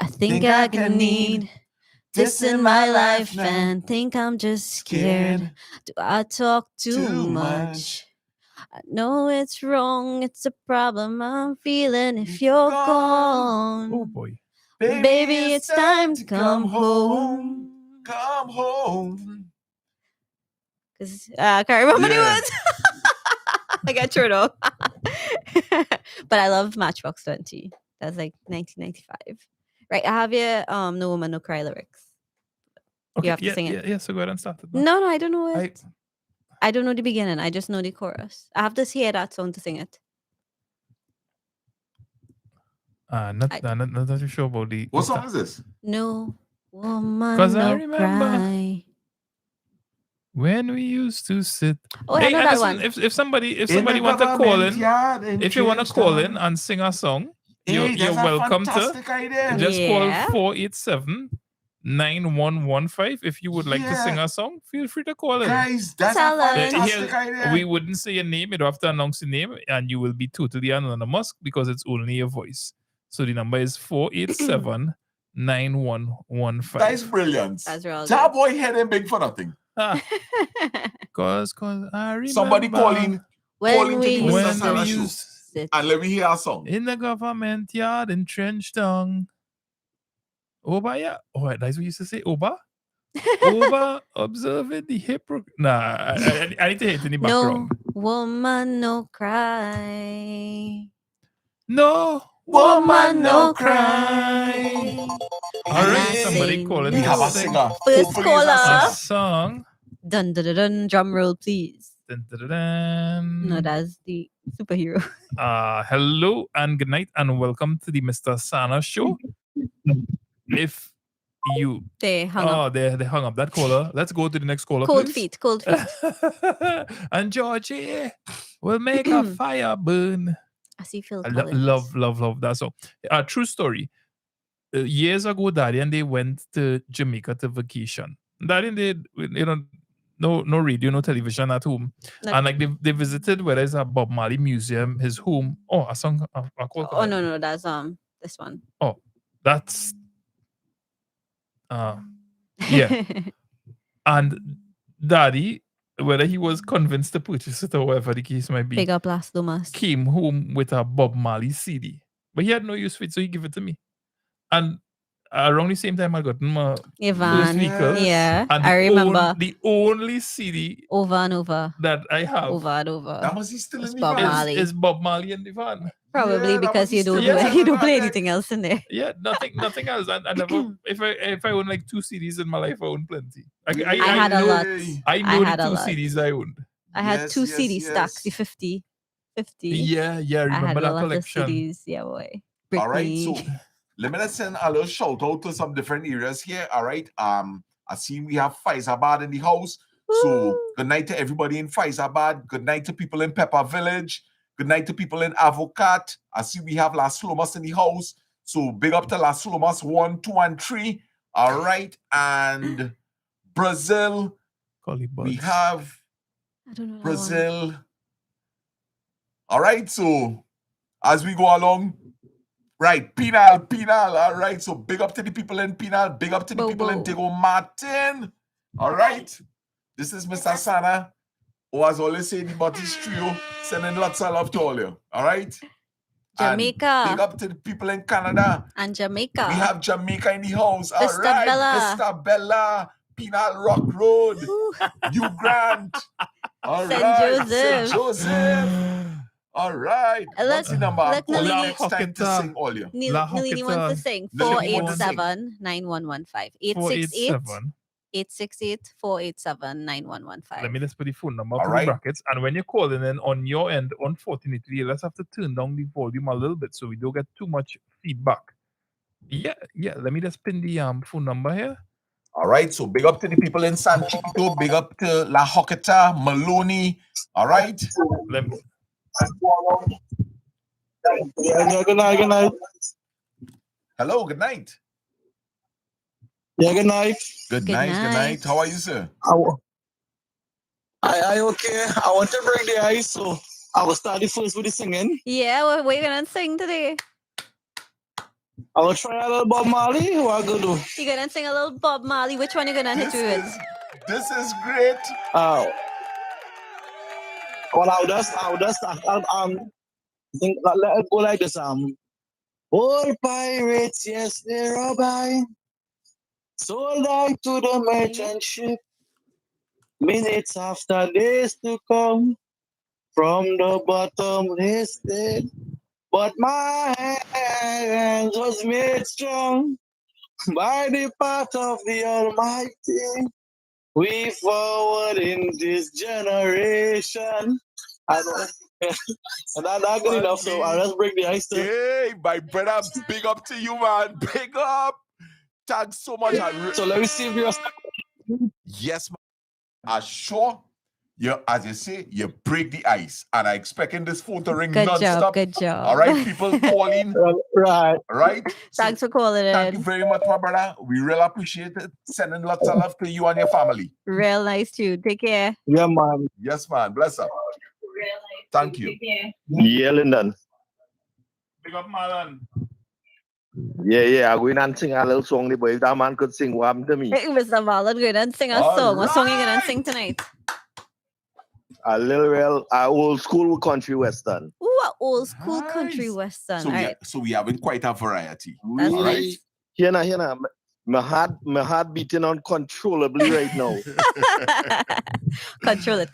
I think I can need this in my life and think I'm just scared. Do I talk too much? I know it's wrong. It's a problem I'm feeling if you're gone. Oh boy. Baby, it's time to come home. Come home. Because I can't remember the words. I got turned off. But I love Matchbox 20. That's like 1995. Right, I have your No Woman No Cry lyrics. Okay, You have to sing it. Yeah, so go ahead and start it. No, I don't know it. I don't know the beginning. I just know the chorus. I have to hear that song to sing it. Not too sure about the. What song is this? No woman, Because I no remember cry. when we used to sit. Oh, I know that listen, one. If somebody In the want to call in, government yard in if you want to call in Trinidad. and sing a song, Hey, you're that's a welcome fantastic idea. to just Yeah. call 487-9115. If you would like to sing Yeah. a song, feel free to call in. Guys, that's a Tell us. fantastic idea. We wouldn't say your name, you don't have to announce your name, and you will be totally anonymous because it's only your voice. So the number is 487-9115. That is brilliant. That's real That good. boy head and big for nothing. Cause I remember Somebody calling When we to the Mr. used Sana to show. sit. And let me hear a song. in the government yard in Trench Town. Oba, yeah. Oh, that's what you used to say, Oba? Oba, observing the hypocrite. Nah, I need to hit in the No background. woman, no cry. No Woman, no cry. All right, somebody calling. We have a sing singer. First Hopefully caller. it's a a singer. song. Dun dun dun dun. Drum roll, please. Dun, dun, dun, dun. No, that's the superhero. Hello and good night and welcome to the Mr. Sana show. If you They hung up. they hung up that caller. Let's go to the next caller. Cold please. feet, cold feet. And Georgie will make a fire burn. I see Phil I Collins. love that song. True story. Years ago, Daddy and they went to Jamaica to vacation. Daddy and they, no radio, no television at home. No. And like they visited where there's a Bob Marley museum, his home. Oh, a song. Oh no, that's this one. Oh, that's yeah. And Daddy, whether he was convinced to purchase it or whatever the case might be, Big up Las Lomas. came home with a Bob Marley CD. But he had no use for it, so he gave it to me. And around the same time, I got my first Ivan. vehicle. Yeah, And I remember. the only CD Over and over. that I have Over and over. That was he still It's in the Bob van? Marley. is Bob Marley and the van. Probably Yeah, that because was you don't still do in you the don't play van. anything else in there. Yeah, nothing else. And I never, if I own like 2 CDs in my life, I own plenty. I had a know, lot. I know had the a 2 lot. CDs I owned. I had Yes, 2 yes, CD yes. stacks, the 50. Yeah, I remember had a that lot collection. of CDs. Yeah, boy. All right, Britney. so let me send a little shout out to some different areas here. All right. I see we have Faizabad in the house. So good night to everybody in Faizabad. Good night to people in Pepper Village. Good night to people in Avocat. I see we have Las Lomas in the house. So big up to Las Lomas 1, 2, and 3. All right. And Brazil. We have I don't know. that one. Brazil. All right. So as we go along, right, Penal. All right. So big up to the people in Penal. Big up to the people in Diego Martin. All right. This is Mr. Sana, who has always said the Baptiste Trio, sending lots of love to all you. All right. Jamaica. And big up to the people in Canada. And Jamaica. We have Jamaica in the house. All Vista right. Bella. Vista Bella, Penal Rock Road, Hugh Grant. All Saint right. Joseph. Saint Joseph. All right. What's the number? I'm let calling Nalini- next time to sing all you. Nalini wants to sing. Nalini wants to sing. 487-9115. 868-487-9115. Let me just put the phone number All for right. the brackets. And when you're calling in on your end, unfortunately, you just have to turn down the volume a little bit so we don't get too much feedback. Yeah. Let me just pin the phone number here. All right. So big up to the people in San Chiquito. Big up to La Hoqueta, Maloney. All right. Let me. Yeah, good night. Hello. Good night. Yeah, good night. Good night. How are you, sir? I okay. I want to break the ice, so I will start the first with the singing. Yeah, what are you gonna sing today? I will try a little Bob Marley. What I gonna do? You gonna sing a little Bob Marley? Which one you gonna hit you with? This is great. Well, I'll just think let it go like this. All pirates, yes, they rob I. Sold I to the merchant ship. Minutes after days to come. From the bottom listed. But my hands was made strong by the part of the Almighty. We forward in this generation. And that's good enough, so I'll just break the ice. Hey, my brother, big up to you, man. Big up. Thanks so much. So let me see if you're... Yes, man. Sure. As you say, you break the ice. And I'm expecting this phone to ring Good non-stop. job, good job. All right, people calling. Right. Right? Thanks for calling in. Thank you very much, my brother. We really appreciate it. Sending lots of love to you and your family. Real nice too. Take care. Yeah, man. Yes, man. Bless up. Thank you. Yeah, Lyndon. Big up, Marlon. Yeah. I'm going and sing a little song, but if that man could sing, what happened to me? Hey, Mr. Marlon, go and sing a All song. What song you right. gonna sing tonight? A little real old school country western. Ooh, a old school country western. So, All right. so we having quite a variety. That's All right. Here now. My heart beating uncontrollably right now. Control it.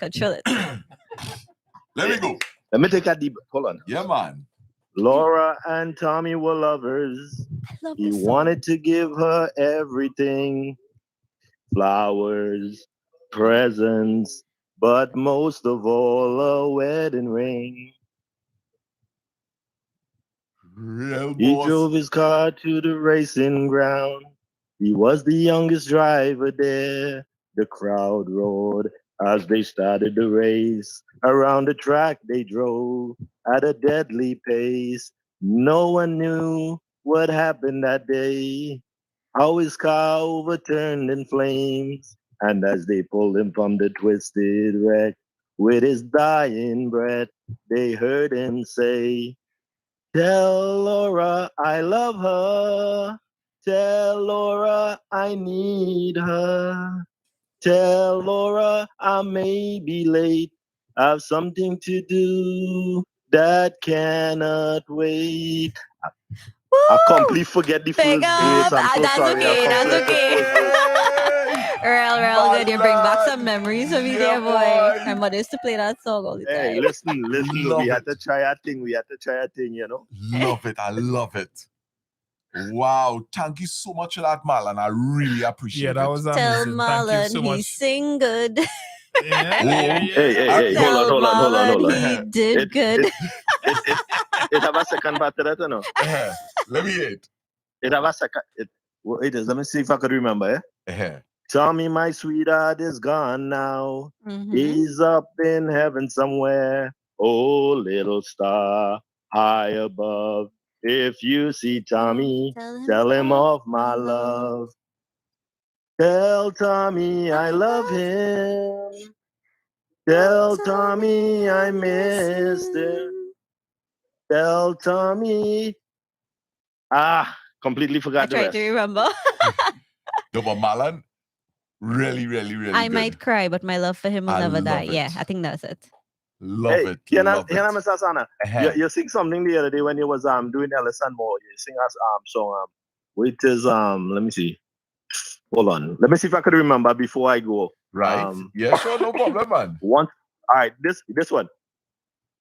Let me go. Let me take a deep. Hold on. Yeah, man. Laura and Tommy were lovers. He wanted to give her everything. Flowers, presents, but most of all, a wedding ring. Real He boss. drove his car to the racing ground. He was the youngest driver there. The crowd roared as they started the race. Around the track they drove at a deadly pace. No one knew what happened that day. How his car overturned in flames. And as they pulled him from the twisted wreck, with his dying breath, they heard him say, "Tell Laura I love her. Tell Laura I need her. Tell Laura I may be late. I've something to do that cannot wait." I completely forget the Big first verse. up. I'm so That's sorry. okay. I That's completely okay. Real good. You bring back some memories for me there, boy. My mother used to play that song all the time. Hey, listen. Love We had it. to try our thing. You know. Love it. I love it. Wow. Thank you so much for that, Marlon. I really appreciate it. Yeah, that was Tell amazing. Thank you Marlon so he much. sing good. Hey. Hold Tell on. Marlon he did good. It have a second part to that, or no? Let me hear it. It have a second. It is. Let me see if I could remember. Tommy, my sweetheart, is gone now. He's up in heaven somewhere. Oh, little star high above. If you see Tommy, tell him of my love. Tell Tommy I love him. Tell Tommy I missed him. Tell Tommy. Completely forgot the Try rest. to remember. No, but Marlon, really, really, really I good. might cry, but my love for him will I never die. love Yeah, it. I think that's it. Love it. Love it. Mr. Lasana, you sing something the other day when you was doing Lasana more. You sing us song which is let me see. Hold on. Let me see if I could remember before I go. Right. Yeah, sure, no problem, man. All right, this one.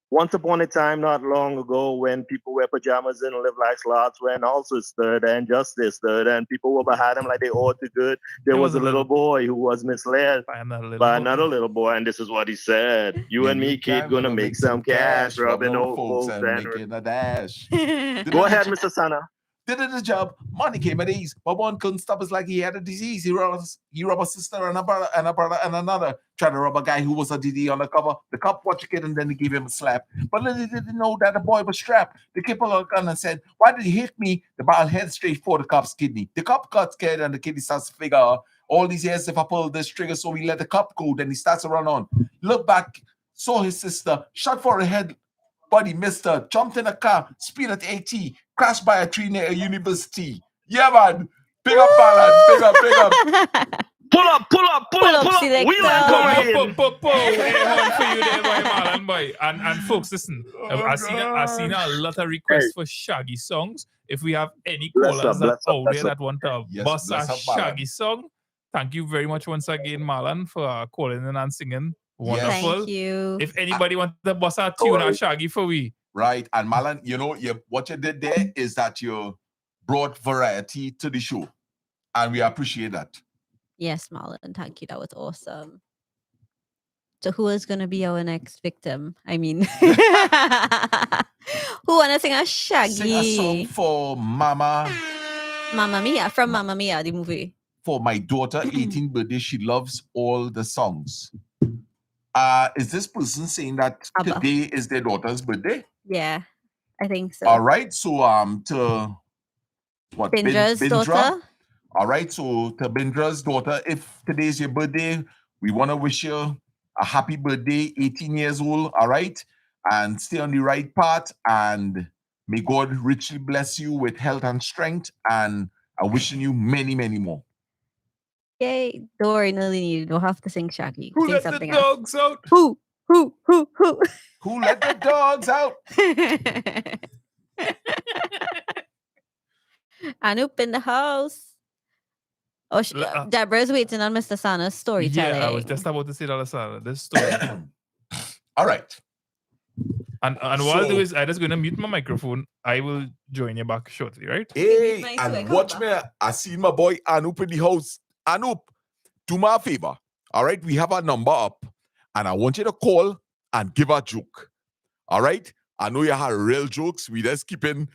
Once upon a time, not long ago, when people wear pajamas and live like slots, when also stood and justice stood, and people were behind him like they ought to good, there was a little boy who was misled by another little boy, and this is what he said: "You and me, kid, gonna make some cash, rubbing old folks and making a dash." Go ahead, Mr. Sana. Did the job. Money came at ease, but one couldn't stop us like he had a disease. He robbed a sister and a brother and another. Tried to rob a guy who was a DD on the cover. The cop watched the kid and then he gave him a slap. But they didn't know that the boy was strapped. The kid pulled out a gun and said, "Why did he hit me?" The ball head straight for the cop's kidney. The cop got scared and the kid starts to figure all these years if I pull this trigger, so we let the cop go. Then he starts to run on. Look back, saw his sister, shot for her head. Body missed her, jumped in a car, speed at 80, crashed by a tree near a university. Yeah, man. Big up, Marlon. Big up, big up. Pull up. Selector. We like going. Hey, horn for you there, boy, Marlon, boy. And folks, listen. I seen a lot of requests for Shaggy songs. If we have any callers out there that want to bust a Shaggy song, thank you very much once again, Marlon, for calling in and singing. Wonderful. Thank you. If anybody wants to bust a tune or Shaggy for we. Right. And Marlon, you know, what you did there is that you brought variety to the show. And we appreciate that. Yes, Marlon. Thank you. That was awesome. So who is going to be our next victim? I mean, who want to sing a Shaggy? Sing a song for Mamma Mia, from Mamma Mia, the movie. For my daughter, 18th birthday. She loves all the songs. Is this person saying that today is their daughter's birthday? Yeah, I think so. All right. So to what? Bindra's daughter. All right. So to Bindra's daughter, if today's your birthday, we want to wish you a happy birthday, 18 years old. All right. And stay on the right path. And may God richly bless you with health and strength. And I'm wishing you many, many more. Yay. Don't worry, Nalini, you don't have to sing Shaggy. Who sing let something the dogs out? Who? Who let the dogs out? Anup in the house. Oh, Deborah's waiting on Mr. Sana's storytelling. Yeah, I was just about to say that, Lasana. This story. All right. And what I'll do is I'm just going to mute my microphone. I will join you back shortly, right? Hey, and watch me. I see my boy Anup in the house. Anup, do me a favor. All right, we have a number up. And I want you to call and give a joke. All right? I know you have real jokes. We keeping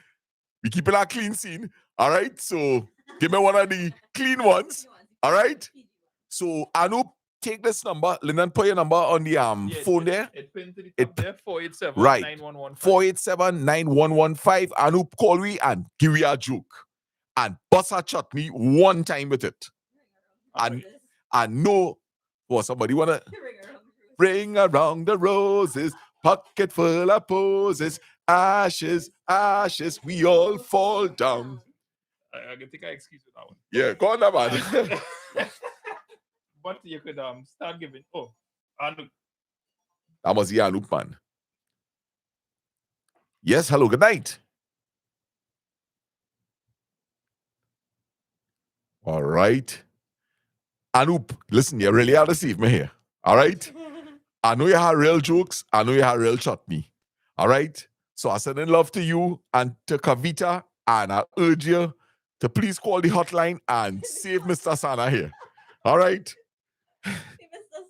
a clean scene. All right? So give me one of the clean ones. All right? So Anup, take this number. Lyndon, put your number on the phone there. It pinned to the top there, 487 right. 9115. 487-9115. Anup, call we and give me a joke. And bust a chutney one time with it. I know. What, somebody wanna ring around the roses, pocket full of posies, ashes, ashes, we all fall down. I think I excuse you that one. Yeah, go on, man. But you could start giving. Oh, and That was the Anoop, man. Yes, hello, good night. All right. Anoop, listen, you really have to deceive me here. All right? I know you have real jokes. I know you have real chutney. All right? So I send in love to you and to Kavita, and I urge you to please call the hotline and save Mr. Sana here. All right? Mr.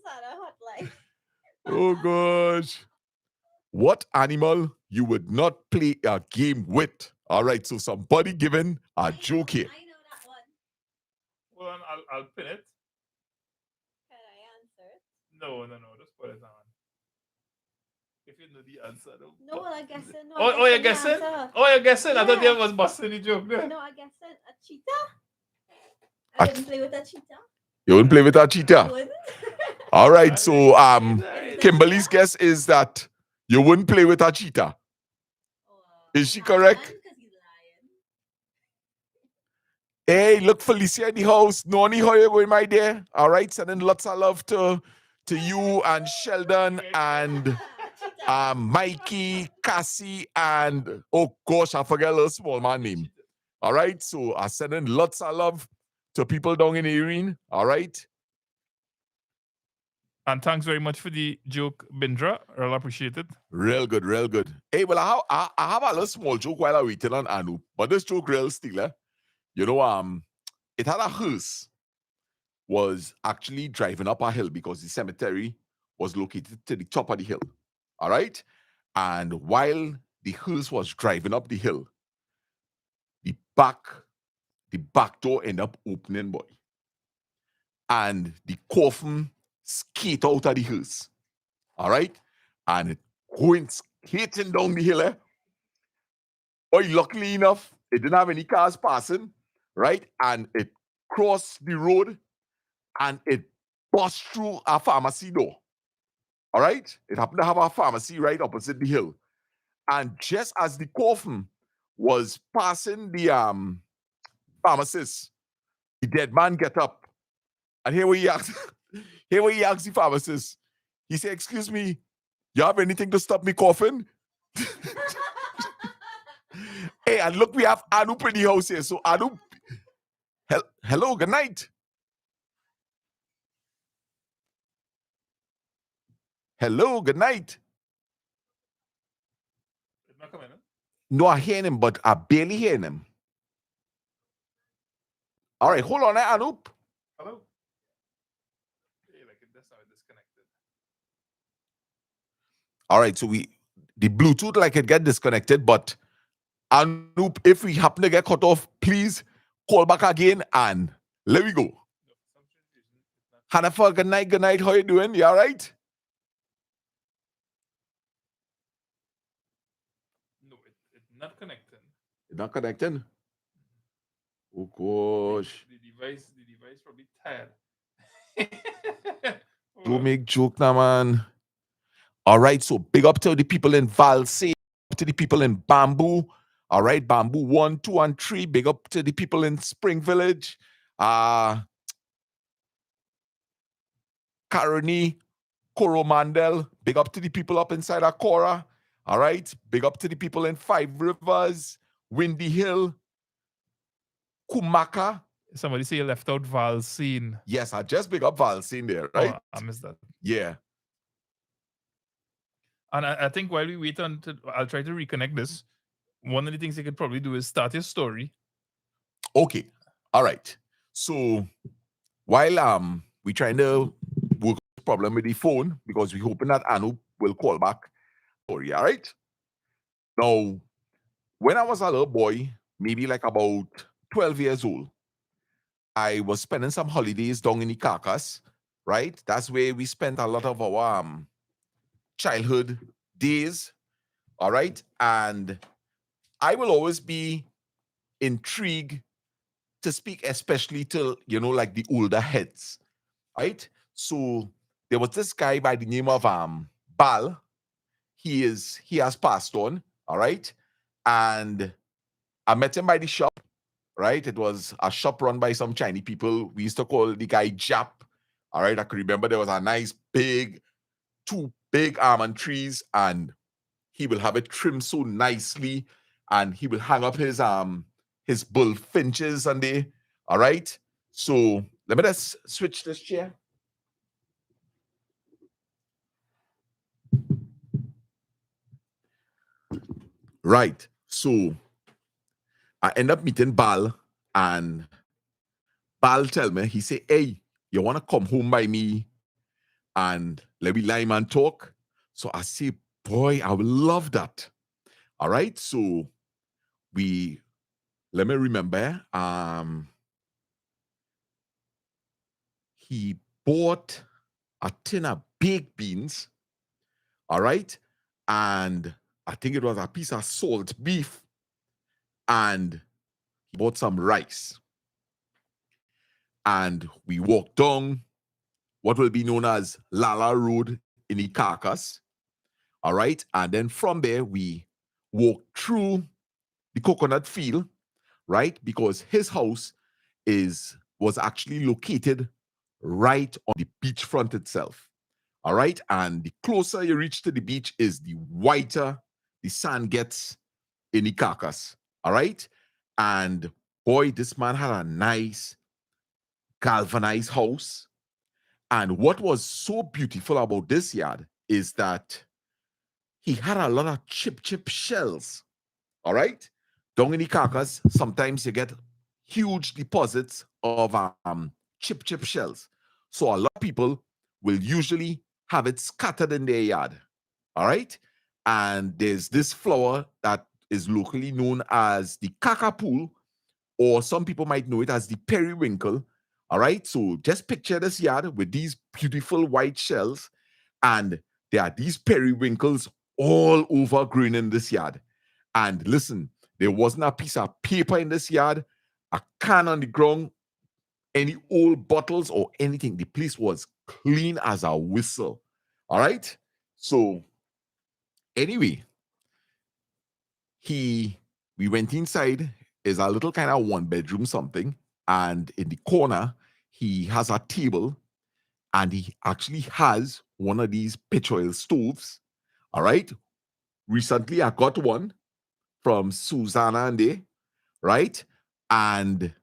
Sana hotline. Oh, gosh. What animal you would not play a game with? All right, so somebody giving a joke here. I know that one. hold on, I'll pin it. Can I answer it? No, just put it on. If you know the answer, though. No, I guess it. No, Oh, you're guessing? Oh, you're guessing? I thought you was busting the joke there. No, I guess it. A cheetah? I didn't play with a cheetah. You wouldn't play with a I cheetah? wouldn't. All right, so Kimberly's guess is that you wouldn't play with a cheetah. Is she correct? Hey, look, Felicia in the house. Noni, how you going, my dear? All right, sending lots of love to you and Sheldon and Mikey, Cassie, and oh gosh, I forget a little small man name. All right, so I'm sending lots of love to people down in Erin. All right. And thanks very much for the joke, Bindra. I'll appreciate it. Real good, real good. Hey, well, I have a little small joke while I'm waiting on Anu, but this joke real still, eh? You know, it had a hearse was actually driving up a hill because the cemetery was located to the top of the hill. All right. And while the hearse was driving up the hill, the back door ended up opening, boy. And the coffin skate out of the hearse. All right. And it going skating down the hill. Boy, luckily enough, it didn't have any cars passing, right? And it crossed the road and it bust through a pharmacy door. All right? It happened to have a pharmacy right opposite the hill. And just as the coffin was passing the pharmacist, the dead man get up. And here he asks the pharmacist. He said, "Excuse me, you have anything to stop me coughing?" Hey, and look, we have Anoop in the house here. So Anoop, hello, good night. Hello, good night. It's not coming, huh? No, I hear him, but I barely hear him. All right, hold on, Anoop. Hello? Hey, like it just now disconnected. All right, so the Bluetooth like it get disconnected, but Anoop, if we happen to get cut off, please call back again and let we go. Hannaford, good night. How you doing? You all right? No, it's not connecting. It's not connecting? Oh, gosh. The device probably tired. Don't make joke now, man. All right, so big up to the people in Valsay, to the people in Bamboo. All right, Bamboo 1, 2, and 3. Big up to the people in Spring Village. Caroni, Coromandel. Big up to the people up inside Akora. All right, big up to the people in Five Rivers, Windy Hill, Kumaka. Somebody say you left out Valsine. Yes, I just big up Valsine there, right? Oh, I missed that. Yeah. And I think while we wait I'll try to reconnect this. One of the things you could probably do is start your story. Okay. All right. So while we trying to work the problem with the phone, because we hoping that Anu will call back. Sorry, all right? Now, when I was a little boy, maybe like about 12 years old, I was spending some holidays down in the Carcass, right? That's where we spent a lot of our childhood days, all right? And I will always be intrigued to speak, especially to, like the older heads, right? So there was this guy by the name of Bal. He has passed on, all right? And I met him by the shop, right? It was a shop run by some Chinese people. We used to call the guy Jap, all right? I could remember there was a nice two big almond trees, and he will have it trimmed so nicely, and he will hang up his bullfinches on there, all right? So let me just switch this chair. Right. So I end up meeting Bal, and Bal tell me, he say, hey, you want to come home by me and let me lie and talk? So I say, boy, I would love that. All right. So let me remember, he bought a tin of baked beans, all right? And I think it was a piece of salt beef, and he bought some rice. And we walked down what will be known as Lala Road in Icacos, all right? And then from there, we walked through the coconut field, right? Because his house was actually located right on the beachfront itself, all right? And the closer you reach to the beach is the whiter the sand gets in Icacos, all right? And boy, this man had a nice galvanized house. And what was so beautiful about this yard is that he had a lot of chip shells, all right? Down in Icacos, sometimes you get huge deposits of chip shells. So a lot of people will usually have it scattered in their yard, all right? And there's this flower that is locally known as the kakapool, or some people might know it as the periwinkle, all right? So just picture this yard with these beautiful white shells, and there are these periwinkles all over green in this yard. And listen, there wasn't a piece of paper in this yard, a can on the ground, any old bottles or anything. The place was clean as a whistle, all right? So anyway, we went inside. Is a little kind of one bedroom something, and in the corner he has a table, and he actually has one of these pitch oil stoves, all right? Recently I got one from Susanna and they, right? And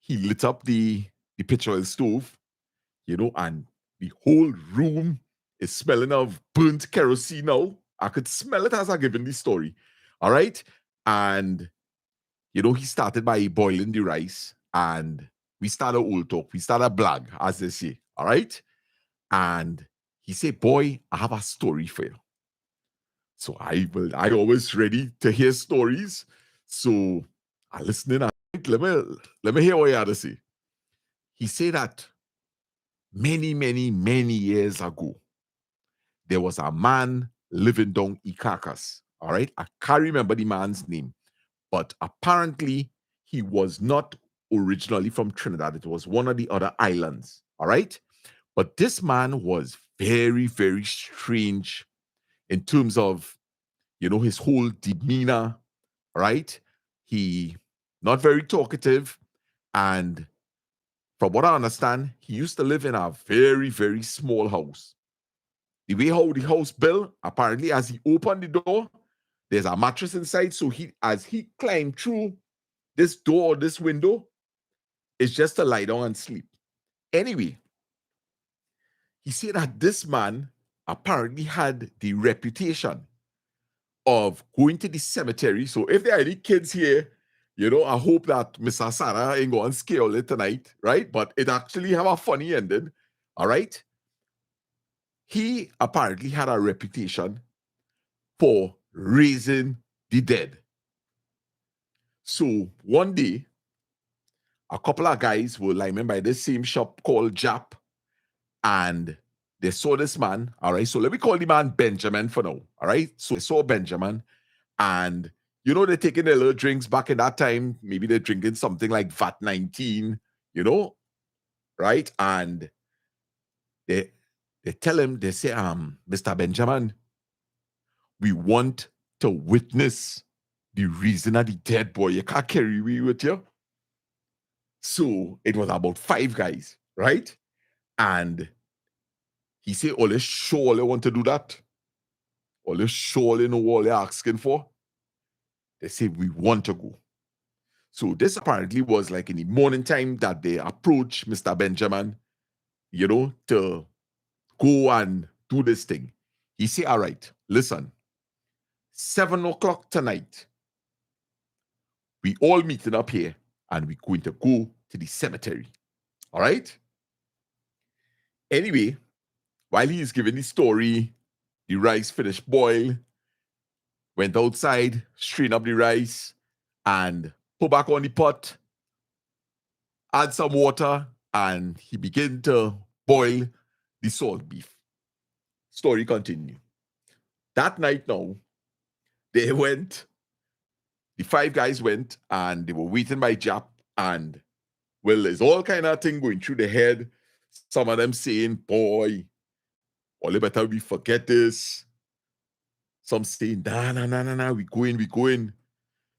he lit up the pitch oil stove, and the whole room is smelling of burnt kerosene now. I could smell it as I given the story, all right? And he started by boiling the rice, and we started old talk. We started blag, as they say, all right? And he said, boy, I have a story for you. So I always ready to hear stories. So I listening. Let me hear what he had to say. He said that many years ago, there was a man living down Icacos, all right? I can't remember the man's name, but apparently he was not originally from Trinidad. It was one of the other islands, all right? But this man was very, very strange in terms of, his whole demeanor, right? He not very talkative, and from what I understand, he used to live in a very, very small house. The way how the house built, apparently as he opened the door, there's a mattress inside. So as he climbed through this door or this window, it's just to lie down and sleep. Anyway, he said that this man apparently had the reputation of going to the cemetery. So if there are any kids here, I hope that Mr. Sarah ain't going to scale it tonight, right? But it actually have a funny ending, all right? He apparently had a reputation for raising the dead. So one day, a couple of guys were linemen by this same shop called Jap, and they saw this man, all right? So let me call the man Benjamin for now, all right? So they saw Benjamin, and they're taking their little drinks back in that time. Maybe they're drinking something like VAT 19, right? And they tell him, they say, Mr. Benjamin, we want to witness the reason of the dead boy. You can't carry me with you. So it was about 5 guys, right? And he said, all they surely want to do that. All they surely know all they're asking for. They say, we want to go. So this apparently was like in the morning time that they approached Mr. Benjamin, you know, to go and do this thing. He said, all right, listen, 7 o'clock tonight, we all meeting up here and we're going to go to the cemetery. All right? Anyway, while he is giving the story, the rice finished boil, went outside, strained up the rice, and put back on the pot, add some water, and he began to boil the salt beef. Story continue. That night now, they went, the 5 guys went, and they were waiting by Jap, and, well, there's all kind of thing going through the head. Some of them saying, boy, all better we forget this. Some saying, nah, we going.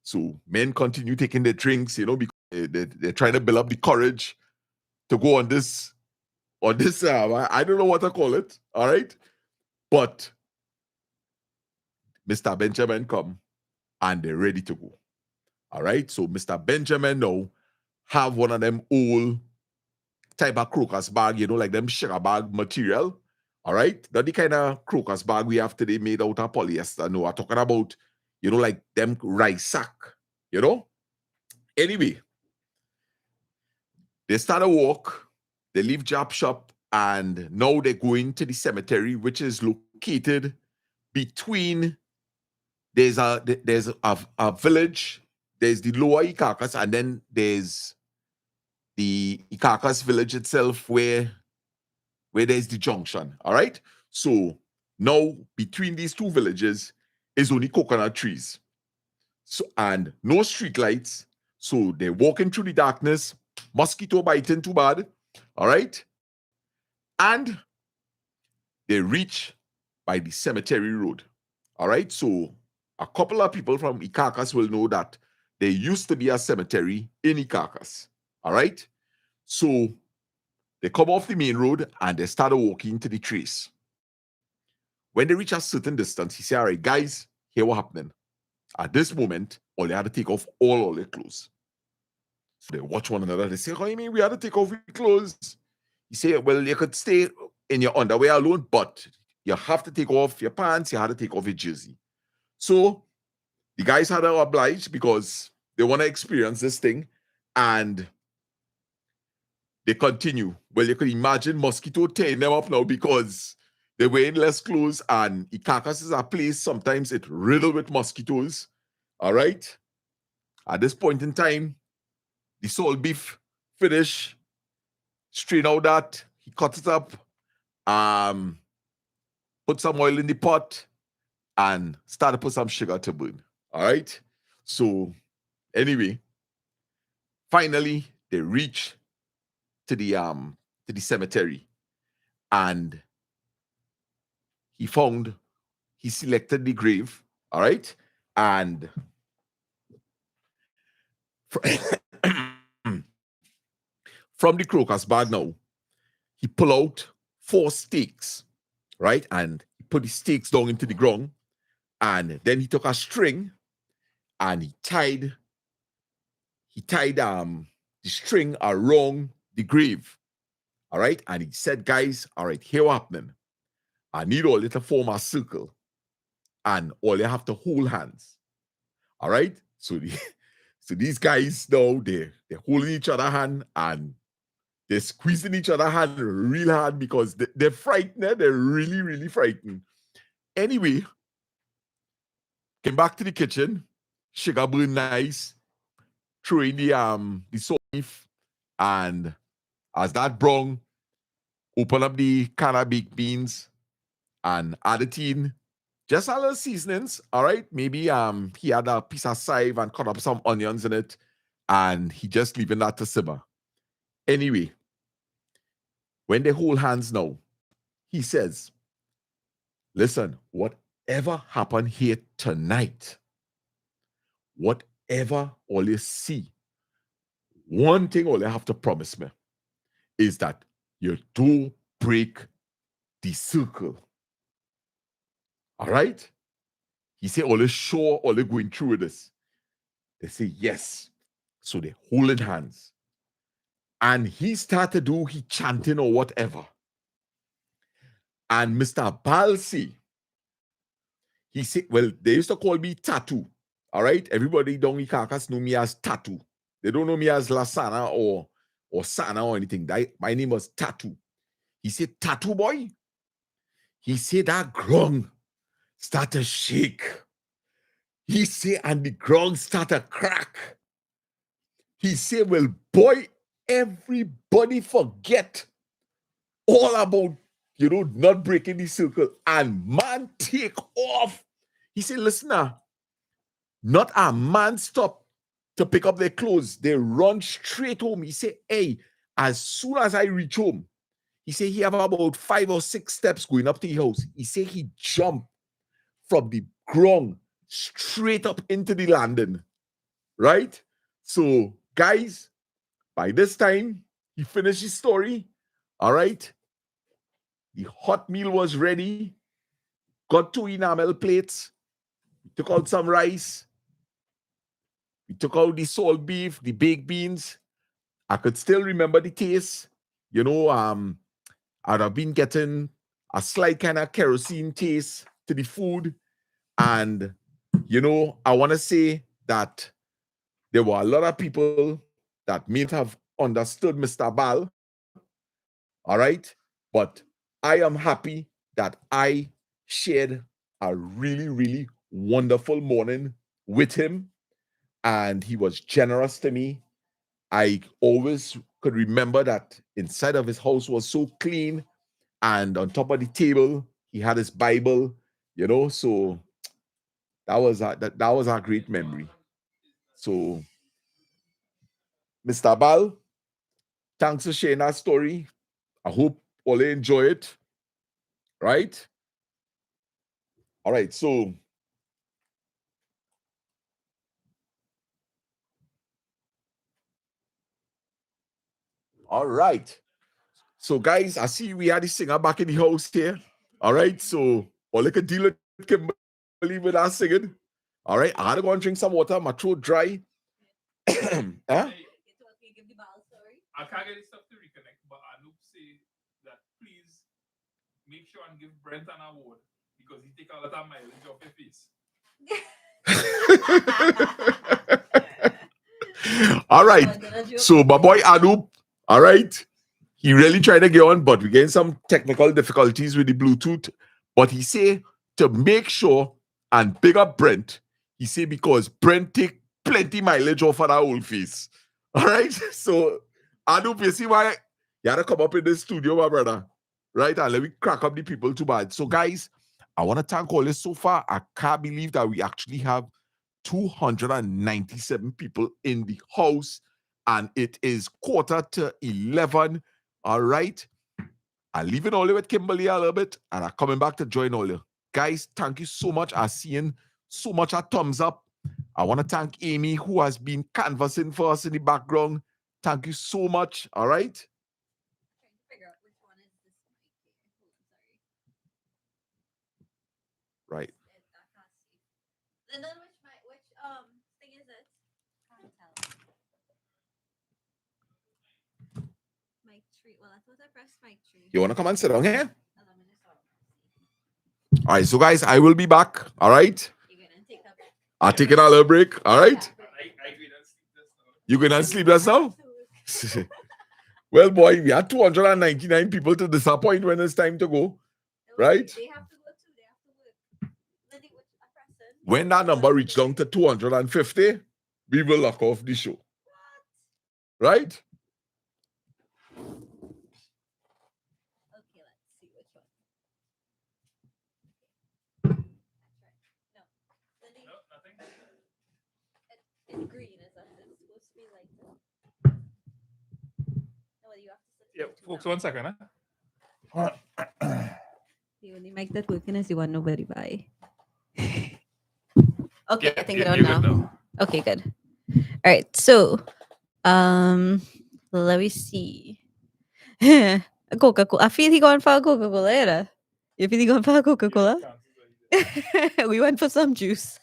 So men continue taking their drinks, you know, because they're trying to build up the courage to go on this, I don't know what to call it, all right? But Mr. Benjamin come, and they're ready to go, all right? So Mr. Benjamin now have one of them old type of crocus bag, you know, like them sugar bag material, all right? Not the kind of crocus bag we have today made out of polyester. No, I'm talking about, you know, like them rice sack, you know? Anyway, they start a walk, they leave Jap shop, and now they're going to the cemetery, which is located between, there's a village, there's the lower Ikakas, and then there's the Ikakas village itself where there's the junction, all right? So now between these 2 villages is only coconut trees. So, and no street lights. So they're walking through the darkness, mosquito biting too bad, all right? And they reach by the cemetery road, all right? So a couple of people from Ikakas will know that there used to be a cemetery in Ikakas, all right? So they come off the main road and they started walking to the trace. When they reach a certain distance, he said, all right, guys, here what happening. At this moment, all they had to take off all their clothes. So they watch one another. They say, oh, you mean we had to take off your clothes? He said, well, you could stay in your underwear alone, but you have to take off your pants. You had to take off your jersey. So the guys had to oblige because they want to experience this thing. And they continue. Well, you could imagine mosquito tearing them up now because they're wearing less clothes, and Ikakas is a place sometimes it's riddled with mosquitoes. All right? At this point in time, the salt beef finish, strain out that, he cut it up, put some oil in the pot, and start to put some sugar to burn. All right? So, anyway, finally, they reach to the cemetery, and he selected the grave, all right? And from the crocus bag now, he pulled out 4 stakes, right? And he put the stakes down into the ground, and then he took a string and he tied the string around the grave, all right? And he said, guys, all right, here what happening. I need all you to form a circle, and all you have to hold hands, all right? So these guys now, they're holding each other hand, and they're squeezing each other hand real hard because they're frightened. They're really, really frightened. Anyway, came back to the kitchen, sugar burn nice, throw in the salt beef, and as that brown, open up the can of baked beans and add it in. Just a little seasonings, all right? Maybe he had a piece of chive and cut up some onions in it, and he just leaving that to simmer. Anyway, when they hold hands now, he says, listen, whatever happened here tonight, whatever all you see, one thing all you have to promise me is that you don't break the circle. All right? He said, all you sure, all you going through with this. They say, yes. So they holding hands. And he started he chanting or whatever. And Mr. Balsi, he said, well, they used to call me Tattoo. All right? Everybody down in Caracas know me as Tattoo. They don't know me as Lasana or Sana or anything. My name was Tattoo. He said, Tattoo boy. He said that ground started to shake. He said, and the ground started to crack. He said, well, boy, everybody forget all about, not breaking the circle. And man take off. He said, listen now, not a man stop to pick up their clothes. They run straight home. He said, hey, as soon as I reach home, he said he have about 5 or 6 steps going up to the house. He said he jumped from the ground straight up into the landing. Right? So, guys, by this time, he finished his story. All right? The hot meal was ready. Got 2 enamel plates. We took out some rice. We took out the salt beef, the baked beans. I could still remember the taste. I'd have been getting a slight kind of kerosene taste to the food. And, I want to say that there were a lot of people that may not have understood Mr. Bal. All right? But I am happy that I shared a really, really wonderful morning with him. And he was generous to me. I always could remember that inside of his house was so clean. And on top of the table, he had his Bible, so that was a great memory. So, Mr. Bal, thanks for sharing that story. I hope all enjoy it. Right? All right, so all right. So, guys, I see we had the singer back in the house here. All right, so all I could deal with Kimberly with our singing. All right, I had to go and drink some water. My throat dry. Huh? I can't get this stuff to reconnect, but Anoop say that please make sure and give Brent an award because he take a lot of mileage off your face. All right. So my boy Anoop, all right, he really tried to get on, but we getting some technical difficulties with the Bluetooth. But he say to make sure and pick up Brent. He say because Brent take plenty mileage off of that old face. All right. So Anoop, you see why you had to come up in the studio, my brother. Right? And let me crack up the people too bad. So, guys, I want to thank all this so far. I can't believe that we actually have 297 people in the house. And it is 11:15. All right. I'm leaving all with Kimberly a little bit. And I'm coming back to join all you. Guys, thank you so much. I'm seeing so much a thumbs up. I want to thank Amy, who has been canvassing for us in the background. Thank you so much. All right. Right. Lyndon, which thing is it? Can't tell. Mic 3. Well, I thought I pressed mic 3. You want to come and sit down here? All right. So, guys, I will be back. All right. I'll take a little break. All right. You going to sleep just now? Well, boy, we had 299 people to disappoint when it's time to go. Right? They have to go too. They have to work. When that number reaches down to 250, we will lock off the show. Right? Okay, let's see which one. No. Nothing. It's green, is that? It's supposed to be like this. No, you have to. Yeah, folks, 1 second. Huh? The only mic that working is the one nobody buy. Okay, I think you're we're good on now. now. Okay, good. All right, so let me see. Coca-Cola. I feel he going for a Coca-Cola, yeah. You feel he going for a Coca-Cola? We went for some juice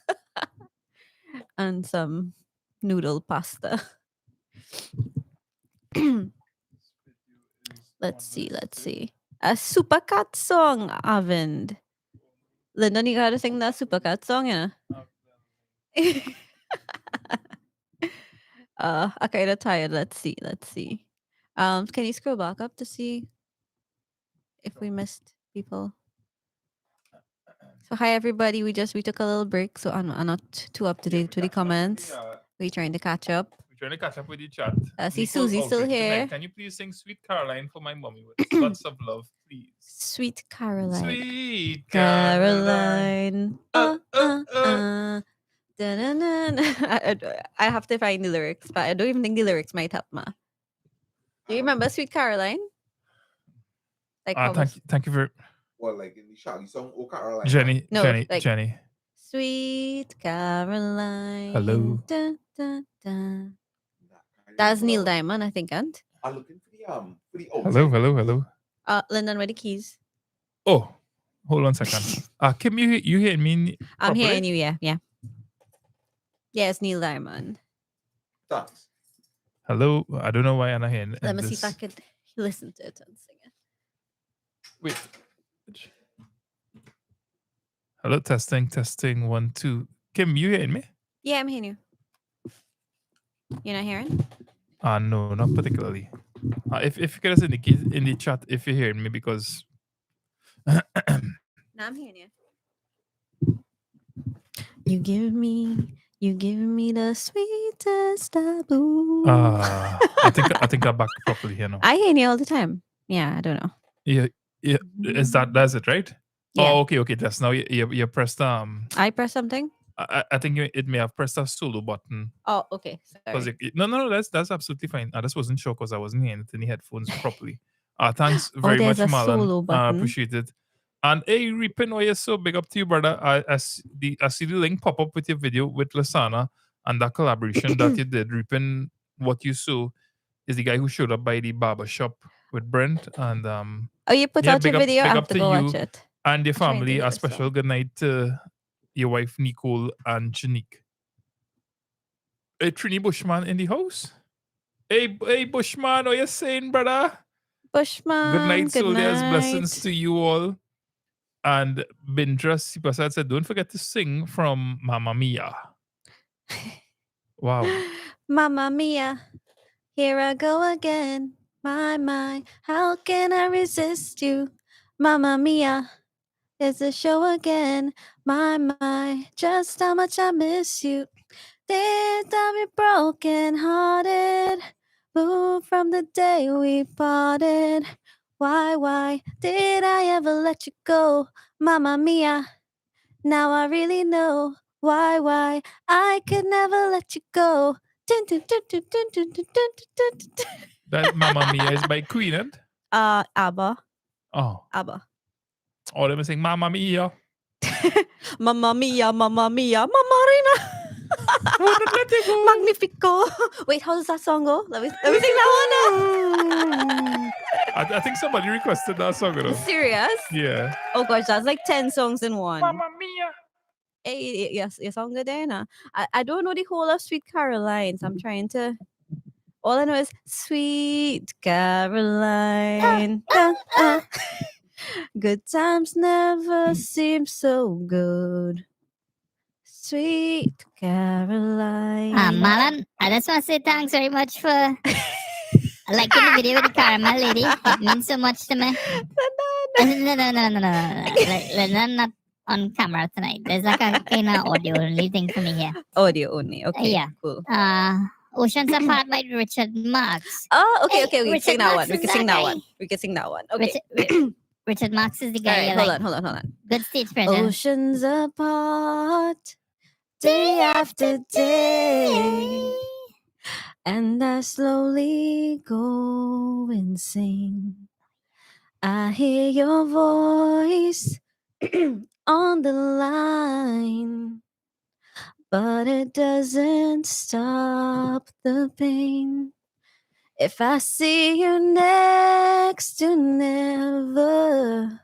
and some noodle pasta. Let's see. A Supercat song, Arvind. Lyndon, you gotta sing that Supercat song, yeah. I'm kind of tired. Let's see. Can you scroll back up to see if we missed people? So hi everybody. We took a little break, so I'm not too up to date with the comments. We're trying to catch up. We're trying to catch up with the chat. I see Nicole Susie still Aldridge, good night. here. Can you please sing Sweet Caroline for my mommy with lots of love, please? Sweet Caroline. Sweet Caroline. Da-na-na-na. I have to find the lyrics, but I don't even think the lyrics might help ma. Do you remember Sweet Caroline? Like Thank you for Well, like in the Shaggy song, Oh Caroline. Jenny. No, Jenny. like- Jenny. Sweet Caroline. Hello. Dun, dun, dun. That's Neil Diamond, I think, and I'm looking for the Hello. Lyndon, where the keys? Oh, hold on a second. Kim, you hear me? I'm properly? hearing you, yeah. Yeah, it's Neil Diamond. Thanks. Hello. I don't know why I'm not hearing. Let me see if I could listen to it and sing it. Wait. Hello, testing. 1, 2. Kim, you hearing me? Yeah, I'm hearing you. You're not hearing? No, not particularly. If you could just indicate in the chat if you're hearing me, because No, I'm hearing you. You give me the sweetest taboo. I think I'm back properly here now. I hear you all the time. Yeah, I don't know. Yeah. That's it, right? Yeah. Oh, okay. Just now you pressed I press something. I think it may have pressed a solo button. Oh, okay. Sorry. No, that's absolutely fine. I just wasn't sure because I wasn't hearing it in the headphones properly. Thanks Oh, very there's much, a Marlon. solo button. Appreciate it. And hey, Ripin, you're so big up to you, brother. I see the link pop up with your video with Lasana and that collaboration that you did. Ripin, what you saw is the guy who showed up by the barber shop with Brent. And Oh, you put out your video? I big have up to go you watch it. and your I'm trying to family. hear A the special song. good night to your wife Nicole and Janique. Hey, Trini Bushman in the house. Hey, Bushman, what you saying, brother? Bushman. Good night, Good soldiers. night. Blessings to you all. And Bindra Sipasad said, don't forget to sing from Mamma Mia. Wow. Mamma Mia, here I go again. My, how can I resist you? Mamma Mia, it's a show again. My, just how much I miss you. Did I be broken hearted? Moved from the day we parted. Why did I ever let you go? Mamma Mia, now I really know why I could never let you go. Dun, dun, dun, dun, dun, dun, dun, dun, dun, dun. That Mamma Mia is by Queen, and ABBA. oh, ABBA. all them saying Mamma Mia. Mamma Mia, Mamma Mia, Mamma Rina. Wouldn't let you go. Magnifico. Wait, how does that song go? Let me sing that one. I think somebody requested that song. You know? Serious? Yeah. Oh gosh, that's like 10 songs in one. Mamma Mia. Hey, yes, you sound good there now. I don't know the whole of Sweet Caroline, so I'm trying to. All I know is Sweet Caroline. Good times never seem so good. Sweet Caroline. Malan, I just want to say thanks very much for liking the video with the caramel lady. It means so much to me. No. Not on camera tonight. There's like a kind of audio only thing for me here. Audio only. Okay. Yeah. Cool. Oceans Apart by Richard Marx. Oh, okay. Hey, We can Richard sing that Marx one. We is can that sing that guy. one. We can sing that one. Okay. Richard Marx is the All guy. right, hold on. Good stage presence. Oceans apart, day after day, and I slowly go insane. I hear your voice on the line, but it doesn't stop the pain. If I see you next to never,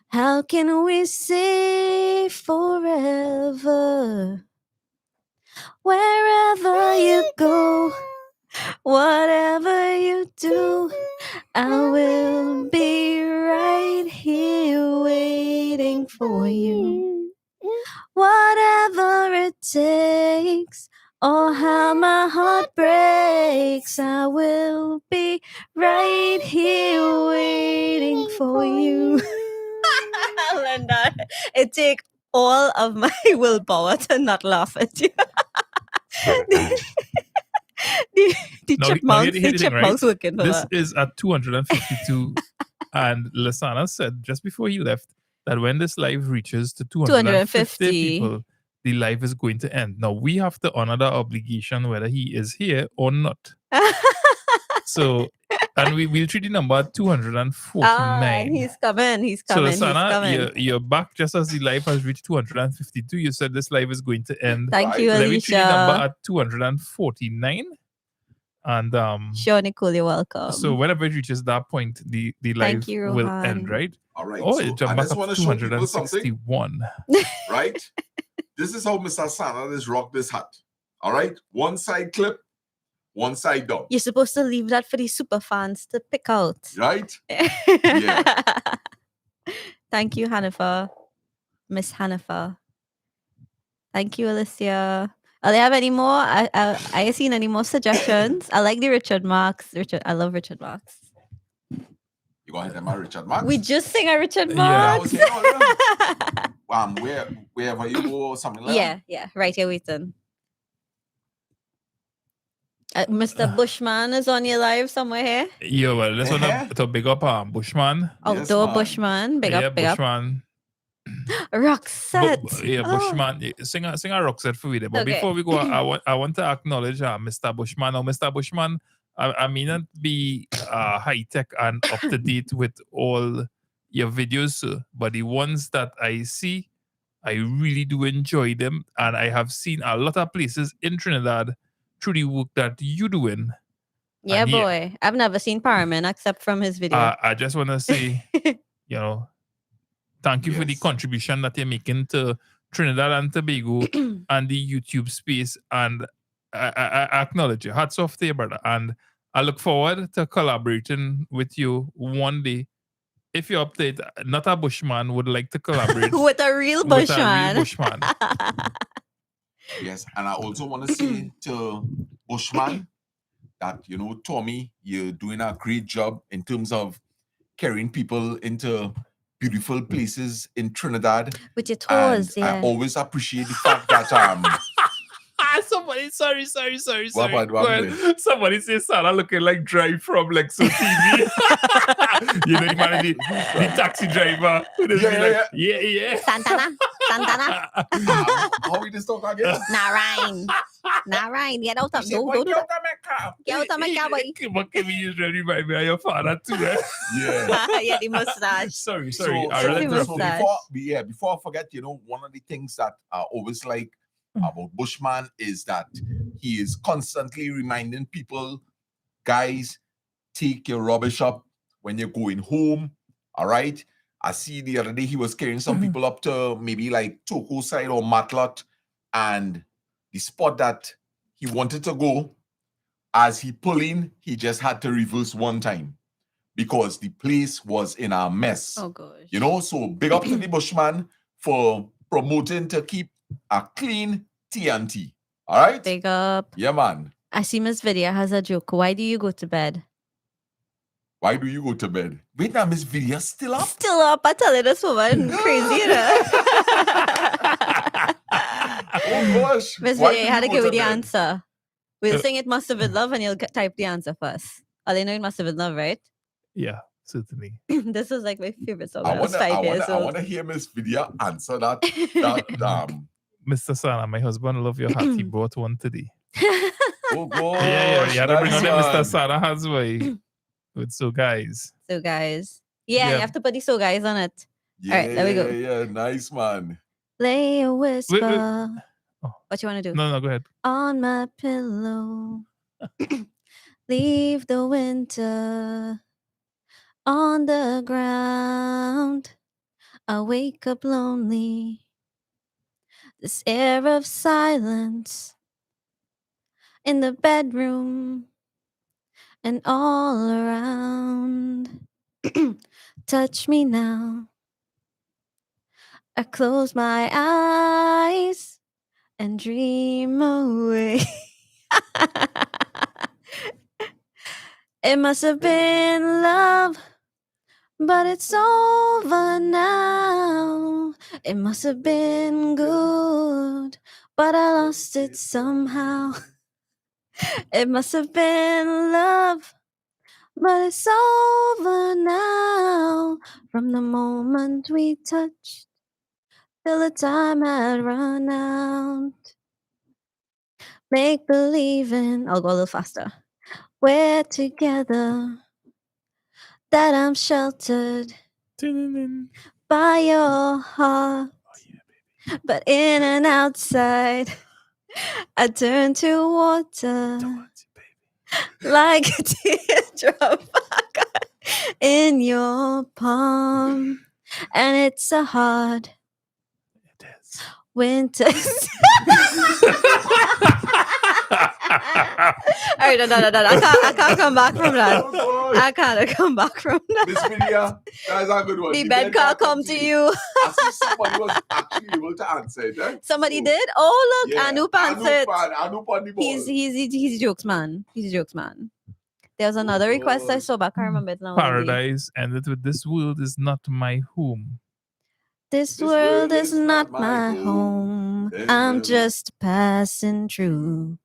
how can we say forever? Wherever you go, whatever you do, I will be right here waiting for you. Whatever it takes, or how my heart breaks, I will be right here waiting for you. Linda, it take all of my willpower to not laugh at you. the Now, chipmunks, hear the the thing, right? chipmunks working for This that. is at 252, and Lasana said just before he left that when this live reaches to 250 250. people, the live is going to end. Now we have to honor that obligation whether he is here or not. So, and we'll treat the number at 249. And he's coming, he's So coming, he's Lasana, coming. you're back just as the live has reached 252. You said this live is going to end. Thank you, Let me treat the number Alicia. at 249. And Sure, Nicole, you're welcome. so whenever it reaches that point, the live Thank you, will Rohan. end, right? All right. Oh, so it jumped I back just up want to to show people something, 261. right? This is how Mr. Sana has rocked this hat. All right. One side clip, one side down. You're supposed to leave that for the super fans to pick out. Right? Yeah. Thank you, Hanifa. Miss Hanifa. Thank you, Alicia. Do they have any more? I seen any more suggestions? I like the Richard Marx. I love Richard Marx. You go ahead and marry Richard Marx. We just sing a Richard Yeah, I Marx. was here already. Wherever you go, something like that. Yeah, right here waiting. Mr. Bushman is on your live somewhere here. Yeah, well, let's want to big up Bushman. Outdoor Bushman. Big Yeah, up, big Bushman. up. Roxette. Bushman. Sing a Roxette for me there. But Okay. before we go, I want to acknowledge Mr. Bushman. Now, Mr. Bushman, I may not be high tech and up to date with all your videos, sir, but the ones that I see, I really do enjoy them, and I have seen a lot of places in Trinidad through the work that you're doing. Yeah, And boy. I've never seen Paramin except from his video. I just want to say, thank you for the contribution that you're making to Trinidad and Tobago and the YouTube space. And I acknowledge you. Hats off to you, brother. And I look forward to collaborating with you one day. If you're up to it, not a Bushman would like to collaborate With a real Bushman. Yes, and I also want to say to Bushman that, Tommy, you're doing a great job in terms of carrying people into beautiful places in Trinidad. With your tours, And I yeah. always appreciate the fact that Somebody, sorry. What Go ahead. Somebody say Sarah looking like Drive from Lexo TV. The man, the taxi driver. Yeah. Santana. How we just talk again? Narayan. Get out of don't do that. Get out of my car, boy. But Kevin is ready by me and your father too, right? Yeah. Yeah, the mustache. Sorry. So, I really interrupted. before I forget, one of the things that I always like about Bushman is that he is constantly reminding people, guys, take your rubbish up when you're going home. All right. I see the other day he was carrying some people up to maybe like Toko side or Matlot, and the spot that he wanted to go, as he pulled in, he just had to reverse one time because the place was in a mess. Oh gosh. So big up to the Bushman for promoting to keep a clean TNT. All right? Big up. Yeah, man. I see Miss Vidya has a joke. Why do you go to bed? Why do you go to bed? Wait, now Miss Vidya still up? Still up. I tell you, this woman crazy, Oh gosh. Miss Why Vidya, do you had to go give me the bed? answer. We'll sing It Must Have Been Love and you'll type the answer first. Oh, they know It Must Have Been Love, right? Yeah, certainly. This is like my favorite song. I was I 5 years I old. want to hear Miss Vidya answer that. Mr. Sana, my husband love your hat. He brought one today. Oh gosh. Yeah. You had to bring on nice that Mr. one. Sana has way. With So Guys. So guys. Yeah, you Yeah. have to put the so guys on it. Yeah, All right, there we go. yeah, nice man. Lay a whisper. Oh. What you want to do? No, go ahead. On my pillow. Leave the winter on the ground. I wake up lonely. This air of silence in the bedroom and all around. Touch me now. I close my eyes and dream away. It must have been love, but it's over now. It must have been good, but I lost it somehow. It must have been love, but it's over now. From the moment we touched till the time had run out. Make believing, I'll go a little faster. We're together, that I'm sheltered by your heart. But in and outside, I turn to water like a teardrop in your palm. And it's a hard winter. All right, no. I can't come back from that. I can't come back from that. Miss Media, that's a good one. The bed can't come to you. I see somebody was actually able to answer it. Eh? Somebody did? Oh, look, Yeah, Anup answered. Anup on the ball. He's a jokes man. He's a jokes man. There was another request I saw, but I can't remember it now. Paradise ended with "This world is not my home." This world is not my home. I'm just passing through.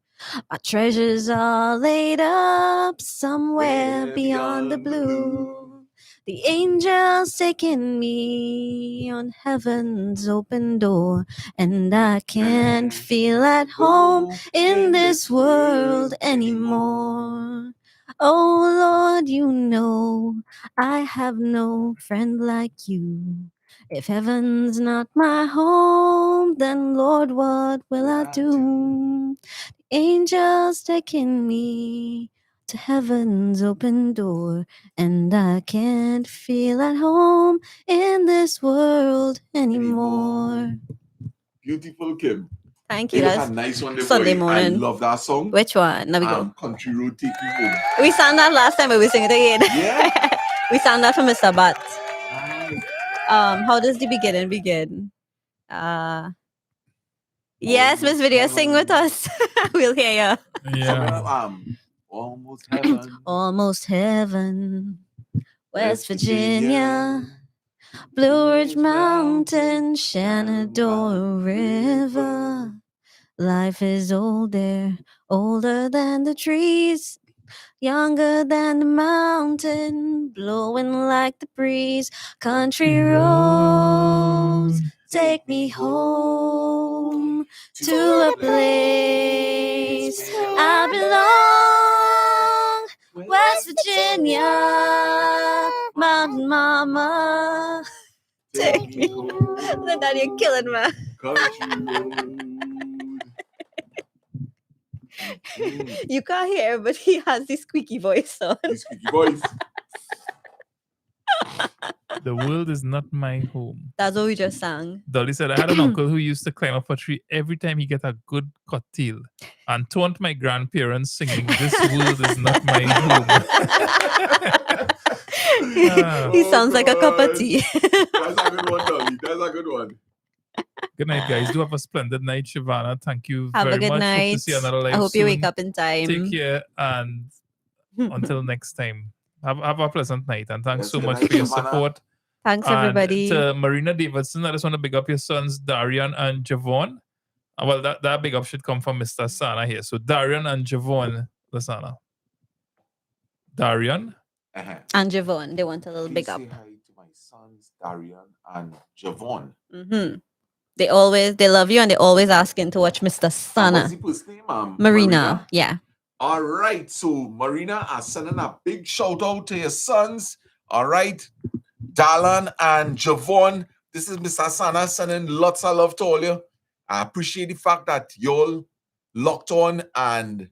My treasures are laid up somewhere beyond the blue. The angels taking me on heaven's open door, and I can't feel at home in this world anymore. Oh Lord, you know I have no friend like you. If heaven's not my home, then Lord, what will I do? The angels taking me to heaven's open door, and I can't feel at home in this world anymore. Beautiful, Kim. Thank you. It was That's a nice one. Sunday morning. I love that song. Which one? Now we go. Country Road Take Me Home. We sang that last time, but we sing it again. Yeah. We sang that for Mr. Bat. How does the beginning begin? Yes, Miss Video, sing with us. We'll hear you. Yeah. Almost heaven. Almost heaven. West Virginia. Blue Ridge Mountain, Shenandoah River. Life is old there, older than the trees, younger than the mountain, blowing like the breeze. Country roads, take me home to a place I belong. West Virginia, Mountain Mama, take me home. Linda, you're killing me. You can't hear, but he has this squeaky voice on. Squeaky voice. The world is not my home. That's what we just sang. Dolly said, I had an uncle who used to climb up a tree every time he get a good cocktail and taunt my grandparents singing, "This world is not my home." He sounds like a cup of tea. That's a good one, Dolly. That's a good one. Good night, guys. Do have a splendid night, Shivana. Thank you Have very a good much. Hope night. to see you another live I hope you wake soon. up in time. Take care, and until next time, have a pleasant night. And thanks Yes, so good much night, for your Shivana. support. Thanks, And everybody. to Marina Davidson, I just want to big up your sons, Darian and Javon. Well, that big up should come from Mr. Sana here. So Darian and Javon, Lasana. Darian And Javon, they want a little big up. Say hi to my sons, Darian and Javon. Mm-hmm. They love you, and they always asking to watch Mr. Sana. What's the first name? Marina. Yeah. All right, so Marina, I'm sending a big shout out to your sons. All right, Dalan and Javon. This is Mr. Sana sending lots of love to all you. I appreciate the fact that y'all locked on, and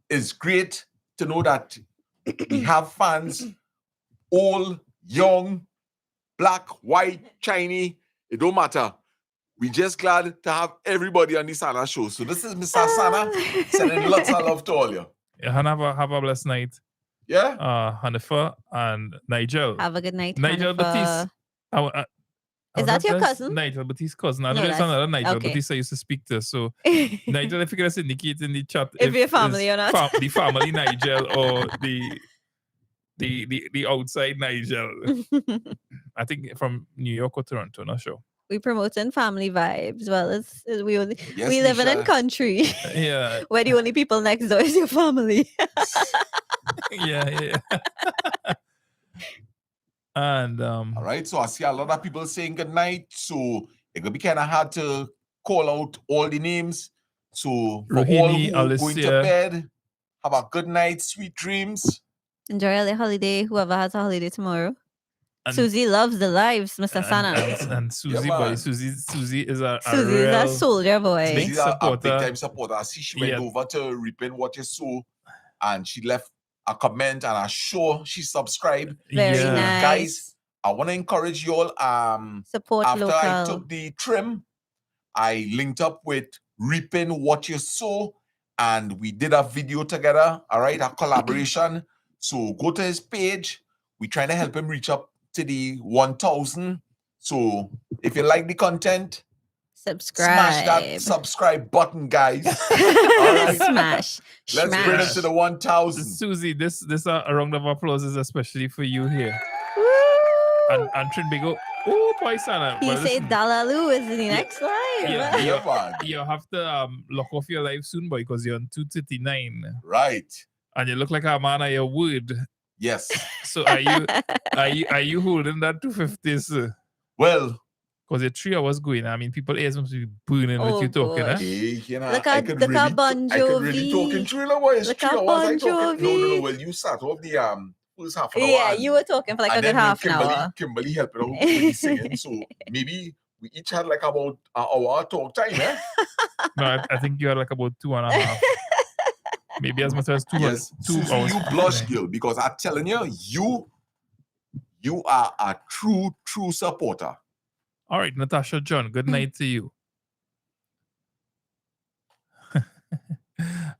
it's great to know that we have fans, old, young, black, white, Chinese. It don't matter. We just glad to have everybody on the Sana show. So this is Mr. Sana sending lots of love to all you. Yeah, and have a blessed night. Yeah. Hanifa and Nigel. Have a good night, Nigel Hanifa. Batiste. Is that your cousin? Nigel Batiste's cousin. I No, know there's that's- another Nigel okay. Batiste I used to speak to. So Nigel, if you can just indicate in the chat If you're it's family or not. the family Nigel or the outside Nigel. I think from New York or Toronto, not sure. We promoting family vibes. Well, we Yes, we living in Nisha. country Yeah. where the only people next door is your family. yeah. And all right, so I see a lot of people saying good night. So it's gonna be kind of hard to call out all the names. So for all Rohini, who are going to Alicia. bed, have a good night, sweet dreams. Enjoy the holiday. Whoever has a holiday tomorrow. And- Susie loves the lives, Mr. Sana. and Susie, Yeah, boy, man. Susie is a Susie is a real soldier boy. big She's a supporter. big time supporter. I see she went Yeah. over to Reaping What You Sow, and she left a comment, and I'm sure she subscribed. Very So, nice. guys, I want to encourage you all. Support after I local. took the trim, I linked up with Reaping What You Sow, and we did a video together. All right, a collaboration. So go to his page. We're trying to help him reach up to the 1,000. So if you like the content, Subscribe. smash that subscribe button, guys. All right. Smash. Let's bring it to the 1,000. Susie, this a round of applause is especially for you here. And Trinbigo, oh boy, Sana. He Well, said listen, Dalalu is the next live. you have to lock off your life soon, boy, because you're on 239. Right. And you look like a man of your word. Yes. So are you holding that 250, sir? Well, because you're 3 hours going. I mean, people ears must be burning Oh, with you talking, gosh. Hey, you know, Look I at could look really at Bon I could really talk in Jovi. 3 hours. Look 3 at hours. Bon I talking. No. Jovi. Well, you start off the first half an hour. Yeah, and- you were talking for like a and good then half an Kimberly, hour. Kimberly helping out with the singing. So maybe we each had like about an hour talk time, eh? No, I think you are like about 2.5. Maybe as much as 2 Yes. 2 Susie, hours. you blush, girl, because I'm telling you, you are a true supporter. All right, Natasha John, good night to you.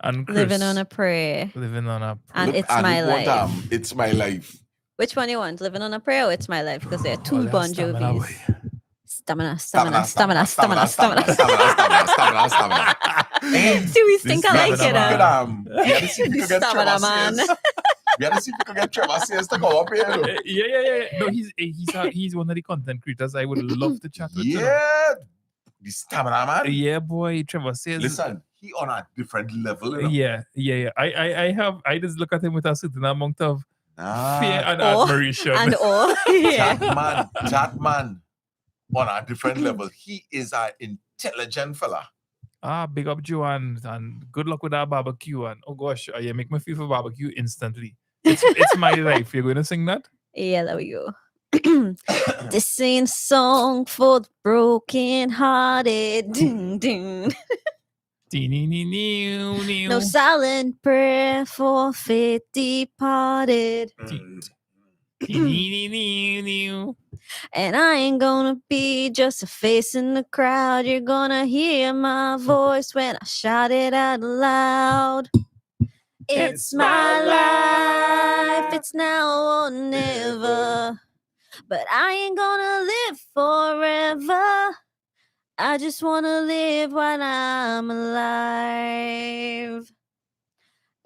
And Chris, Living on a prayer. living on a And Look, It's My it want, Life. It's My Life. Which one you want? Living on a prayer or It's My Life? Because there are two Oh, Bon that's stamina, Jovis. boy. Stamina. Stamina. See, we think I like it. We had to see if we could get Stamina, Trevor man. Sears. We had to see if we could get Trevor Sears to come up here. though. Yeah. No, he's one of the content creators I would love to chat with. you know. Yeah. The stamina, man. Yeah, boy, Trevor says. Listen, he on a different level. You know? Yeah. I just look at him with a certain amount of Nah, fear and Awe. admiration. And all. Yeah. that man on a different level. He is an intelligent fella. Big up Joanne and good luck with that barbecue. And oh gosh, you make me feel for barbecue instantly. It's my life. You're going to sing that? Yeah, there we go. This ain't a song for the broken hearted. Ding, ding. No silent prayer for faith departed. And I ain't gonna be just a face in the crowd. You're gonna hear my voice when I shout it out loud. It's my life, it's now or never. But I ain't gonna live forever. I just wanna live while I'm alive.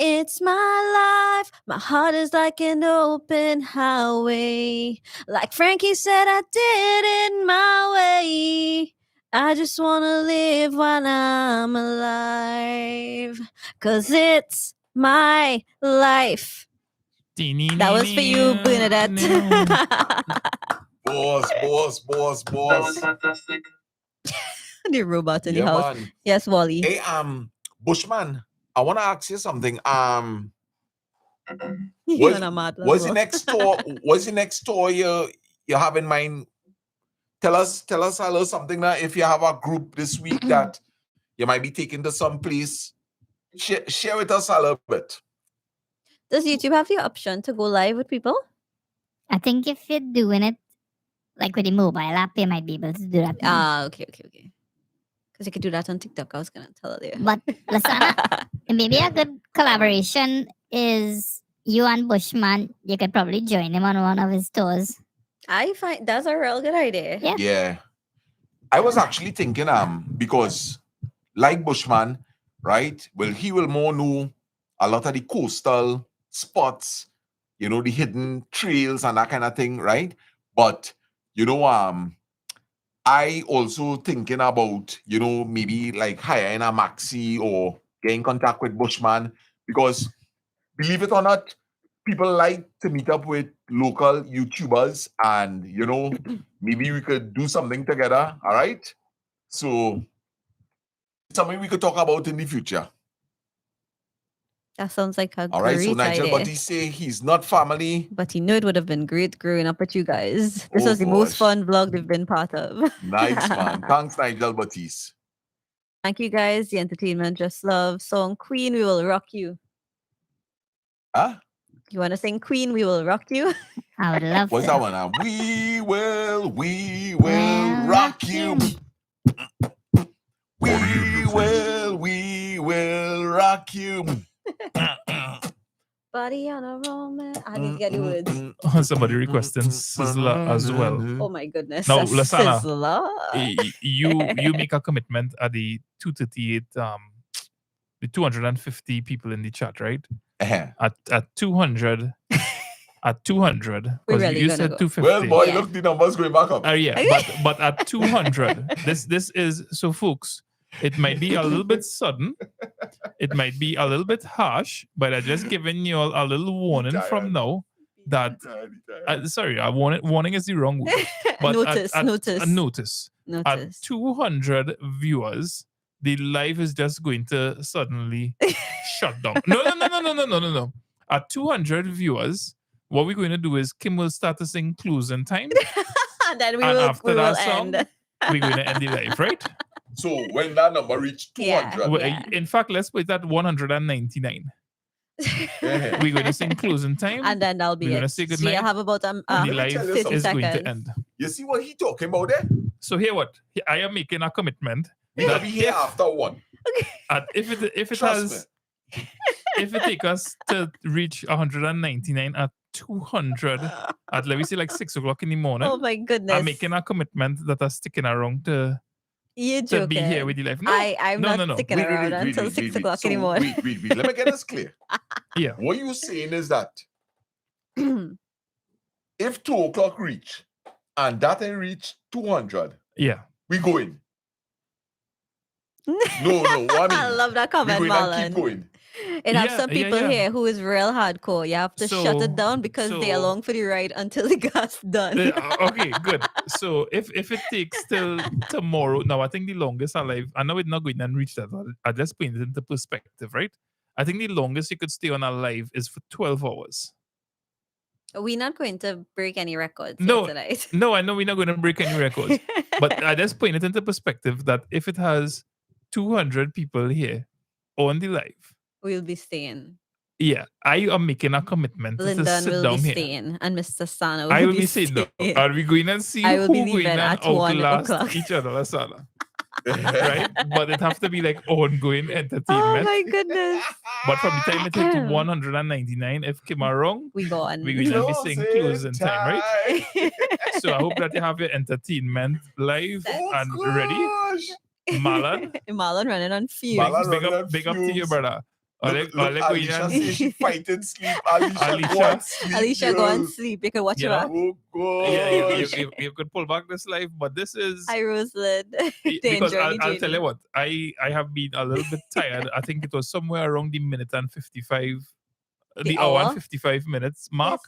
It's my life. My heart is like an open highway. Like Frankie said, I did it my way. I just wanna live while I'm alive. 'Cause it's my life. That was for you, Bernadette. Boss. The robot in the Yeah, house. man. Yes, Wally. Hey, Bushman. I want to ask you something. You and a mad What's the level. next tour? What's the next tour you have in mind? Tell us a little something that if you have a group this week that you might be taking to some place, share with us a little bit. Does YouTube have the option to go live with people? I think if you're doing it like with the mobile app, you might be able to do that. Okay. Because you could do that on TikTok. I was gonna tell you. But Lasana, maybe a good collaboration is you and Bushman. You could probably join him on one of his tours. I find that's a real good idea. Yeah. I was actually thinking, because like Bushman, right? Well, he will more know a lot of the coastal spots, the hidden trails and that kind of thing, right? But I also thinking about, maybe like hiring a maxi or get in contact with Bushman, because believe it or not, people like to meet up with local YouTubers and, maybe we could do something together. All right. So something we could talk about in the future. That sounds like a All right. So great Nigel, idea. but he say he's not family. But he knew it would have been great growing up with you guys. This Oh, was the most gosh. fun vlog they've been part of. Nice, man. Thanks, Nigel Batiste. Thank you guys. The entertainment just love song Queen, We Will Rock You. Huh? You want to sing Queen, We Will Rock You? I would love What's to. that one? We will rock you. We will rock you. Body on a roll, man. I need to get the words. Somebody requesting Sizzler as well. Oh my goodness. Now, a Lasana, sizzler. you make a commitment at the 238, the 250 people in the chat, right? At 200, at 200, We're 'cause really you gonna said go. 250. Well, boy, look, the numbers going back up. Yeah, but at 200, this is so, folks. It might be a little bit sudden. It might be a little bit harsh, but I'm just giving you all a little warning from now that. Sorry, warning is the wrong word. But Notice. a notice. At 200 viewers, the live is just going to suddenly shut down. No. At 200 viewers, what we're going to do is Kim will start to sing closing time. And then and we after will that song, end. we're going to end the live, right? So when that number reached 200, Well, in fact, let's put that 199. We're going to sing closing time. And then that'll be We're it. going to say So goodnight. you have about and the live 50 is going to seconds. end. You see what he talking about there? So here what? I am making a commitment. We're gonna be here after 1. If it Trust if it take us to reach 199 at 200 at let me say like 6 o'clock in the morning. Oh my goodness. I'm making a commitment that I'm sticking around to You're to be here joking. with you live. No, I'm no, not no. sticking around until 6 o'clock So, anymore. wait. Let me get this clear. Yeah. What you saying is that if 2 o'clock reach and that ain't reach 200, Yeah. we going. No, what I love that comment, we going and Marlon. keep going. It have Yeah, some yeah, people yeah. here who is real hardcore. You have to shut So- it down because they're so- along for the ride until the gas done. Okay, good. So if it takes till tomorrow, now I think the longest alive, I know it's not going to reach that. I just put it into perspective, right? I think the longest you could stay on a live is for 12 hours. We're not going to break any records here No, tonight. no, I know we're not going to break any records, but I just put it into perspective that if it has 200 people here on the live, We'll be staying. yeah, I am making a commitment to Lyndon sit will down be here. staying, and Mr. Sana will I will be be sitting down. staying. Are we going to see I will who be going leaving and at 1 outlast o'clock. each other, Lasana? Right? But it have to be like ongoing Oh entertainment. my goodness. But from the time it hit to 199, if Kim are wrong, We go on. we're going to be saying closing time, right? So I hope that you have your entertainment live and ready. Marlon, Marlon running on fumes. Marlon big up to you, brother. Look, Ole going Alicia and- say she fighting sleep. Alicia, go and sleep. Alicia, go and girl. sleep. You can watch You her. know? Oh, Yeah, gosh. you could pull back this live, but this is Hi, Rosalind. because Journey, I'll tell you Journey. what, I have been a little bit tired. I think it was somewhere around the minute and 55, the hour and hour? 55 minutes mark.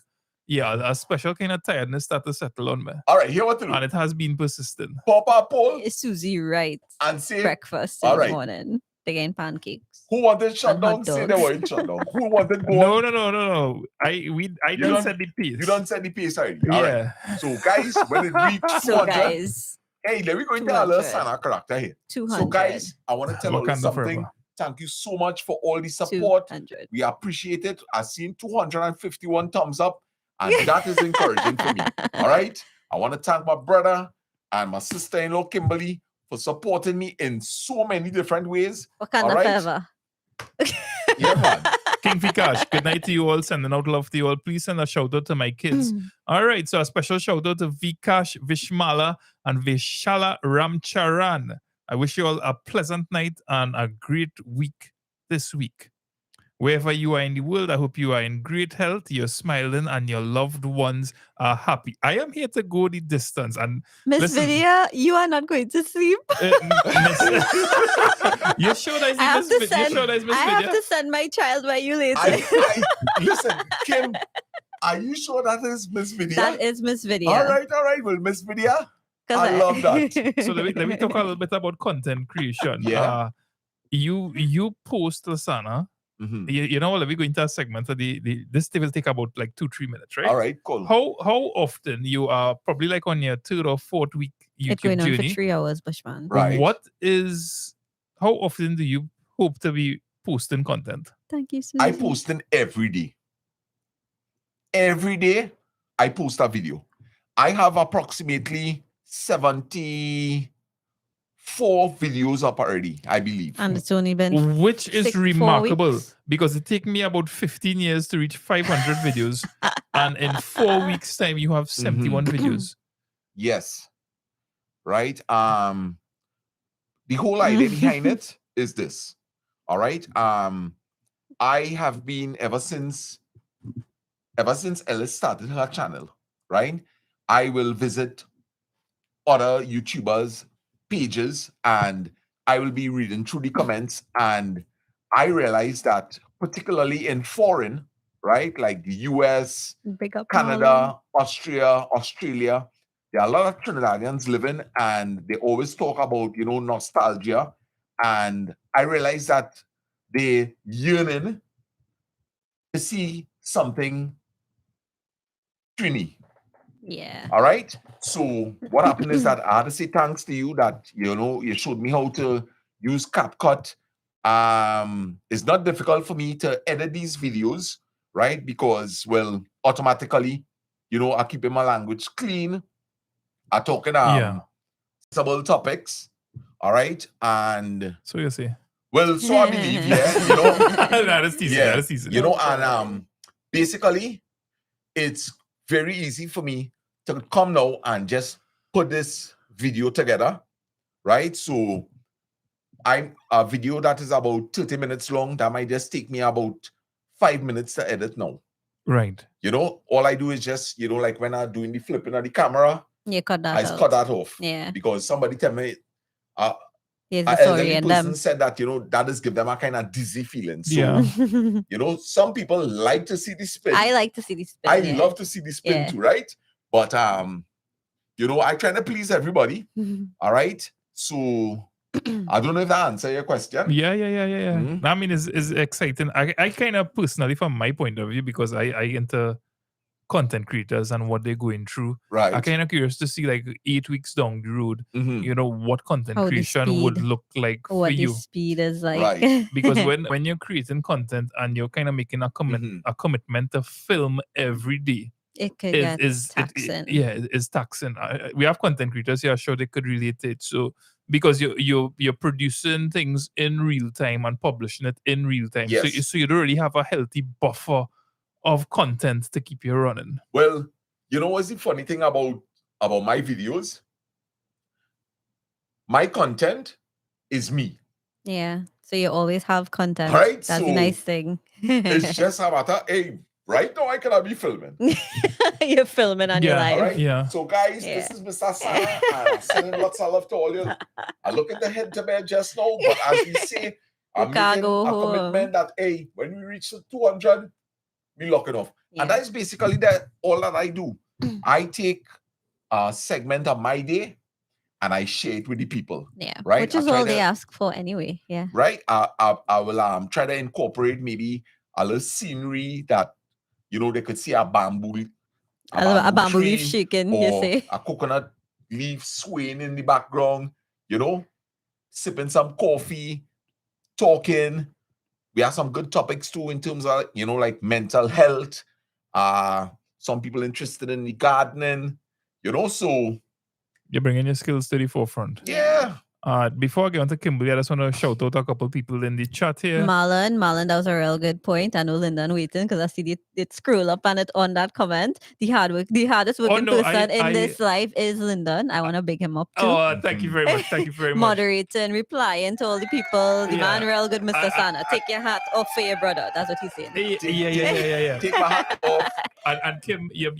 Yeah, a special kind of tiredness started to settle on me. All right, here what to do. And it has been persistent. Pop up poll It's Susie Wright and say, breakfast all in right. the morning. They're getting pancakes. Who wanted shut And hot down? Say they dogs. weren't shut down. Who wanted go No, on? no. I You don't set the pace. You don't set the pace already. All right. Yeah. So guys, when it reached 200, So guys, hey, let me go into 200. a Lasana character here. 200. So guys, I want to tell you Wakanda something. forever. Thank you so much for all the support. 200. We appreciate it. I've seen 251 thumbs up, and that is encouraging for me. All right. I want to thank my brother and my sister-in-law Kimberly for supporting me in so many different ways. Wakanda all right. forever. Yeah, man. King Fikash, good night to you all. Sending out love to you all. Please send a shout out to my kids. All right, so a special shout out to Vikash Vishmala and Vishala Ramcharan. I wish you all a pleasant night and a great week this week. Wherever you are in the world, I hope you are in great health, you're smiling, and your loved ones are happy. I am here to go the distance. And Miss listen, Vidya, you are not going to sleep. You sure that I have is to Miss send. Vidya? I have to send my child by you later. Listen, Kim, are you sure that is Miss Vidya? That is Miss Vidya. All right. Well, Miss Vidya, 'Cause I love that. So let me talk a little bit about content creation. Yeah. You post Lasana. You know, let me go into a segment. So this will take about like 2-3 minutes, right? All right, cool. How often you are probably like on your 3rd or 4th week It's YouTube going on journey? for 3 hours, Bushman. Right. How often do you hope to be posting content? Thank you, Susie. I post in every day. Every day, I post a video. I have approximately 74 videos up already, I believe. And it's only been Which is 4 remarkable weeks. because it took me about 15 years to reach 500 videos. And in 4 weeks' time, you have 71 videos. Yes. Right. The whole idea behind it is this. All right. I have been ever since Ellis started her channel, right? I will visit other YouTubers' pages and I will be reading through the comments, and I realized that particularly in foreign, right, like the US, Big up Canada, Australia, there are a lot of Trinidadians living, and they always talk about, nostalgia. And I realized that they're yearning to see something Trini. Yeah. All right. So what happened is that I had to say thanks to you that, you showed me how to use CapCut. It's not difficult for me to edit these videos, right? Because, well, automatically, I keep my language clean. I'm talking sensible topics. All right. And so you say. Well, so I believe, yeah. That is teasing. That is teasing. And basically, it's very easy for me to come now and just put this video together, right? So I'm a video that is about 30 minutes long. That might just take me about 5 minutes to edit now. Right. All I do is just, like when I'm doing the flipping of the camera, You cut that I out. cut that off. Yeah. Because somebody tell me, Here's an the story elderly and person them. said that, that is give them a kind of dizzy feeling. So, Yeah. some people like to see the spin. I like to see the spin. I yeah. love to see the spin Yeah. too, right? But I try to please everybody. All right. So I don't know if that answers your question. Yeah. I mean, it's exciting. I kind of personally, from my point of view, because I into content creators and what they're going through. Right. I'm kind of curious to see, like, 8 weeks down the road, what content How the creation would speed- look like What for the you. speed is like. Right. Because when you're creating content and you're kind of making a commitment to film every day, it could get is taxing. it's taxing. We have content creators here, sure they could relate to it. So because you're producing things in real time and publishing it in real time, Yes. so you don't really have a healthy buffer of content to keep you running. Well, what's the funny thing about my videos? My content is me. Yeah. So you always have content. Right, That's so the nice thing. It's just a matter, hey, right now I cannot be filming. You're filming on your Yeah, live. All right. Yeah. So guys, Yeah. this is Mr. Sana, and I'm sending lots of love to all you. I look at the head to bed just now, but as we say, I'm can't making go a home. commitment that, hey, when we reach the 200, we lock it off. Yeah. And that is basically all that I do. I take a segment of my day and I share it with the people. Yeah, right. which is I try all they to- ask for anyway. Yeah. Right. I will try to incorporate maybe a little scenery that they could see a bamboo bamboo leaf tree shaking, you or say? a coconut leaf swaying in the background, sipping some coffee, talking. We have some good topics too in terms of, like mental health. Some people interested in the gardening, so. You're bringing your skills to the forefront. Yeah. Before I get on to Kimberly, I just want to shout out a couple people in the chat here. Marlon, that was a real good point. I know Lyndon waiting because I see it scroll up and it on that comment. The hardest working person in this life is Lyndon. I want to big him up too. Oh, thank you very much. Thank you very much. Moderating, replying to all the people. The man real good, Mr. Sana. Take your hat off for your brother. That's what he's saying. Yeah. Take my hat off. And Kim, you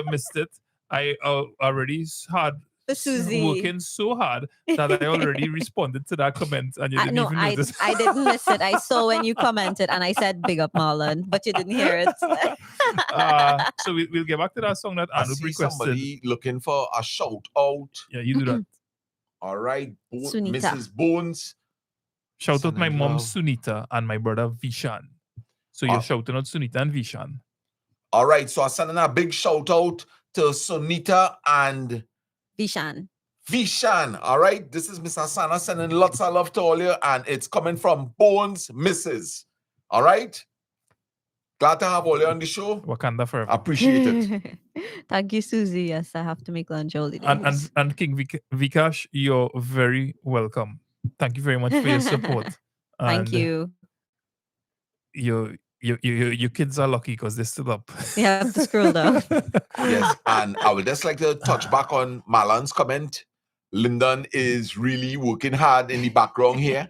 missed it. I already had Susie working so hard that I already responded to that comment, and you didn't even notice. I didn't miss it. I saw when you commented, and I said big up Marlon, but you didn't hear it. So we'll get back to that song that Anu requested. Somebody looking for a shout out. Yeah, you do that. All right, Sunita. Mrs. Bones. Shout out my mom love. Sunita and my brother Vishan. So you're shouting out Sunita and Vishan. All right, so I'm sending a big shout out to Sunita and Vishan. All right, this is Mr. Sana sending lots of love to all you, and it's coming from Bones Mrs. All right, glad to have all you on the show. Wakanda forever. Appreciate it. Thank you, Susie. Yes, I have to make lunch all the days. And King Vikash, you're very welcome. Thank you very much for your support. Thank you. Your kids are lucky because they're still up. You have to scroll down. Yes, and I would just like to touch back on Marlon's comment. Lyndon is really working hard in the background here.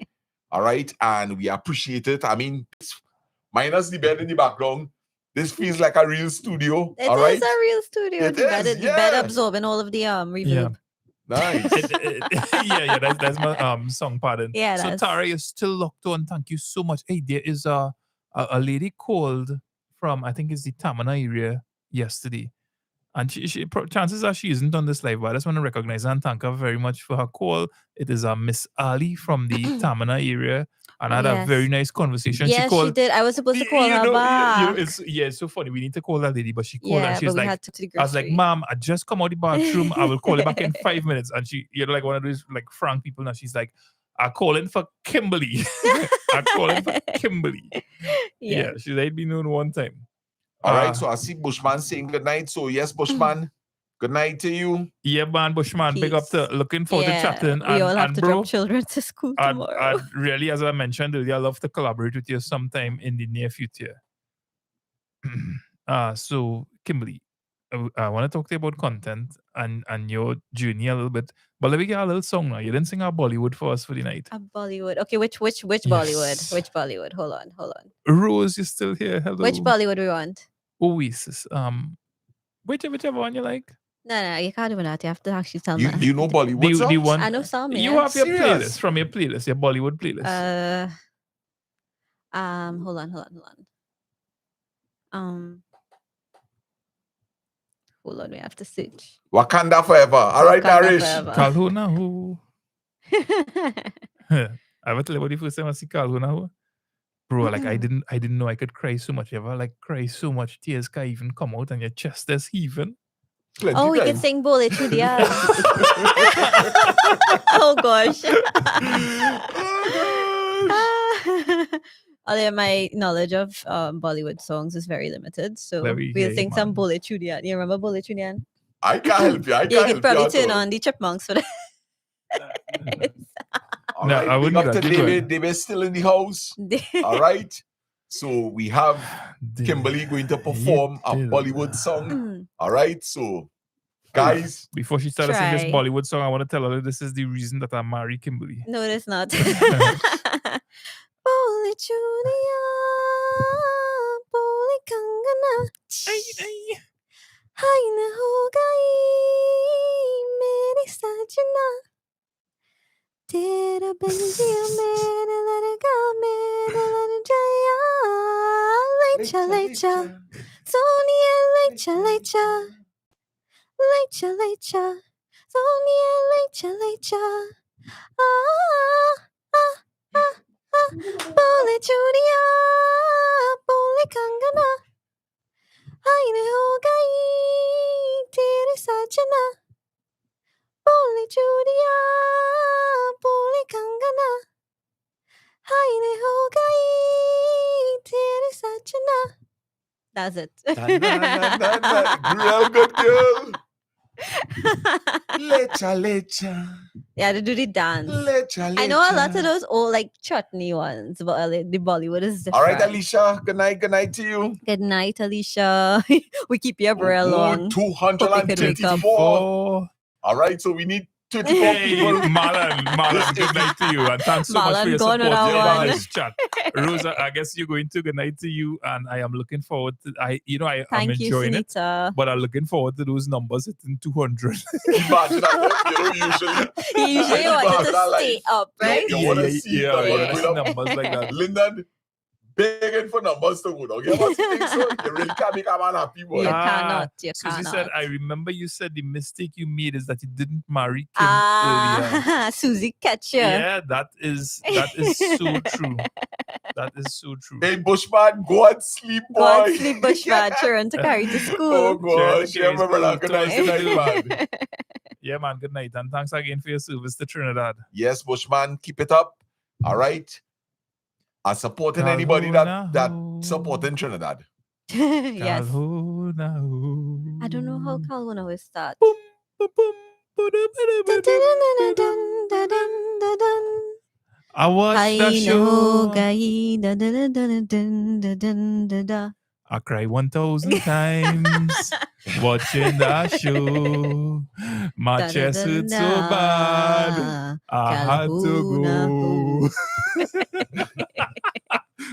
All right, and we appreciate it. I mean, minus the bed in the background, this feels like a real studio. It all is right? a real studio. It The is, bed absorbing all of the reverb. Yeah. Nice. yeah, that's my song pardon. Yeah, so that's- Tara, you're still locked on. Thank you so much. Hey, there is a lady called from, I think it's the Tamana area yesterday. And she chances are she isn't on this live, but I just want to recognize her and thank her very much for her call. It is Miss Ali from the Tamana area. And I had a Yes. very nice conversation. Yes, she did. I was supposed to call her back. It's so funny. We need to call that lady, but she called Yeah, and she's but we like, had to the I was like, grocery. Mom, I just come out the bathroom. I will call you back in 5 minutes. And you're like one of those like frank people. Now she's like, I'm calling for Kimberly. I'm calling for Kimberly. Yeah, she's like, been known one time. All right, so I see Bushman saying good night. So yes, Bushman, good night to you. Yeah, man, Bushman, big up to looking forward to chatting. We all have and to bro, drop children to school tomorrow. and really, as I mentioned earlier, I love to collaborate with you sometime in the near future. So Kimberly, I want to talk to you about content and your journey a little bit. But let me get a little song now. You didn't sing our Bollywood for us for the night. A Bollywood. Okay, which Bollywood? Which Bollywood? Hold on. Rose, you're still here. Hello. Which Bollywood we want? Oasis. Whichever one you like. No, you can't do that. You have to actually tell me. You know Bollywood The songs? one I know some. You yeah. have your Serious? playlist from your playlist, your Bollywood playlist. Hold on. Hold on, we have to search. Wakanda forever. All right, Wakanda Narish. forever. Kalhuna who? I ever tell you about the first time I see Kalhuna who? Bro, like I didn't know I could cry so much. You ever like cry so much tears can even come out and your chest is heaving? Oh, we can sing Bole Chudia. Oh gosh. Although my knowledge of Bollywood songs is very limited, so Let me we'll hear sing you, some Bole Chudia. You remember Bole Chudia? I can't help you. I can't You help could probably you at turn all. on the Chipmunks for that. All No, right, I wouldn't do Dr. that. You go ahead. David still in the house. All right. So we have Kimberly going to perform a Bollywood song. All right. So, guys. Before she started singing this Try. Bollywood song, I want to tell her this is the reason that I married Kimberly. No, it's not. Bole Chudia, Bole Kangana. Hai na ho gayi meri sajna. Tera ban diya mera ladka mera lad jaya. Lecha lecha, Sonia lecha lecha, lecha lecha, Sonia Lecha Lecha. Bole Chudia, Bole Kangana. Aine ho gai tere sajana. Bole Chudia, Bole Kangana. Aine ho gai tere sajana. That's it. Real good girl. Lecha, lecha. Yeah, to do the dance. Lecha, I know a lot lecha. of those old like chutney ones, but the Bollywood is different. All right, Alicia. Good night to you. Good night, Alicia. We keep your umbrella long. Hope you could wake up. 234. All right, so we need 24 Hey, people. Marlon, good night to you. And thanks so much for Marlon your gone support on that on one. this chat. Rosa, I guess you're going to good night to you. And I am looking forward to, I'm Thank you, enjoying it. Sunita. But I'm looking forward to those numbers hitting 200. Imagine that, usually. He usually wanted to stay up, right? You want to see yeah, numbers, numbers like that. Lyndon, begging for numbers to go down. You must think so. You really can't make a man happy, boy. You cannot. You Susie cannot. said, I remember you said the mistake you made is that you didn't marry Kim earlier. Susie Catcher. Yeah, that is so true. That is so true. Hey, Bushman, go and sleep, boy. Go and sleep, Bushman. Children to carry to school. Oh, gosh. Yeah, remember, good night, man. Yeah, man, good night. And thanks again for your service to Trinidad. Yes, Bushman, keep it up. All right. And supporting anybody that supporting Trinidad. Yes. I don't know how Kalhuna will start. I watched the show. I cry 1,000 times watching that show. My chest hurt so bad. I had to go.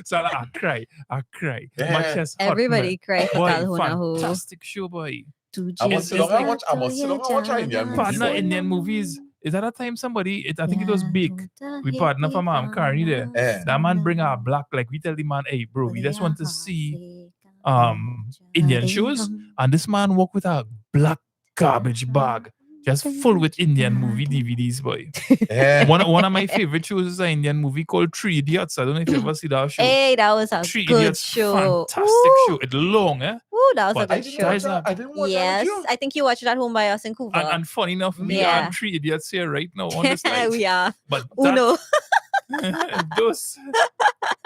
So I cry. My chest hurt. Everybody cry for Boy, Kalhuna Ho. fantastic show, boy. I must sit down and watch Indian movies. Partner Indian movies. Is that a time somebody, I think it was Big, we partner for Mom Carney there. That man bring our black, like we tell the man, hey bro, we just want to see Indian shows. And this man walk with a black garbage bag, just full with Indian movie DVDs, boy. One of my favorite shows is an Indian movie called 3 Idiots. I don't know if you ever see that show. Hey, that was a 3 good Idiots, show. fantastic show. It's long, eh? Ooh, that was But a good show. I didn't watch Yes, that. I think you watched it at home by us in Cuba. And funny enough, we are 3 Idiots here right now on this night. We are. But Uno. those.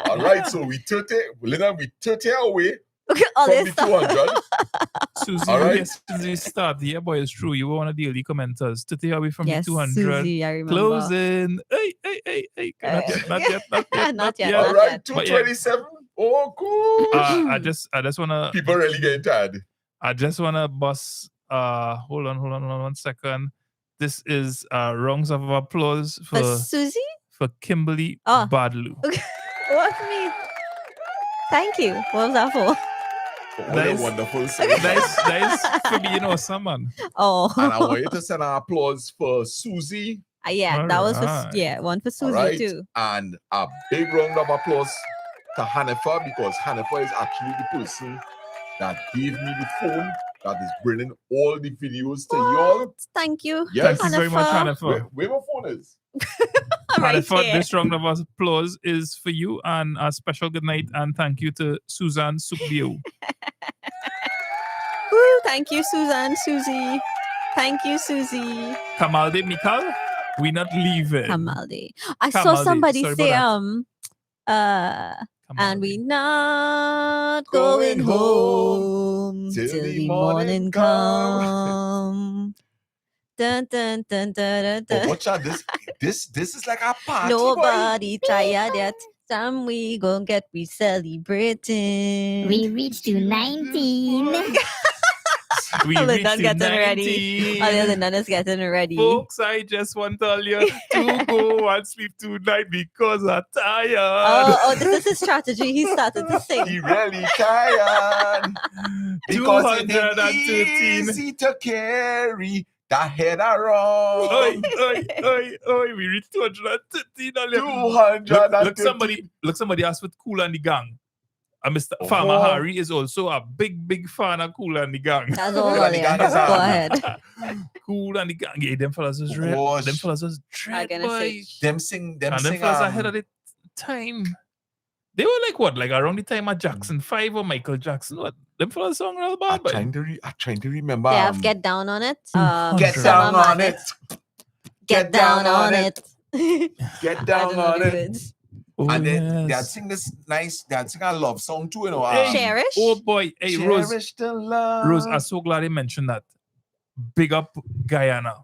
All right, so we 30 away All from this the 200. Susie, All right. yes, since we start, yeah, boy, it's true. You were one of the early commenters. 30 away from Yes, the 200. Susie, I remember. Closing. Hey. Not yet. Not yet. All not right, yet. 227. Oh, cool. I just wanna. People really getting tired. I just wanna bust. Hold on 1 second. This is rounds of applause For Susie? for Kimberly Oh. Badlu. What for me? Thank you. What was that for? What a wonderful singing. Nice for being awesome, man. Oh. And I want you to send an applause for Susie. Yeah, that was Alright. for one for Susie All right. too. And a big round of applause to Hanifa, because Hanifa is actually the person that gave me the phone that is bringing all the videos to y'all. Thank you. Yes. Thank you very much, Hanifa. Where my phone is? Right Hanifa, here. this round of applause is for you, and a special good night and thank you to Suzanne Sukbio. Woo, thank you, Suzanne, Susie. Thank you, Susie. Kamalde Mikal, we not leaving. Kamalde. I saw Kamalde, somebody sorry say about and we not going home till the morning come. Dun, dun, dun, dun, dun, dun. Oh, watch out. This is like a party. Nobody tired yet. Time we gon' get we celebrating. We reached to 19. We Lyndon reached getting ready. 19. Oh, Lyndon is getting ready. Folks, I just want to tell you to go and sleep tonight because I'm tired. Oh, this is his strategy. He started to sing. He really tired. Because it 213. ain't easy to carry that head around. Oi, we reached 213. 213. Look, somebody asked with Cool and the gang. Mr. Farmer Oh. Harry is also a big fan of Cool and the Gang. That's all, Cool and the yeah. Gang is Go on. ahead. Cool and the Gang. Yeah, them fellas was red. Gosh. Them fellas was I'm dread, gonna boy. say Them sing And them fellas ahead of the time. They were like what? Like around the time of Jackson 5 or Michael Jackson. What? Them fellas song real bad, I'm boy. trying to remember. they have Get Down on It. Get Summer down on Madness. it. Get Down on It. Get I down don't know on the it. words. Oh, And then they'd yes. sing this nice, they'd sing a love song too, you know. Hey, Cherish? Oh boy. Hey, Rose. Cherish the love. Rose, I'm so glad you mentioned that. Big up Guyana.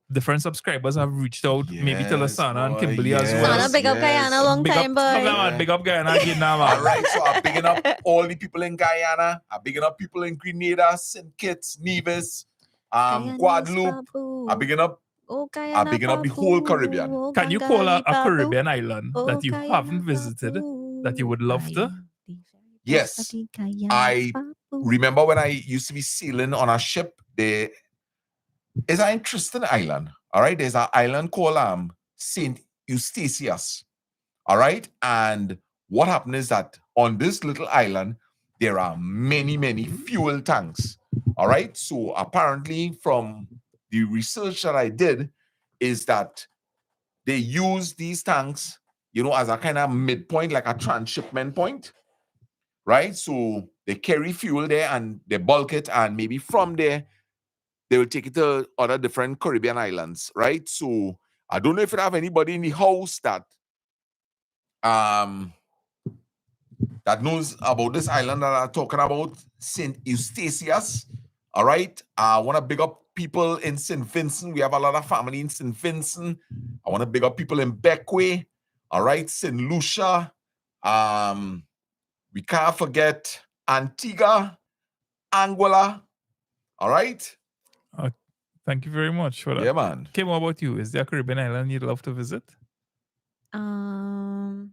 Different subscribers have reached out, maybe to Yes, Lasana and boy, Kimberly as yes, well. Sana, big up Guyana, long Big time, up, boy. man, big up Guyana again now, man. All right, so I'm bigging up all the people in Guyana. I'm bigging up people in Grenada, St. Kitts, Nevis, Guyana's Guadeloupe. babu. I'm bigging up. Oh, I'm bigging up the whole Caribbean. Oh, Can you call a Gangali Caribbean babu. island Oh, that you Guyana haven't visited that you would love to? Yes. Guyana I babu. remember when I used to be sailing on a ship, there is an interesting island. All right. There's an island called St. Eustatius. All right. And what happened is that on this little island, there are many fuel tanks. All right. So apparently, from the research that I did, is that they use these tanks, you know, as a kind of midpoint, like a transshipment point. Right? So they carry fuel there and they bulk it, and maybe from there they will take it to other different Caribbean islands, right? So I don't know if you have anybody in the house that knows about this island that I'm talking about, St. Eustatius. All right. I want to big up people in St. Vincent. We have a lot of family in St. Vincent. I want to big up people in Beckway. All right, St. Lucia. We can't forget Antigua, Anguilla. All right. Thank you very much for that. Yeah, man. Kim, what about you? Is there a Caribbean island you'd love to visit? All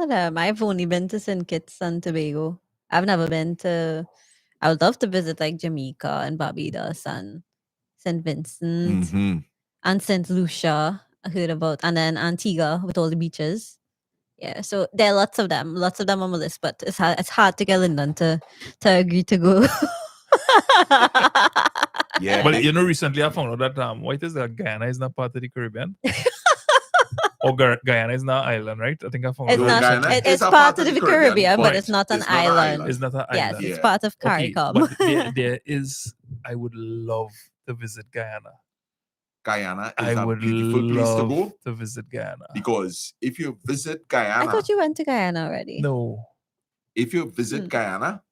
of them. I've only been to St. Kitts and Tobago. I've never been to. I would love to visit like Jamaica and Barbados and St. Vincent and St. Lucia. I heard about, and then Antigua with all the beaches. Yeah, so there are lots of them on my list, but it's hard to get Lyndon to agree to go. Yeah. Well, you know, recently I found out that what is that? Guyana is not part of the Caribbean. Or Guyana is not an island, right? I think I found It's out. not. recently. It's part of the Caribbean, but Point. it's not an It's not an island. island. It's not an Yes, island. it's part of Okay, CARICOM. but there is. I would love to visit Guyana. Guyana is I a would beautiful place to love go. to visit Guyana. Because if you visit I Guyana, thought you went to Guyana already. No. if you visit Guyana,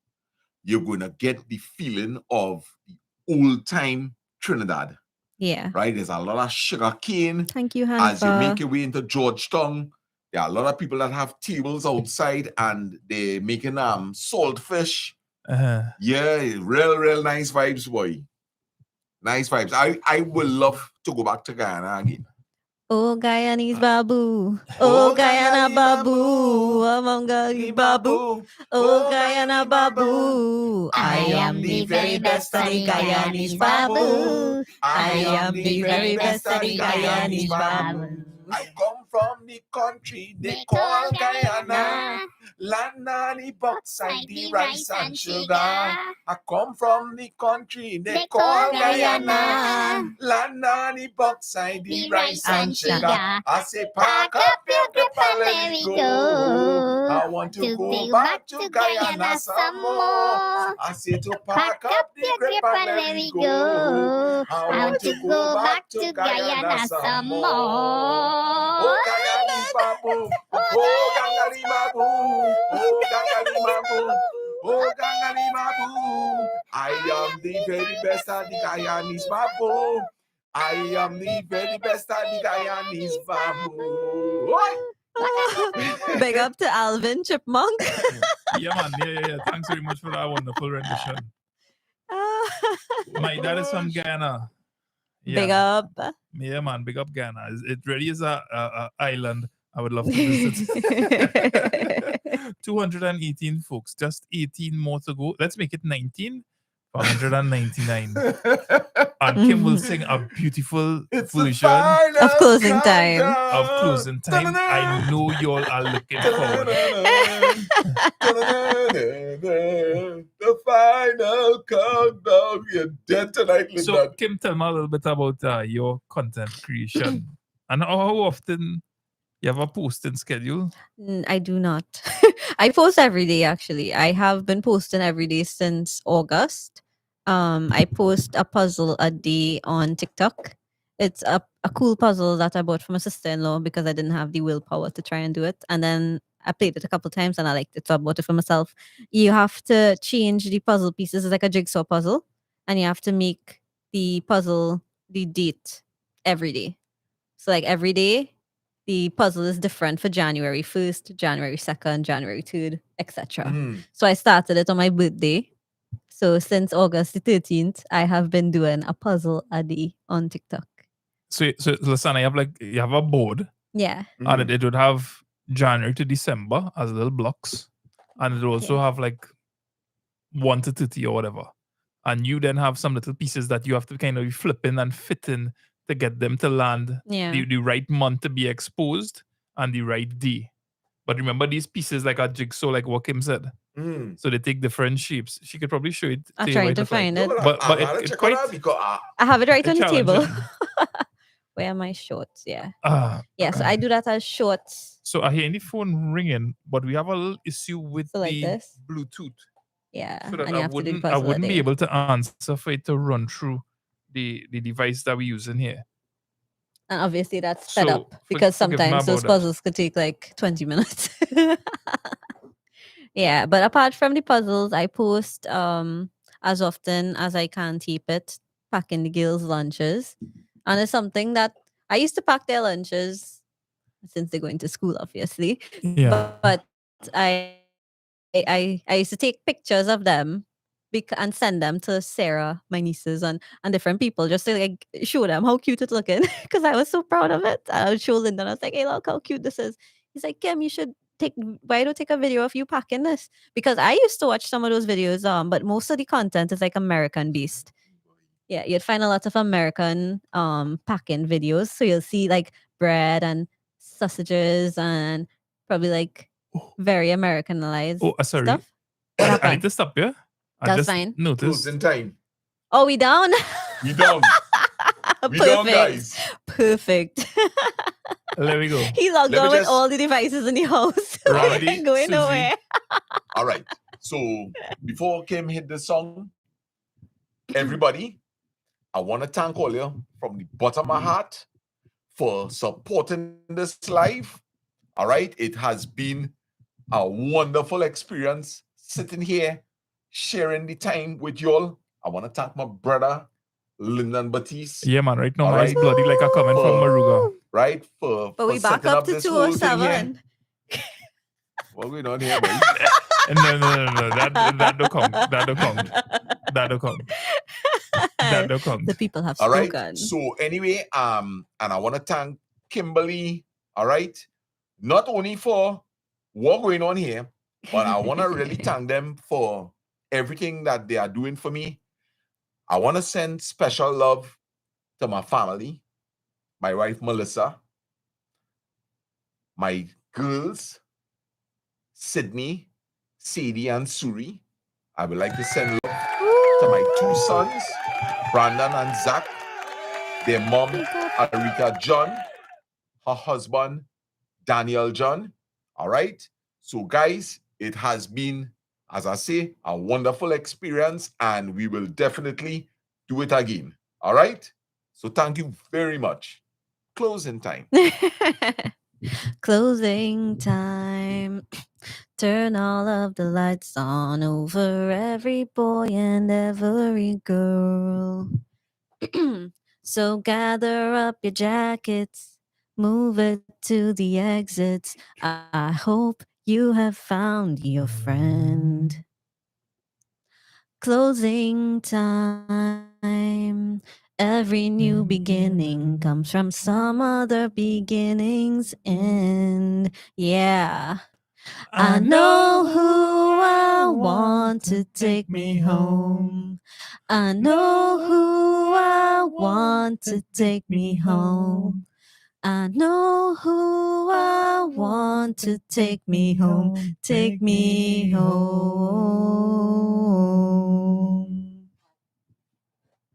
you're going to get the feeling of the old time Trinidad. Yeah. Right? There's a lot of sugar cane. Thank you, As you Hanifa. make your way into Georgetown, there are a lot of people that have tables outside and they're making saltfish. Uh-huh. Yeah, real nice vibes, boy. Nice vibes. I would love to go back to Guyana again. Oh, Guyanese babu. Oh, Guyana babu. Amongali babu. Oh, Guyana babu. I am the very best of the Guyanese babu. I am the very best of the Guyanese babu. I come from the country they call Guyana. Land on the bauxite, the rice and sugar. I come from the country they call Guyana. Land on the bauxite, the rice and sugar. I say pack up your grip and let me go. I want to go back to Guyana some more. I say to pack up your grip and let me go. I want to go back to Guyana some more. Oh, Guyana babu. Oh, Gangali babu. Oh, Gangali babu. Oh, Gangali babu. I am the very best at the Guyanese babu. I am the very best at the Guyanese babu. Big up to Alvin Chipmunk. Yeah, man. Yeah. Thanks very much for that wonderful rendition. My dad is from Guyana. Yeah. Big up. Yeah, man. Big up Guyana. It really is a island I would love to visit. 218 folks. Just 18 more to go. Let's make it 19 for 199. And Kim will sing a beautiful version Of closing time. of Closing Time. I know y'all are looking forward. The final countdown. You're dead tonight, So, Linda. Kim, tell me a little bit about your content creation and how often you have a posting schedule. I do not. I post every day, actually. I have been posting every day since August. I post a puzzle a day on TikTok. It's a cool puzzle that I bought from a sister-in-law because I didn't have the willpower to try and do it. And then I played it a couple times and I liked it, so I bought it for myself. You have to change the puzzle pieces. It's like a jigsaw puzzle. And you have to make the puzzle, the date, every day. So like every day, the puzzle is different for January 1st, January 2nd, January 3rd, etc. So I started it on my birthday. So since August the 13th, I have been doing a puzzle a day on TikTok. So Lasana, you have a board. Yeah. And it would have January to December as little blocks. And it also have like 1 to 30 or whatever. And you then have some little pieces that you have to kind of be flipping and fitting to get them to land the right month to be exposed and the right day. But remember, these pieces like a jigsaw, like what Kim said. So they take different shapes. She could probably show it. I'm you trying what to look like. find it. But it quite. I have it right on the table. challenging. Where are my shorts? Yeah. Ah, Yeah, so I do that as shorts. So I hear the phone ringing, but we have a little issue with So like the this? Bluetooth. Yeah. So that and you have to do the I puzzle a wouldn't be day. able to answer for it to run through the device that we're using here. And obviously that's sped So, up because forgive me sometimes those about that. puzzles could take like 20 minutes. Yeah, but apart from the puzzles, I post as often as I can keep it, packing the girls' lunches. And it's something that I used to pack their lunches since they're going to school, obviously. Yeah. But I used to take pictures of them and send them to Sarah, my nieces, and different people just to like show them how cute it's looking because I was so proud of it. I would show Lyndon. I was like, "Hey, look how cute this is." He's like, "Kim, you should why don't take a video of you packing this?" Because I used to watch some of those videos, but most of the content is like American based. Yeah, you'd find a lot of American packing videos. So you'll see like bread and sausages and probably like very Americanized Sorry. stuff. What I happened? need to stop you. I That's just fine. noticed. Closing time. Oh, we down? We down. We Perfect. down, guys. Perfect. There we go. He logged Let me on with just- all the devices in the house. Randy, Ain't going Susie. nowhere. All right. So before Kim hit the song, everybody, I want to thank all you from the bottom of my heart for supporting this live. All right. It has been a wonderful experience sitting here, sharing the time with y'all. I want to thank my brother, Lyndon Baptiste. Yeah, man. Right now, All my eyes right. bloody like a coming from Maruga. Right? For But we back setting up to this whole thing here. 207. What going on here, boys? No. That don't count. That don't count. That don't count. That don't count. The people have All spoken. right. So anyway, and I want to thank Kimberly. All right. Not only for what going on here, but I want to really thank them for everything that they are doing for me. I want to send special love to my family, my wife Melissa, my girls, Sydney, Sadie, and Suri. I would like to send love to my two sons, Brandon and Zach, their mom, Arika John, her husband, Daniel John. All right. So, guys, it has been, as I say, a wonderful experience, and we will definitely do it again. All right. So, thank you very much. Closing time. Closing time. Turn all of the lights on over every boy and every girl. So gather up your jackets, move it to the exits. I hope you have found your friend. Closing time. Every new beginning comes from some other beginning's end. Yeah. I know who I want to take me home. I know who I want to take me home. I know who I want to take me home. Take me home.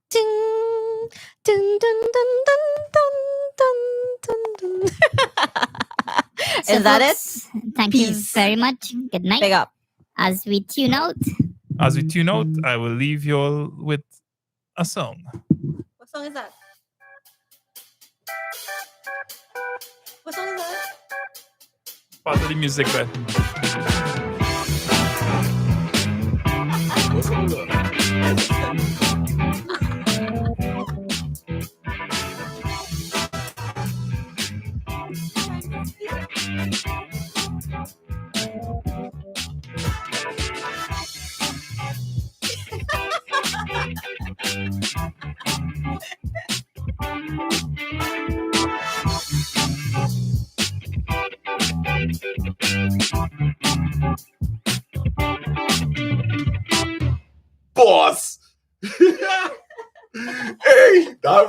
Ding, dun, dun, dun, dun, dun, dun, dun, dun. So Is that it? folks, thank Peace. you very much. Good night. Big up. As we tune out, As we tune out, I will leave you all with a song. What song is that? What song is that? Part of the music bed. Boss! Hey, that